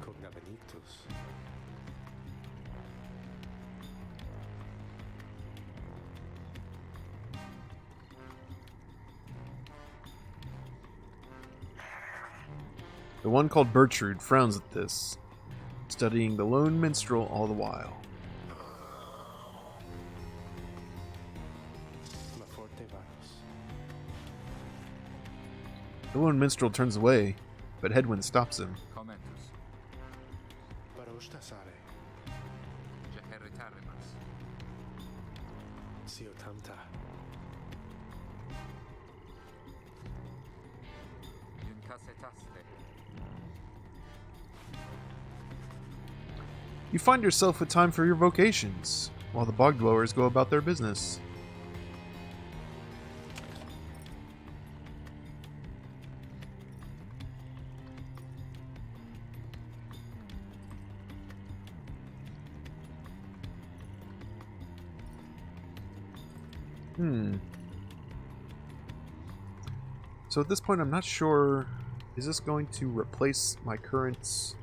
benictus. The one called Bertrude frowns at this, studying the lone minstrel all the while. Ma forte varus. The lone minstrel turns away, but Hedwyn stops him. Commentus. Parosta sare. Jeheritarimas. Sio tamta. Yuncasetaste. You find yourself with time for your vocations, while the bog dwellers go about their business. So at this point, I'm not sure, is this going to replace my current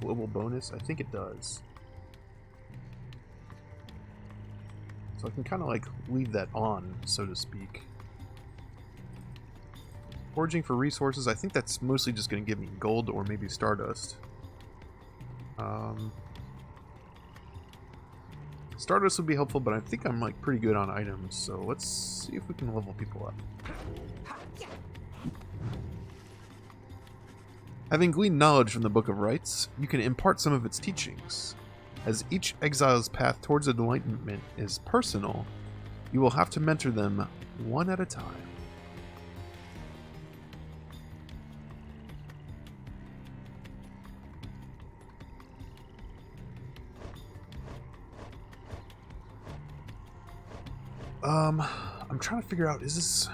global bonus? I think it does. So I can kind of like leave that on, so to speak. Foraging for resources, I think that's mostly just going to give me gold or maybe stardust. Stardust would be helpful, but I think I'm like pretty good on items, so let's see if we can level people up. Having gleaned knowledge from the Book of Rites, you can impart some of its teachings. As each exile's path towards enlightenment is personal, you will have to mentor them one at a time. I'm trying to figure out, is this...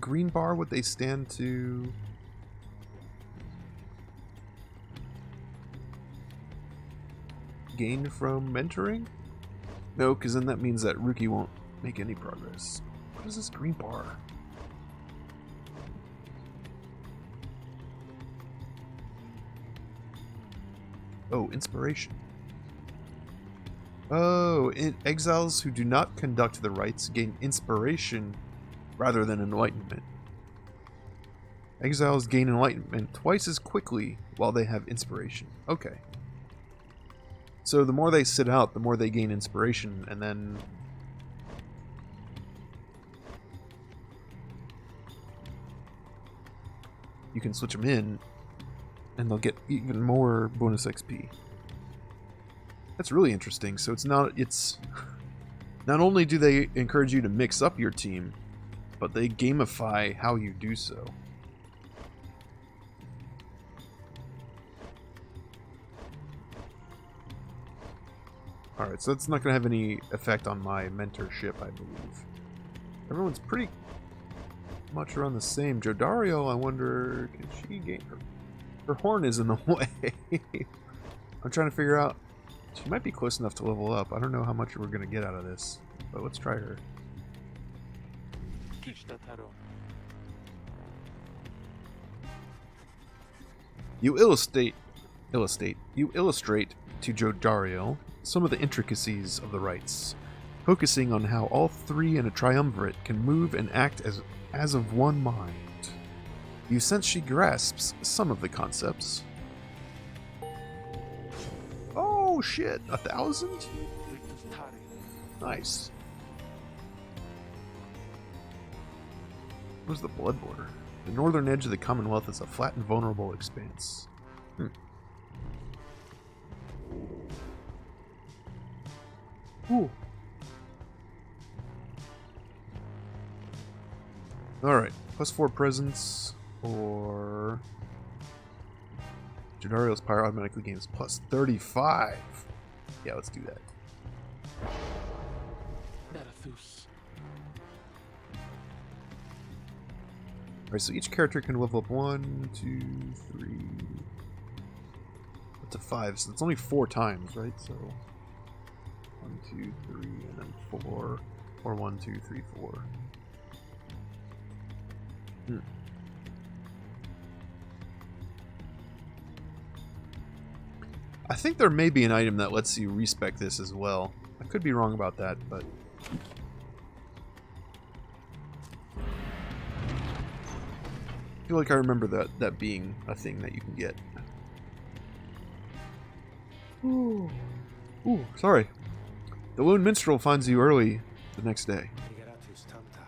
green bar, would they stand to... gain from mentoring? No, because then that means that Rookie won't make any progress. What is this green bar? Oh, inspiration. Oh, exiles who do not conduct the rites gain inspiration rather than enlightenment. Exiles gain enlightenment twice as quickly while they have inspiration. Okay. So the more they sit out, the more they gain inspiration, and then... you can switch them in, and they'll get even more bonus XP. That's really interesting. So it's not only do they encourage you to mix up your team, but they gamify how you do so. Alright, so that's not going to have any effect on my mentorship, I believe. Everyone's pretty much around the same. Jodario, I wonder, can she gain her horn is in the way. I'm trying to figure out, she might be close enough to level up. I don't know how much we're going to get out of this, but let's try her. Kishtataro. You illustrate to Jodario some of the intricacies of the rites, focusing on how all three in a triumvirate can move and act as of one mind. You sense she grasps some of the concepts. Oh shit, 1,000? Victus tari. Nice. What's the blood border? The northern edge of the Commonwealth is a flat and vulnerable expanse. Ooh. Alright, +4 presence, or Jadariel's Pyre automatically gains +35. Yeah, let's do that. Barathus. Alright, so each character can level up 1, 2, 3, up to 5. So it's only 4 times, right? So 1, 2, 3, and then 4. Or 1, 2, 3, 4. I think there may be an item that lets you respec this as well. I could be wrong about that, but I feel like I remember that being a thing that you can get. Ooh, sorry. The Lone Minstrel finds you early the next day. Ligeratus tanta.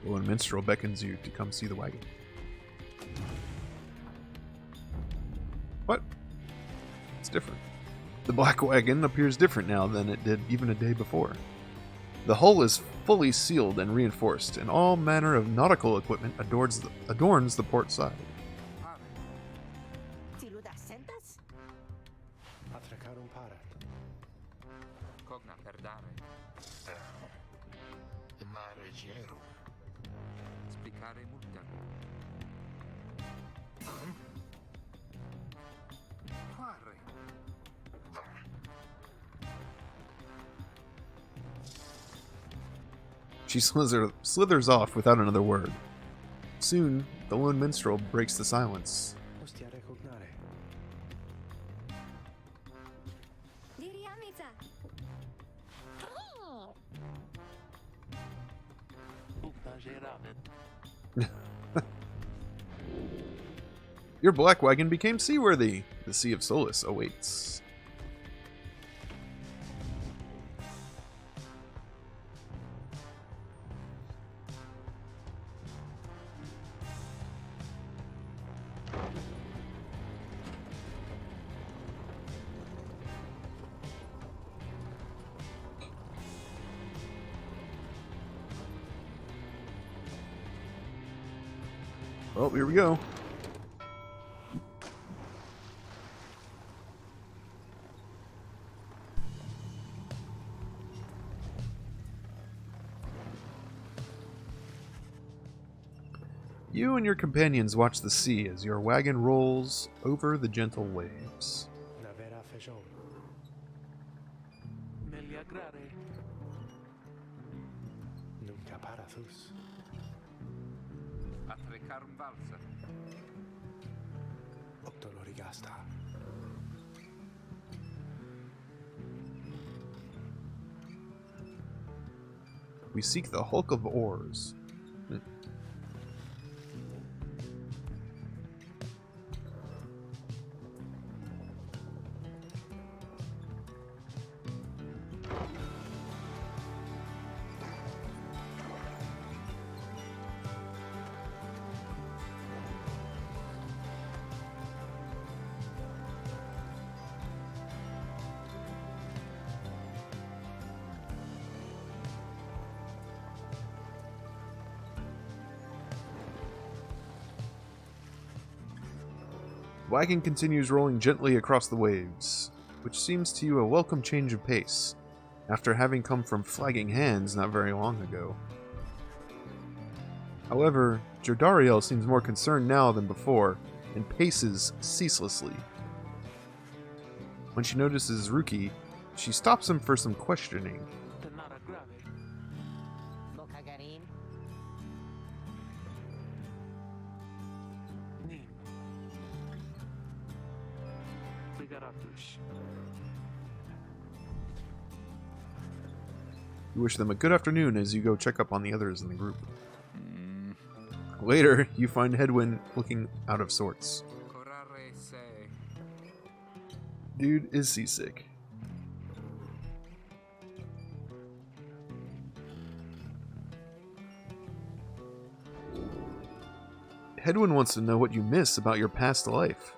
The Lone Minstrel beckons you to come see the wagon. What? It's different. The black wagon appears different now than it did even a day before. The hull is fully sealed and reinforced, and all manner of nautical equipment adorns the port side. Pyre. Siludas sentas? Atracarum parat. Cogna perdare. Mare Gerum. Spicare multa. Pyre. She slithers off without another word. Soon, the Lone Minstrel breaks the silence. Ostia recognare. Diriamica. Puta geraven. Your black wagon became seaworthy. The Sea of Solace awaits. Well, here we go. You and your companions watch the sea as your wagon rolls over the gentle waves. Navera fejon. Meliagrare. Nunca parathus. Atracarum valsa. Octolorigasta. We seek the hulk of oars. Wagon continues rolling gently across the waves, which seems to you a welcome change of pace, after having come from flagging hands not very long ago. However, Jodariel seems more concerned now than before, and paces ceaselessly. When she notices Ruki, she stops him for some questioning. Tenara grave. Bocagarim? Nim. Ligeratus. You wish them a good afternoon as you go check up on the others in the group. Later, you find Hedwyn looking out of sorts. Corrare se. Dude is seasick. Hedwin wants to know what you miss about your past life.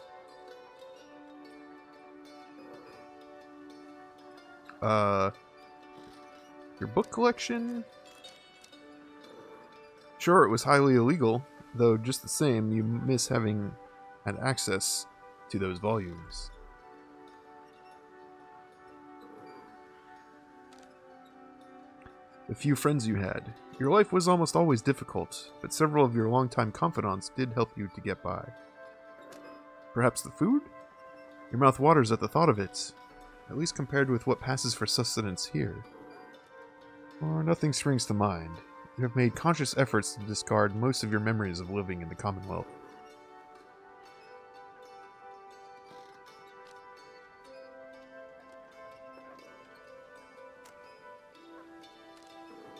Your book collection? Sure, it was highly illegal, though just the same, you miss having had access to those volumes. The few friends you had. Your life was almost always difficult, but several of your longtime confidants did help you to get by. Perhaps the food? Your mouth waters at the thought of it, at least compared with what passes for sustenance here. Or nothing springs to mind. You have made conscious efforts to discard most of your memories of living in the Commonwealth.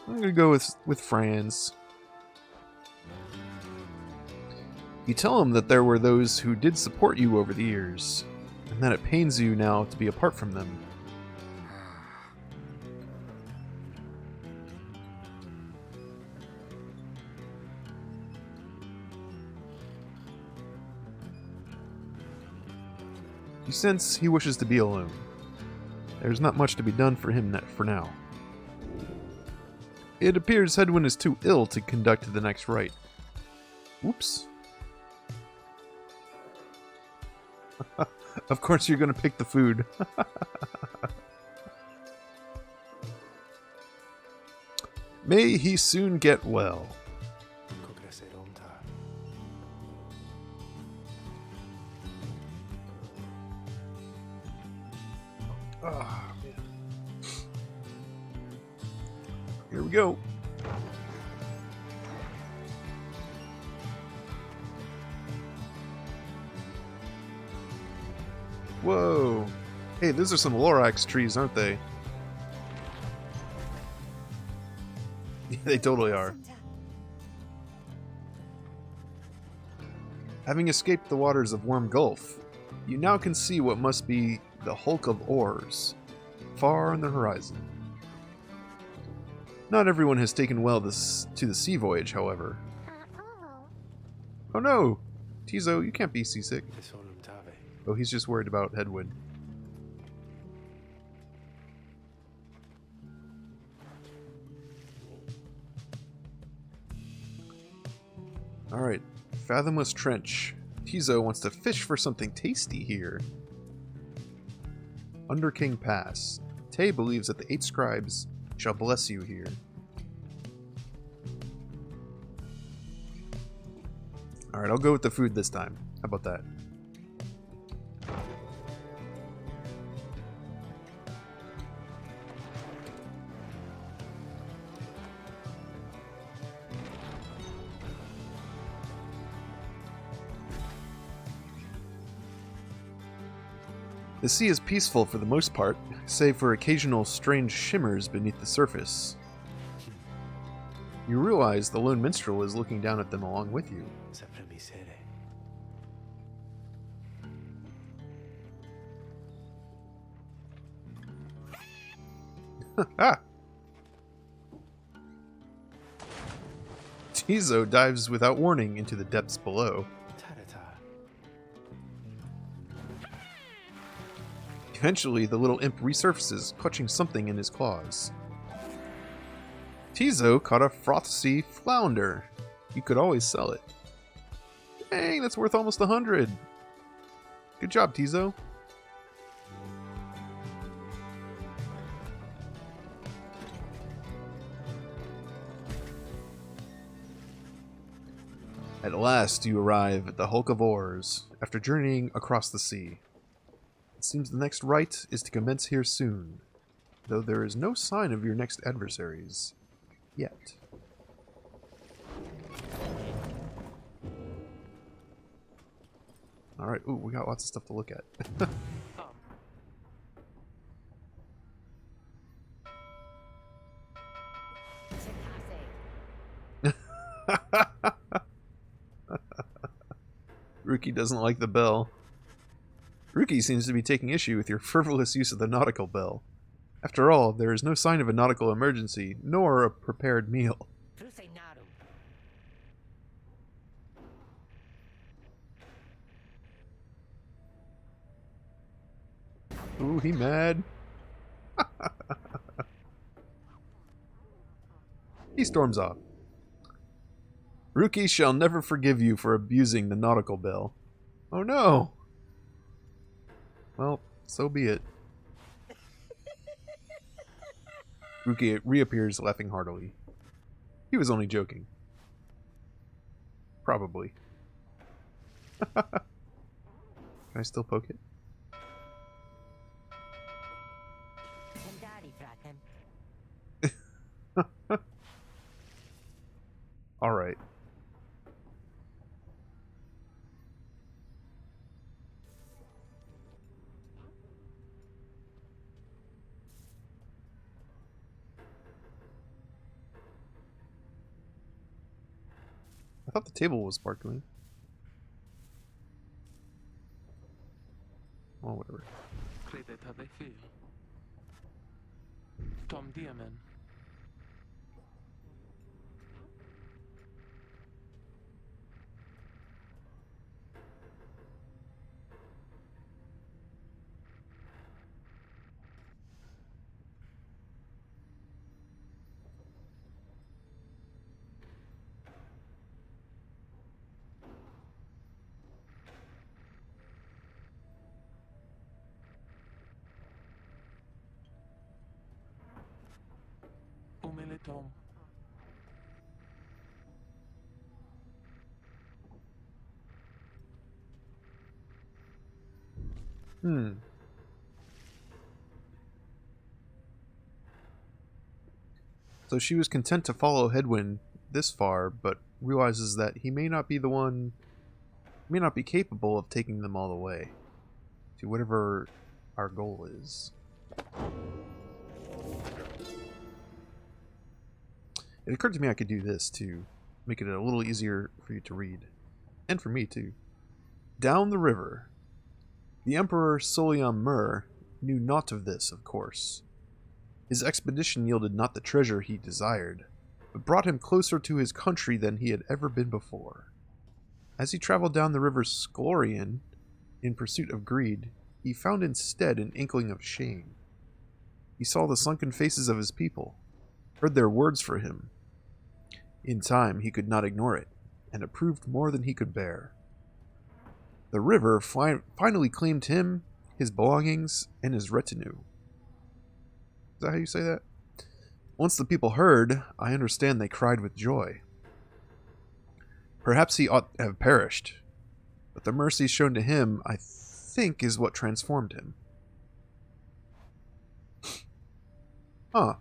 I'm gonna go with Franz. You tell him that there were those who did support you over the years, and that it pains you now to be apart from them. You sense he wishes to be alone. There's not much to be done for him for now. It appears Hedwin is too ill to conduct the next rite. Oops. Of course you're gonna pick the food. May he soon get well. Oh, man. Here we go. Whoa. Hey, those are some Lorax trees, aren't they? Yeah, they totally are. Having escaped the waters of Worm Gulf, you now can see what must be the hulk of oars, far on the horizon. Not everyone has taken well to the sea voyage, however. Oh no! Tizo, you can't be seasick. Oh, he's just worried about Hedwin. Alright, Fathomless Trench. Tizo wants to fish for something tasty here. Under King Pass. Tay believes that the 8 scribes shall bless you here. Alright, I'll go with the food this time. How about that? The sea is peaceful for the most part, save for occasional strange shimmers beneath the surface. You realize the lone minstrel is looking down at them along with you. Ah! Tizo dives without warning into the depths below. Eventually, the little imp resurfaces, clutching something in his claws. Tizo caught a frothy flounder. You could always sell it. Dang, that's worth almost 100. Good job, Tizo. At last, you arrive at the Hulk of Oars, after journeying across the sea. It seems the next rite is to commence here soon, though there is no sign of your next adversaries. Yet. Alright, ooh, we got lots of stuff to look at. Ruki doesn't like the bell. Ruki seems to be taking issue with your frivolous use of the nautical bell. After all, there is no sign of a nautical emergency, nor a prepared meal. Ooh, he mad. He storms off. Rookie shall never forgive you for abusing the nautical bell. Oh no! Well, so be it. Rookie reappears laughing heartily. He was only joking. Probably. Can I still poke it? Sandali, fratem. Alright. I thought the table was sparkling. Oh, whatever. Credete ai figli. Tom Diamen. Umile Tom. So she was content to follow Headwind this far, but realizes that he may not be the one, may not be capable of taking them all the way to whatever our goal is. It occurred to me I could do this to make it a little easier for you to read. And for me too. Down the river. The Emperor Soliam Mur knew naught of this, of course. His expedition yielded not the treasure he desired, but brought him closer to his country than he had ever been before. As he traveled down the river Sklorian in pursuit of greed, he found instead an inkling of shame. He saw the sunken faces of his people, heard their words for him. In time, he could not ignore it, and it proved more than he could bear. The river finally claimed him, his belongings, and his retinue. Is that how you say that? Once the people heard, I understand they cried with joy. Perhaps he ought to have perished, but the mercy shown to him, I think, is what transformed him. Huh.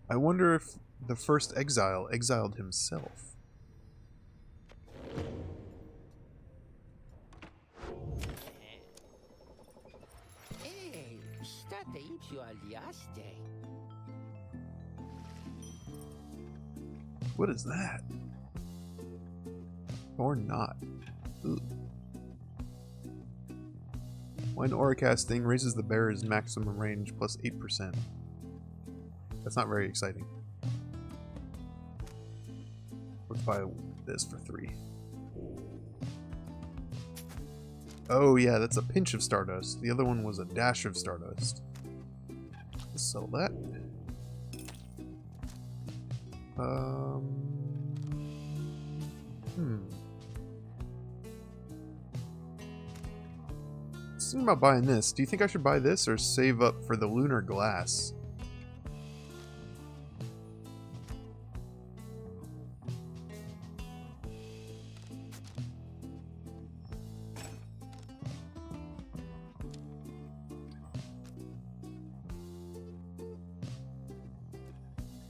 I wonder if the first exile exiled himself. Hey, state ipsio aliaste. What is that? Or not. Ooh. When aura casting raises the bearer's maximum range plus 8%. That's not very exciting. Let's buy this for 3. Oh yeah, that's a pinch of Stardust. The other one was a dash of Stardust. Let's sell that. Thinking about buying this. Do you think I should buy this or save up for the lunar glass?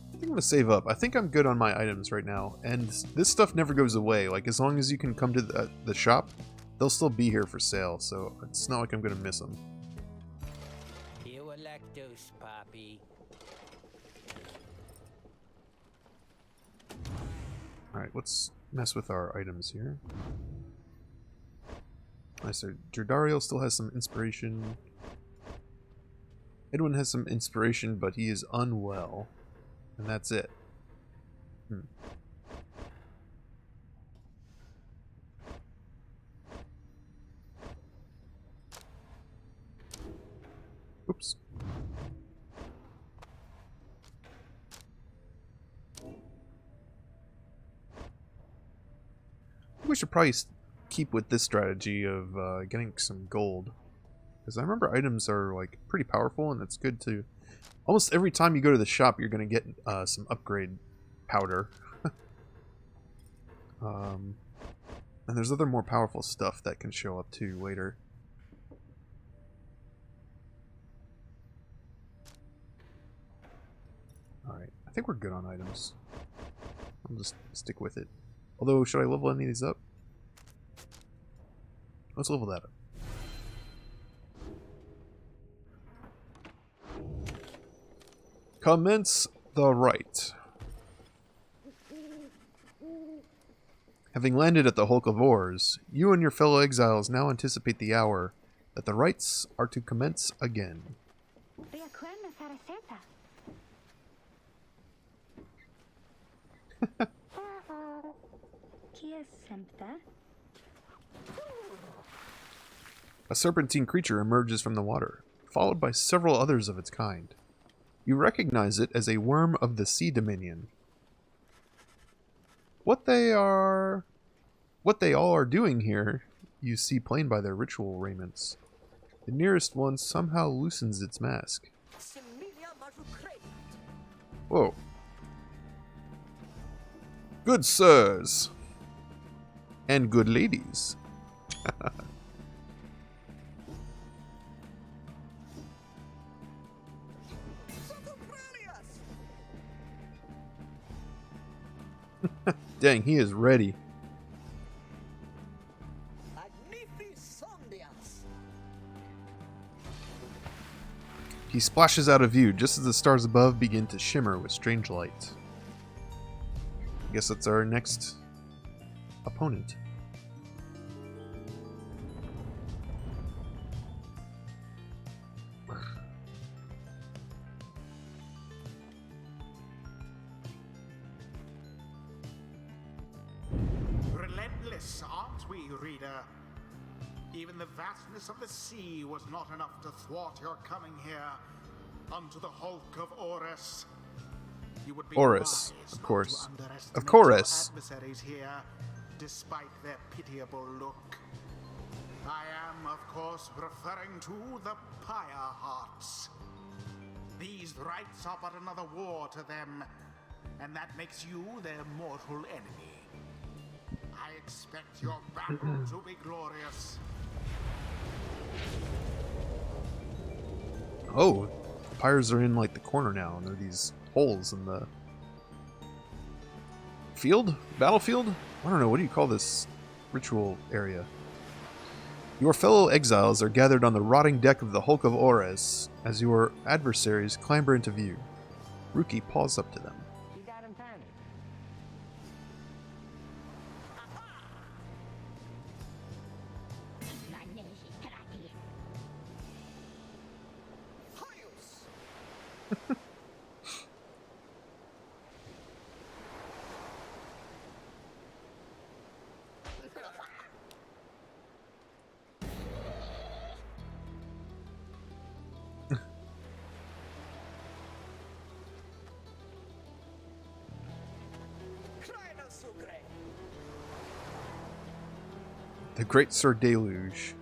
I think I'm gonna save up. I think I'm good on my items right now, and this stuff never goes away. Like, as long as you can come to the shop, they'll still be here for sale, so it's not like I'm gonna miss them. You electus, Poppy. Alright, let's mess with our items here. I said Jordariel still has some inspiration. Edwin has some inspiration, but he is unwell. And that's it. we should probably keep with this strategy of getting some gold. Because I remember items are like pretty powerful, and it's good to... Almost every time you go to the shop, you're going to get some upgrade powder. And there's other more powerful stuff that can show up too later. Alright, I think we're good on items. I'll just stick with it. Although, should I level any of these up? Let's level that up. Commence the rite. Having landed at the Hulk of Ores, you and your fellow exiles now anticipate the hour that the rites are to commence again. Riaquerna Saraseta. Kia Sempta. A serpentine creature emerges from the water, followed by several others of its kind. You recognize it as a worm of the Sea Dominion. What they all are doing here, you see plain by their ritual raiments. The nearest one somehow loosens its mask. Whoa. Good sirs. And good ladies. Dang, he is ready. He splashes out of view just as the stars above begin to shimmer with strange light. I guess that's our next opponent. Relentless, aren't we, reader? Even the vastness of the sea was not enough to thwart your coming here unto the Hulk of Ores. You would be Ores, wise of not course. to underestimate Of course. your adversaries here, despite their pitiable look. I am, of course, referring to the Pyre Hearts. These rites are but another war to them, and that makes you their mortal enemy. I expect your battle to be glorious. Oh, the pyres are in like the corner now, and there are these holes in the field? Battlefield? I don't know, what do you call this ritual area? Your fellow exiles are gathered on the rotting deck of the Hulk of Ores as your adversaries clamber into view. Ruki paws up to them. The Great Sir Deluge.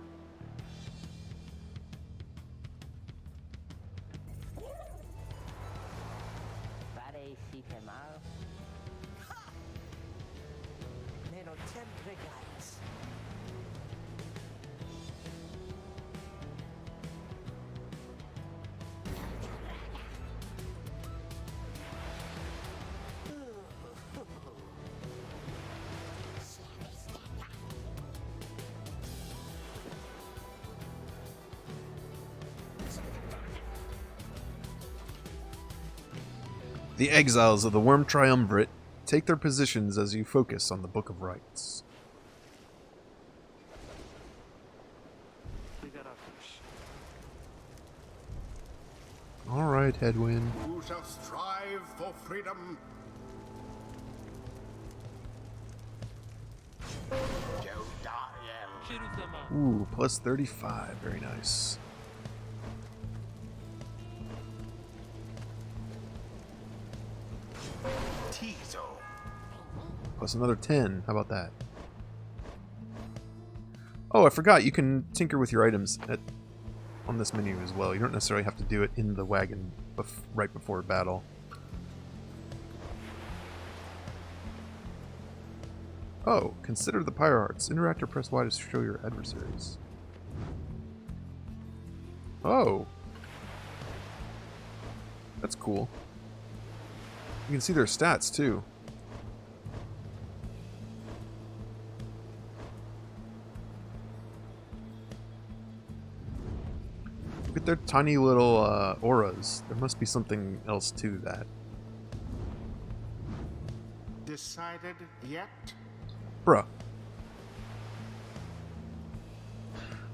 The exiles of the Worm Triumvirate take their positions as you focus on the Book of Rites. Alright, Headwind. Who shall strive for freedom? Ooh, plus 35. Very nice. Tizo. Plus another 10. How about that? Oh, I forgot. You can tinker with your items on this menu as well. You don't necessarily have to do it in the wagon right before battle. Oh, consider the Pyre Hearts. Interact or press Y to show your adversaries. Oh. That's cool. You can see their stats, too. Look at their tiny little auras. There must be something else to that. Decided yet? Bruh.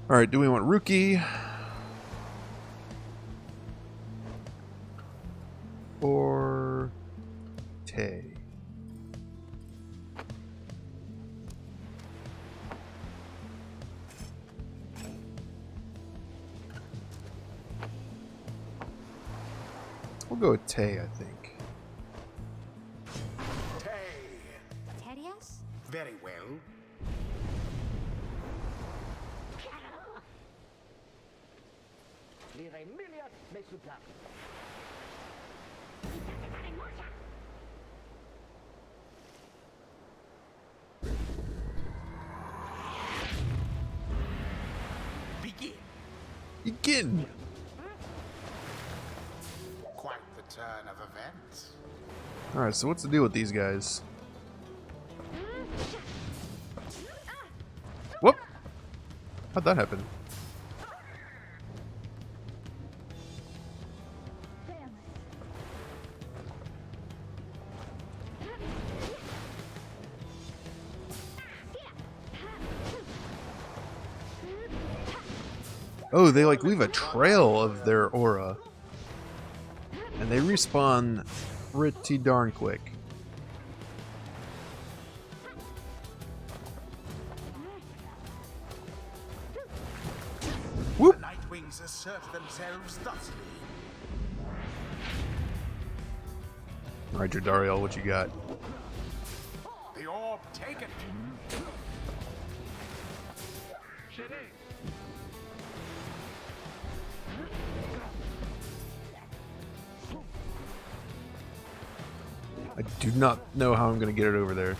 Alright, do we want Rookie? Or Tay? We'll go with Tay, I think. Tay. Terias? Very well. Begin. Begin! Quite the turn of events. Alright, so what's the deal with these guys? Whoop! How'd that happen? Oh, they like leave a trail of their aura. And they respawn pretty darn quick. Whoop! The Nightwings assert themselves thusly. Alright, Jodariel, what you got? The orb taken. I do not know how I'm going to get it over there.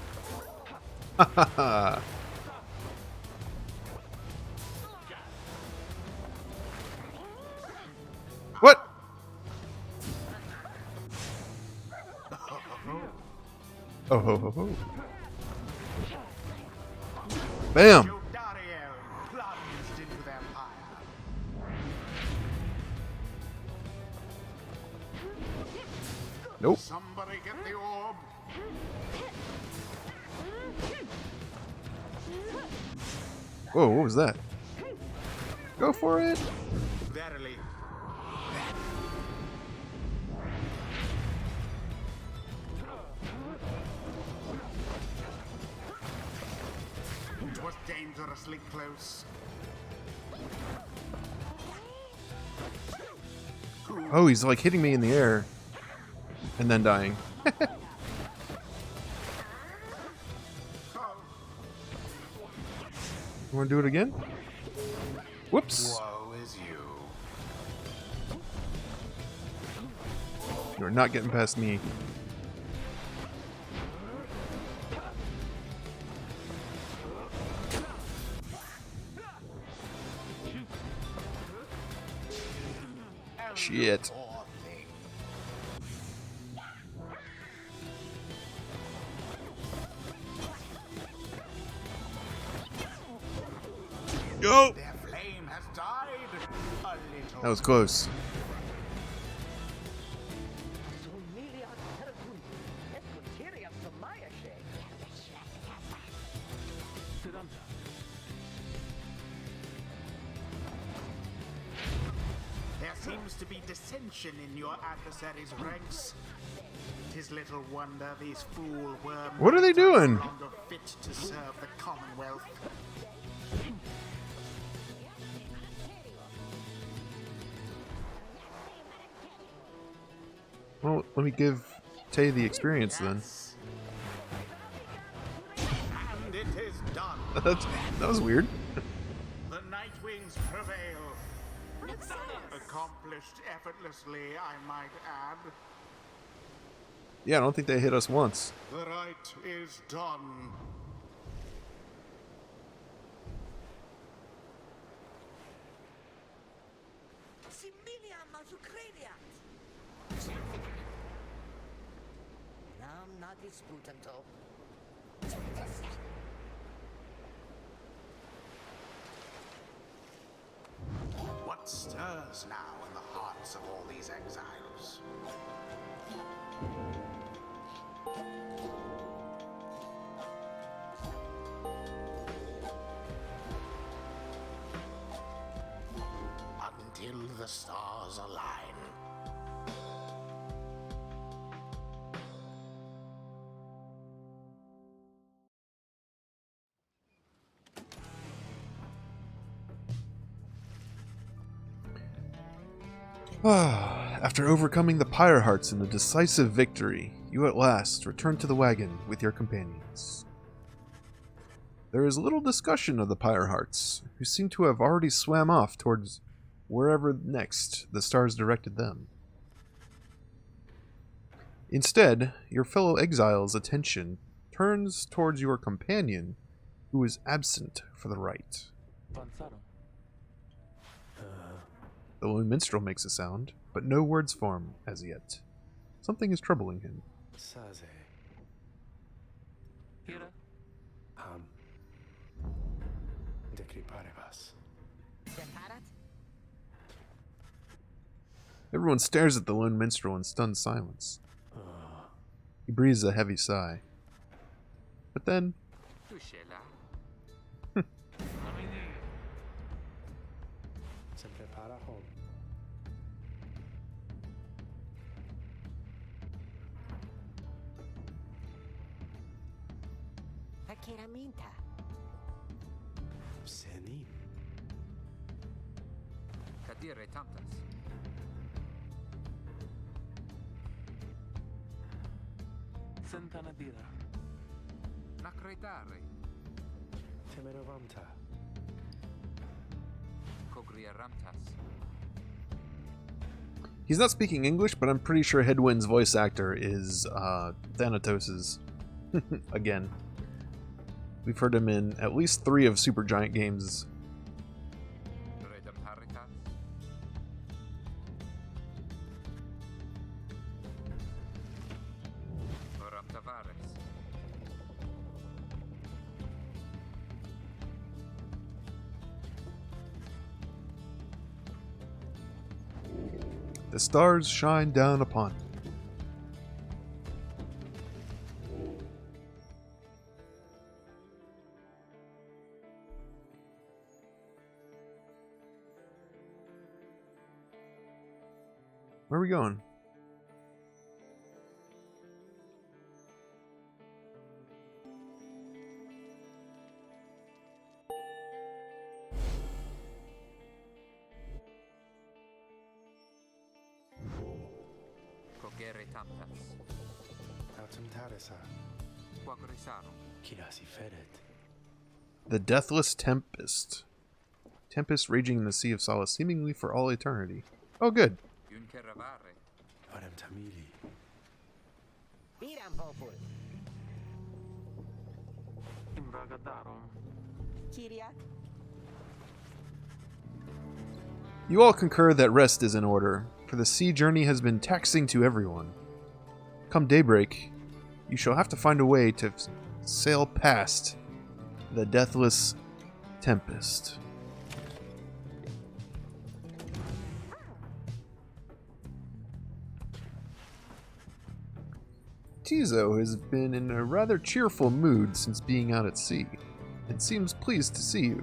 Ha ha ha! What? Oh ho ho ho. Bam! Jodariel plunged into their pyre. Nope. Somebody get the orb. Whoa, what was that? Go for it! Verily. It was dangerously close. Oh, he's like hitting me in the air. And then dying. You want to do it again? Whoops! Woe is you. You're not getting past me. Shit. Poor thing. Go! Their flame has died a little. That was close. There seems to be dissension in your adversary's ranks. 'Tis little wonder these fool worms What are they doing? no longer fit to serve the Commonwealth. Well, let me give Tay the experience then. Yes. And it is done. That was weird. wings prevail. Accomplished effortlessly, I might add. Yeah, I don't think they hit us once. The right is done. Nam not disputanto. What stirs now in the hearts of all these exiles? Until the stars align. After overcoming the Pyre Hearts in a decisive victory, you at last return to the wagon with your companions. There is little discussion of the Pyre Hearts, who seem to have already swam off towards wherever next the stars directed them. Instead, your fellow exile's attention turns towards your companion, who is absent for the rite. Panzaro. The lone minstrel makes a sound, but no words form as yet. Something is troubling him. Saze. Pyre. Decriparevas. Separat? Everyone stares at the lone minstrel in stunned silence. He breathes a heavy sigh. But then, Touché là. Se prepara home. Akiraminta. Senim. Cadire tantas. Sentanadira. Nacredare. Temerovamta. Cogriaramtas. he's not speaking English, but I'm pretty sure Headwind's voice actor is Thanatos's. Again. We've heard him in at least 3 of Supergiant games. Redem haritas. Oram tavares. The stars shine down upon him. Where are we going? Cogere tantas. Autum taresa. Quagrisarum. Kirasi feret. The Deathless Tempest. Tempest raging in the Sea of Solace, seemingly for all eternity. Oh, good. Junceravare. Varem tamili. Viram popul. Imbragadarum. Kyriak. You all concur that rest is in order, for the sea journey has been taxing to everyone. Come daybreak, you shall have to find a way to sail past the Deathless Tempest. Tizo has been in a rather cheerful mood since being out at sea, and seems pleased to see you.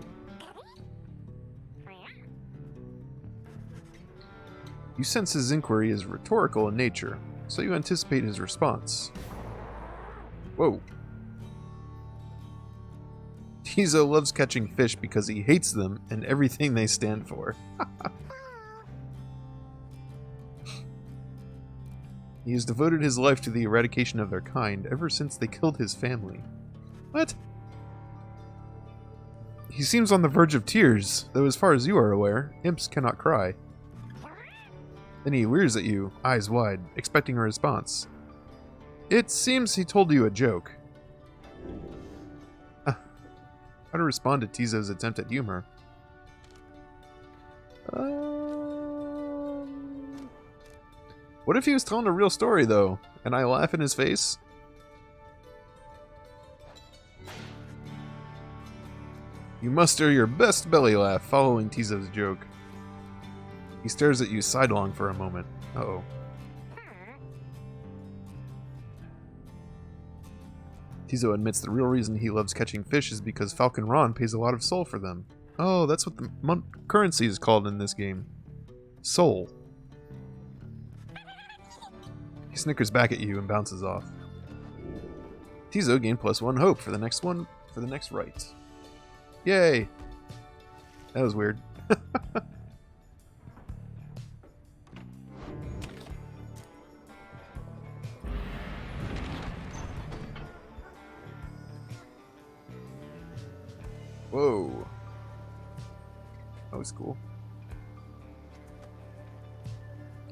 You sense his inquiry is rhetorical in nature, so you anticipate his response. Whoa. Tizo loves catching fish because he hates them and everything they stand for. He has devoted his life to the eradication of their kind ever since they killed his family. What? He seems on the verge of tears, though as far as you are aware, imps cannot cry. Then he leers at you, eyes wide, expecting a response. It seems he told you a joke. How to respond to Tizo's attempt at humor? What if he was telling a real story, though, and I laugh in his face? You muster your best belly laugh following Tizo's joke. He stares at you sidelong for a moment. Uh-oh. Tizo admits the real reason he loves catching fish is because Falcon Ron pays a lot of soul for them. Oh, that's what the currency is called in this game. Soul. He snickers back at you and bounces off. Tizo gained +1 hope for the next right. Yay! That was weird. Whoa. That was cool.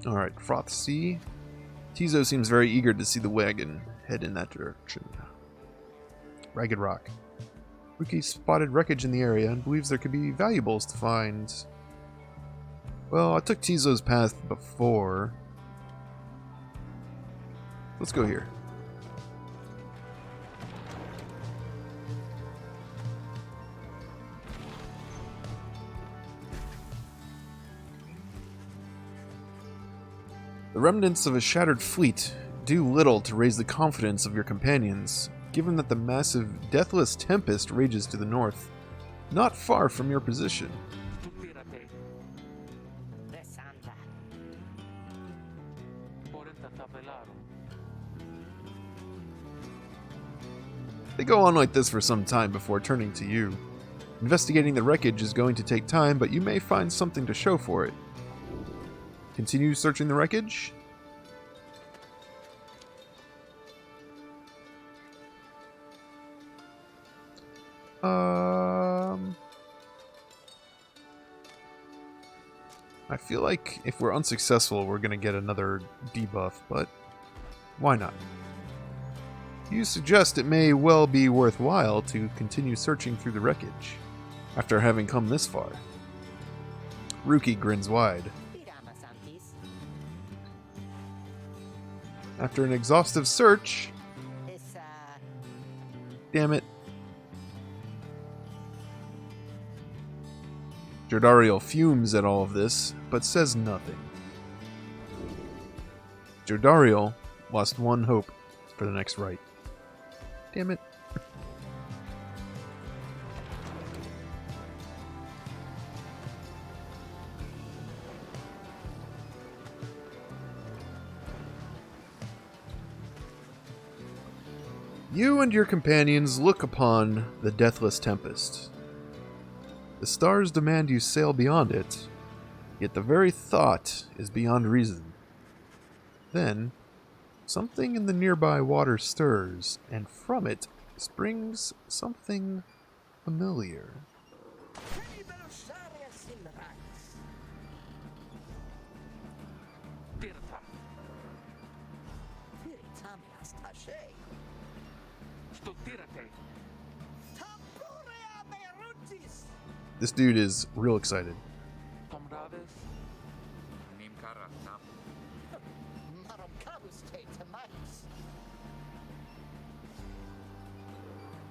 Alright, Froth Sea. Tizo seems very eager to see the wagon head in that direction. Ragged Rock. Ruki spotted wreckage in the area and believes there could be valuables to find. Well, I took Tizo's path before. Let's go here. The remnants of a shattered fleet do little to raise the confidence of your companions, given that the massive, deathless tempest rages to the north, not far from your position. Stupirate. Resanta. Porenta tabellaro. They go on like this for some time before turning to you. Investigating the wreckage is going to take time, but you may find something to show for it. Continue searching the wreckage? I feel like if we're unsuccessful, we're gonna get another debuff, but why not? You suggest it may well be worthwhile to continue searching through the wreckage, after having come this far. Ruki grins wide. Pirama Santis. After an exhaustive search... This, Damn it. Jordariel fumes at all of this, but says nothing. Jordariel lost one hope for the next right. Damn it. You and your companions look upon the deathless tempest. The stars demand you sail beyond it, yet the very thought is beyond reason. Then, something in the nearby water stirs, and from it springs something familiar. Tirta. Stupirate. This dude is real excited. Comrades. Nim karata.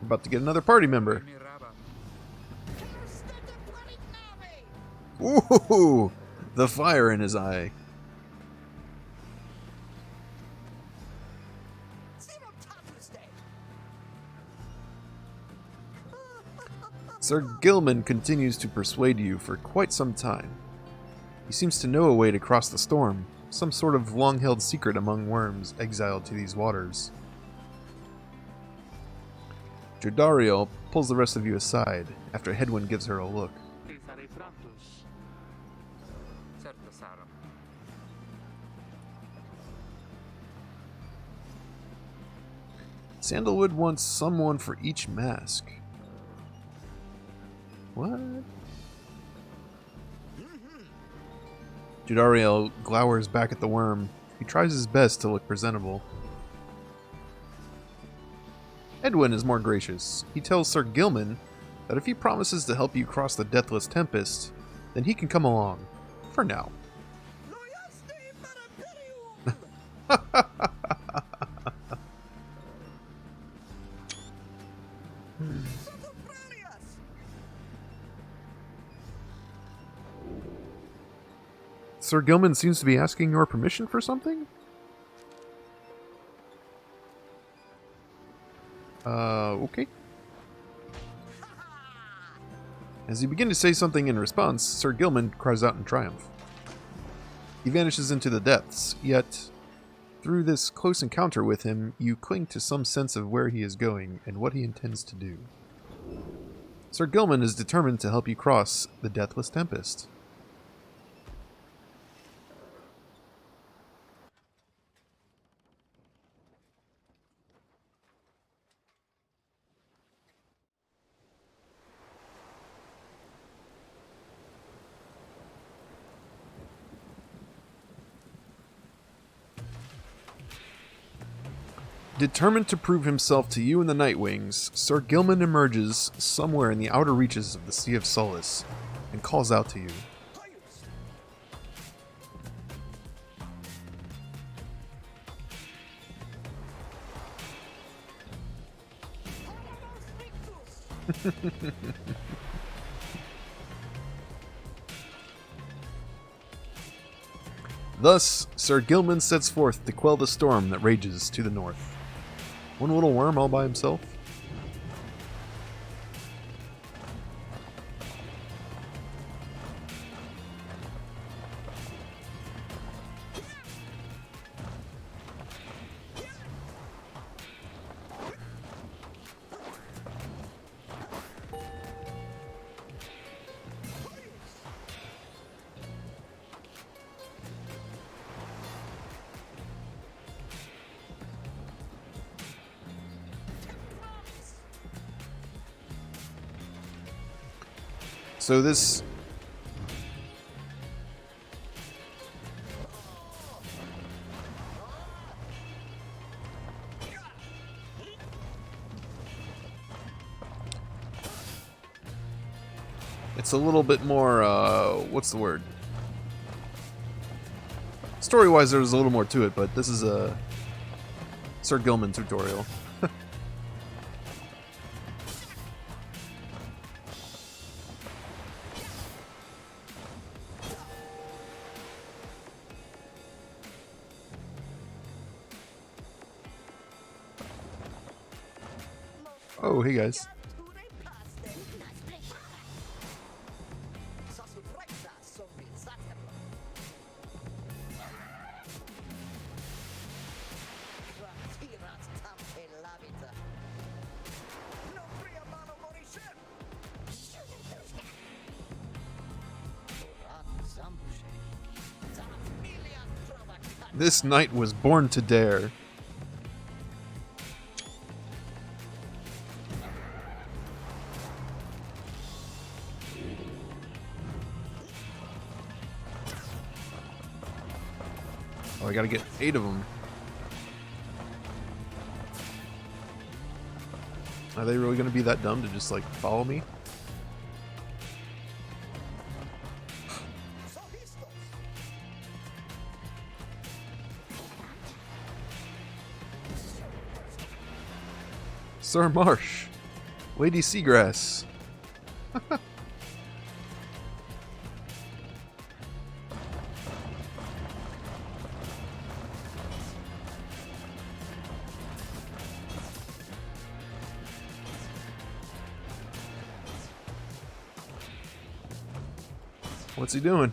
We're about to get another party member. Miraba. Ooh, the fire in his eye. Sir Gilman continues to persuade you for quite some time. He seems to know a way to cross the storm, some sort of long-held secret among worms exiled to these waters. Jordariel pulls the rest of you aside after Hedwyn gives her a look. Cesare Frantus. Certo Saro. Sandalwood wants someone for each mask. What? Judariel glowers back at the worm. He tries his best to look presentable. Edwin is more gracious. He tells Sir Gilman that if he promises to help you cross the Deathless Tempest, then he can come along. For now. Sir Gilman seems to be asking your permission for something? Okay. As you begin to say something in response, Sir Gilman cries out in triumph. He vanishes into the depths, yet, through this close encounter with him, you cling to some sense of where he is going and what he intends to do. Sir Gilman is determined to help you cross the Deathless Tempest. Determined to prove himself to you and the Nightwings, Sir Gilman emerges somewhere in the outer reaches of the Sea of Solace and calls out to you. Thus, Sir Gilman sets forth to quell the storm that rages to the north. One little worm all by himself? So this... It's a little bit more, what's the word? Story-wise, there's a little more to it, but this is a Sir Gilman tutorial. Oh, hey guys. This knight was born to dare. Oh, I gotta get 8 of them. Are they really gonna be that dumb to just, like, follow me? Sir Marsh! Lady Seagrass! What's he doing?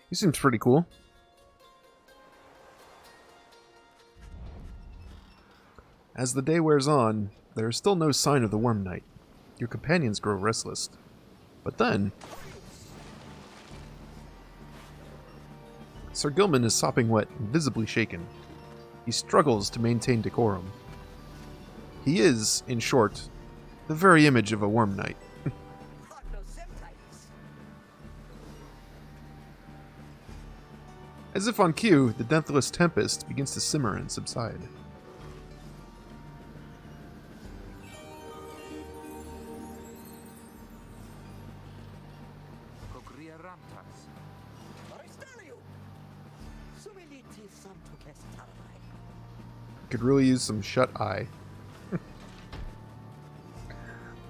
He seems pretty cool. As the day wears on, there is still no sign of the Worm Knight. Your companions grow restless. But then, Sir Gilman is sopping wet and visibly shaken. He struggles to maintain decorum. He is, in short, the very image of a Worm Knight. As if on cue, the deathless tempest begins to simmer and subside. Cogria ramtas. Could really use some shut-eye.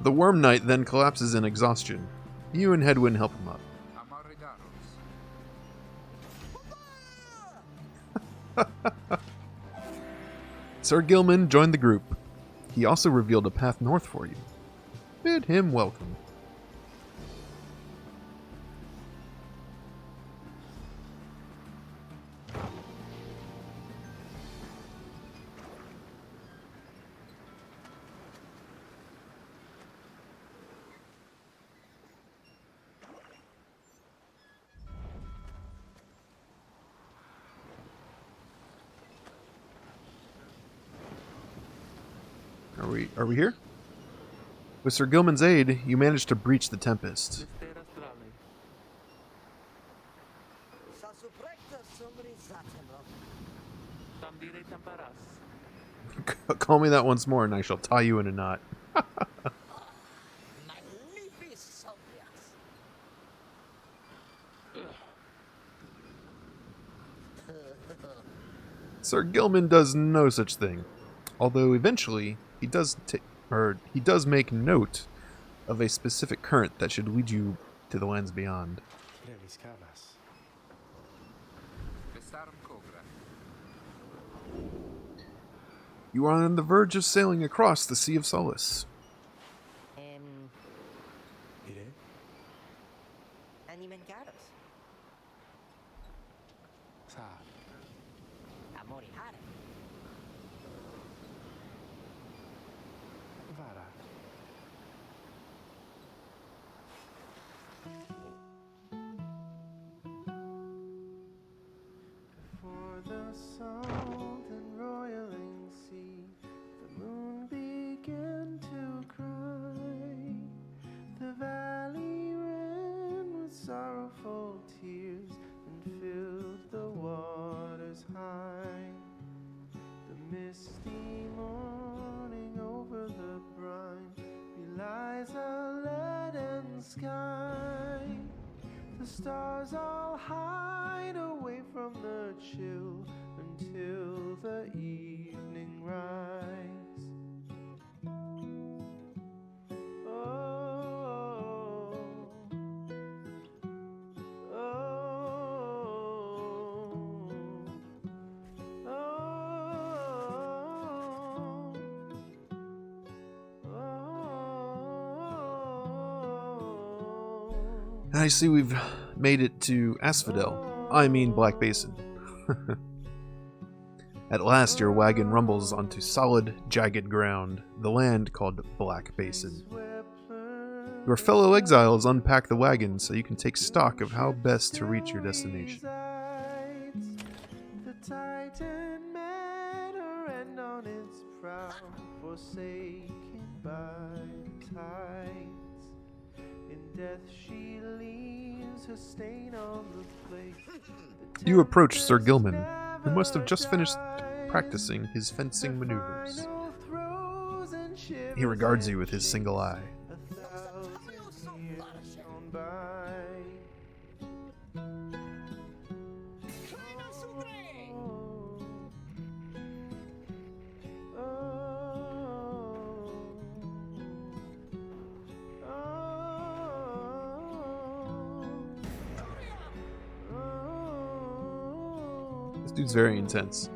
The Worm Knight then collapses in exhaustion. You and Hedwyn help him up. Amaridaros. Sir Gilman joined the group. He also revealed a path north for you. Bid him welcome. Are we here? With Sir Gilman's aid, you managed to breach the tempest. Mistera strale. Tam direi tamparas. Call me that once more and I shall tie you in a knot. Sir Gilman does no such thing. Although eventually he does make note of a specific current that should lead you to the lands beyond. Brevis cavas. Vestarum cogra. You are on the verge of sailing across the Sea of Solace. Ire? Animengaros. Sa. Amori hare. Vara. For the salt and roiling sea, the moon began to cry. The valley ran with sorrowful tears and filled the waters high. The misty morning over the brine belies a leaden sky. The stars all hide away from the chill until the evening rise. Oh, oh, I see we've made it to Asphodel. I mean Black Basin. At last your wagon rumbles onto solid, jagged ground, the land called Black Basin. Your fellow exiles unpack the wagon so you can take stock of how best to reach your destination. the Titan met her end on its prow, forsaken by the tides. In death she leaves her stain on the plate. You approach Sir Gilman, who must have just finished practicing his fencing maneuvers. He regards you with his single eye. 1,000 years gone by. This dude's very intense.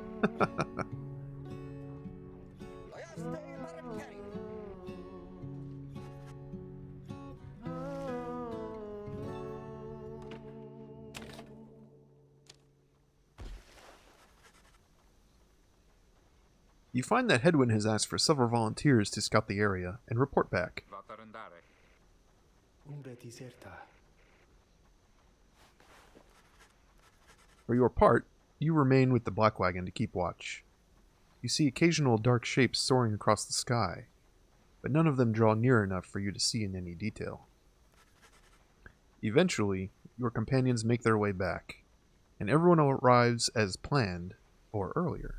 You find that Hedwyn has asked for several volunteers to scout the area and report back. Vado ad andare. Umbra deserta. For your part, you remain with the Black Wagon to keep watch. You see occasional dark shapes soaring across the sky, but none of them draw near enough for you to see in any detail. Eventually, your companions make their way back, and everyone arrives as planned, or earlier.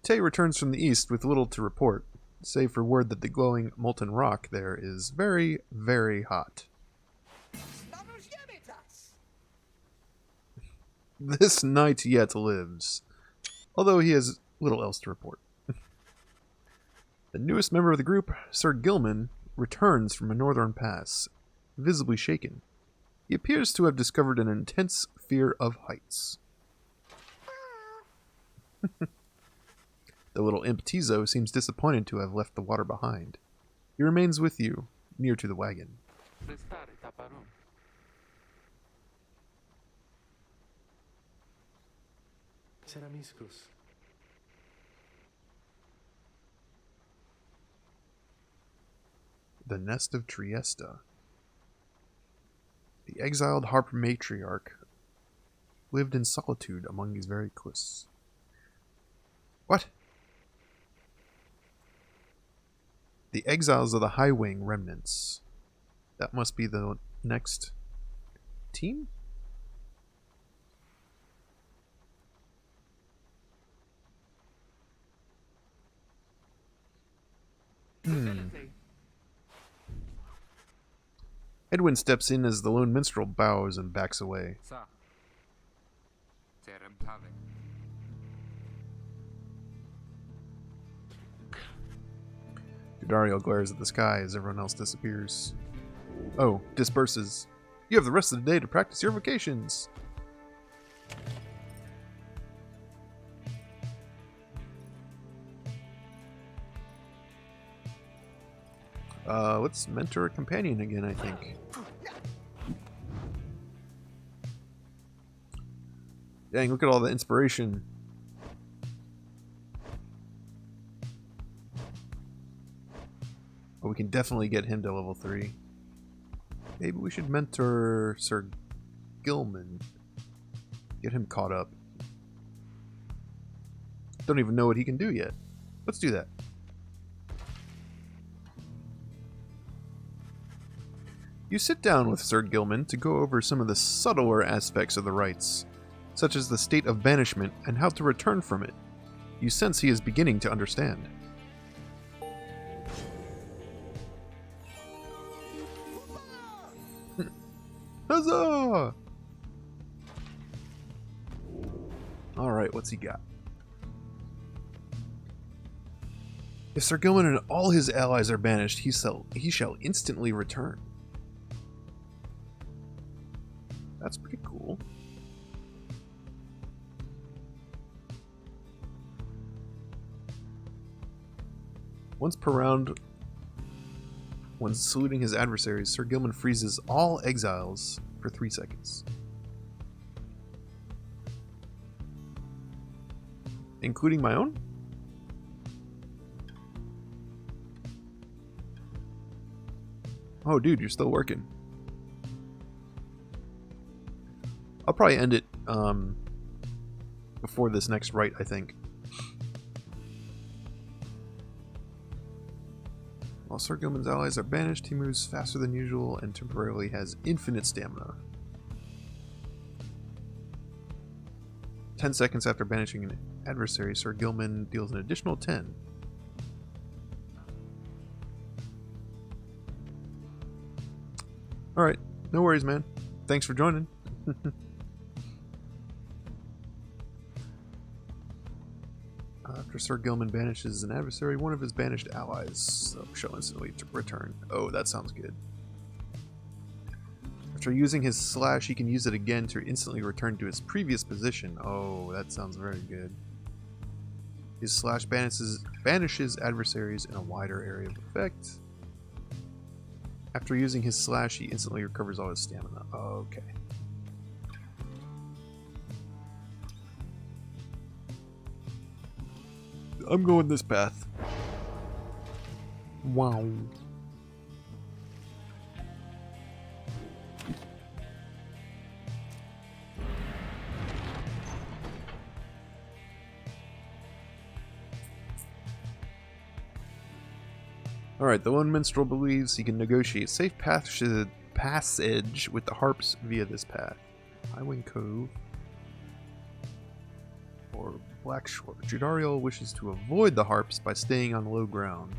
Tay returns from the east with little to report, save for word that the glowing molten rock there is very, very hot. This knight yet lives, although he has little else to report. The newest member of the group, Sir Gilman, returns from a northern pass, visibly shaken. He appears to have discovered an intense fear of heights. The little imp Tizo seems disappointed to have left the water behind. He remains with you, near to the wagon. Restare taparon. Ceramiscus. The Nest of Triesta. The exiled harp matriarch lived in solitude among these very cliffs. What? The exiles of the High Wing remnants. That must be the next team? Facility. Edwin steps in as the lone minstrel bows and backs away. Sa. Terem tave. Dario glares at the sky as everyone else disappears. Oh, disperses. You have the rest of the day to practice your vocations. Let's mentor a companion again, I think. Dang, look at all the inspiration. Oh, we can definitely get him to level 3. Maybe we should mentor Sir Gilman. Get him caught up. Don't even know what he can do yet. Let's do that. You sit down with Sir Gilman to go over some of the subtler aspects of the rites, such as the state of banishment and how to return from it. You sense he is beginning to understand. Huzzah! Alright, what's he got? If Sir Gilman and all his allies are banished, he shall instantly return. That's pretty cool. Once per round, when saluting his adversaries, Sir Gilman freezes all exiles for 3 seconds. Including my own? Oh, dude, you're still working. I'll probably end it before this next rite, I think. While Sir Gilman's allies are banished, he moves faster than usual and temporarily has infinite stamina. 10 seconds after banishing an adversary, Sir Gilman deals an additional 10. Alright, no worries, man. Thanks for joining. After Sir Gilman banishes an adversary, one of his banished allies shall instantly return. Oh, that sounds good. After using his slash, he can use it again to instantly return to his previous position. Oh, that sounds very good. His slash banishes adversaries in a wider area of effect. After using his slash, he instantly recovers all his stamina. Okay. I'm going this path. Wow. Alright, the one minstrel believes he can negotiate safe passage with the harps via this path. Highwing Cove or Black Shore. Judariel wishes to avoid the harps by staying on low ground.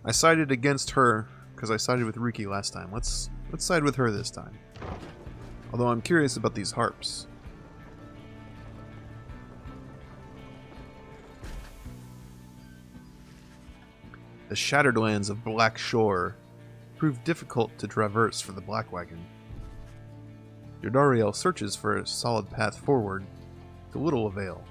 I sided against her because I sided with Riki last time. Let's side with her this time. Although I'm curious about these harps. The shattered lands of Black Shore proved difficult to traverse for the Black Wagon. Jodariel searches for a solid path forward, to little avail.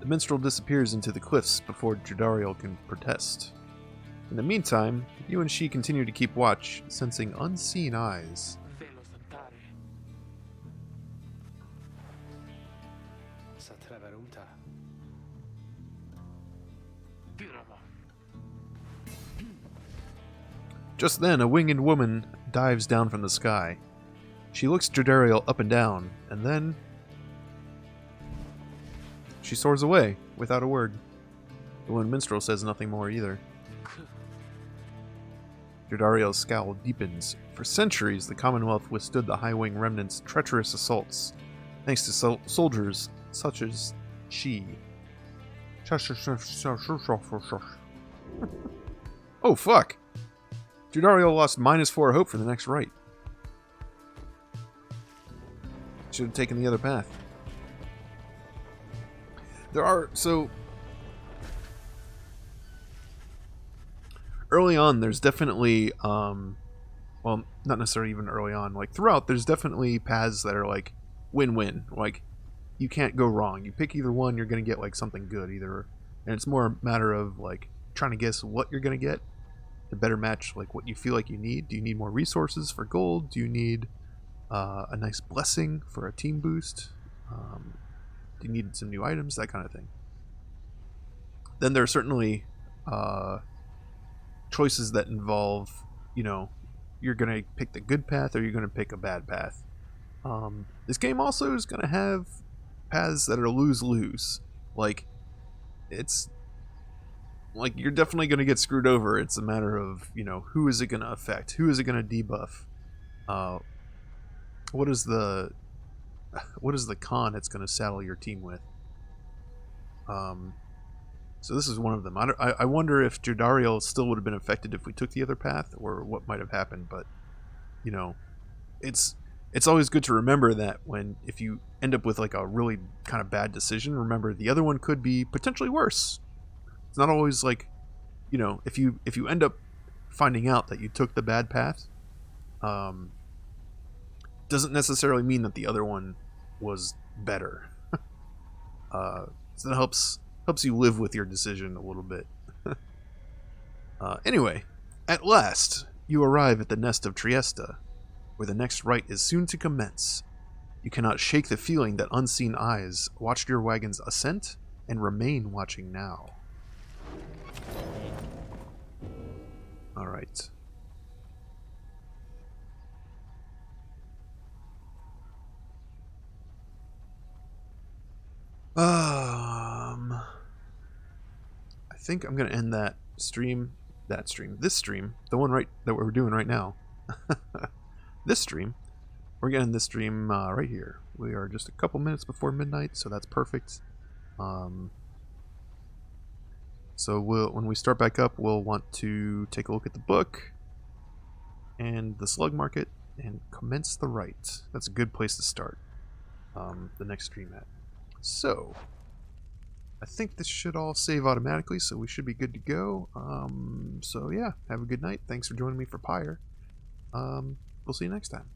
The minstrel disappears into the cliffs before Jodariel can protest. In the meantime, you and she continue to keep watch, sensing unseen eyes. Just then, a winged woman dives down from the sky. She looks Jodariel up and down, and then she soars away, without a word. The one minstrel says nothing more either. Jodariel's scowl deepens. For centuries, the Commonwealth withstood the High Wing Remnant's treacherous assaults, thanks to soldiers such as she. Oh, fuck! Jodariel lost -4 hope for the next right. Should have taken the other path. Early on, there's definitely, well, not necessarily even early on, like, throughout, there's definitely paths that are, like, win-win. Like, you can't go wrong. You pick either one, you're going to get, like, something good, either, and it's more a matter of, like, trying to guess what you're going to get to better match, like, what you feel like you need. Do you need more resources for gold? Do you need a nice blessing for a team boost? Do you need some new items? That kind of thing. Then there are certainly choices that involve, you know, you're going to pick the good path or you're going to pick a bad path. This game also is going to have paths that are lose-lose. Like, it's like you're definitely going to get screwed over. It's a matter of, you know, who is it going to affect? Who is it going to debuff? What is the con it's going to saddle your team with? So this is one of them. I wonder if Jodariel still would have been affected if we took the other path, or what might have happened. But, you know, it's always good to remember that if you end up with like a really kind of bad decision, remember the other one could be potentially worse. It's not always like, you know, if you end up finding out that you took the bad path, doesn't necessarily mean that the other one was better. So that helps you live with your decision a little bit. Anyway, at last, you arrive at the nest of Triesta, where the next rite is soon to commence. You cannot shake the feeling that unseen eyes watched your wagon's ascent and remain watching now. Alright. I think I'm gonna end this stream, the one that we're doing right now. This stream, we're gonna end this stream right here. We are just a couple minutes before midnight, so that's perfect. So when we start back up, we'll want to take a look at the book and the slug market and commence the rite. That's a good place to start the next stream at. So, I think this should all save automatically, so we should be good to go. So yeah, have a good night. Thanks for joining me for Pyre. We'll see you next time.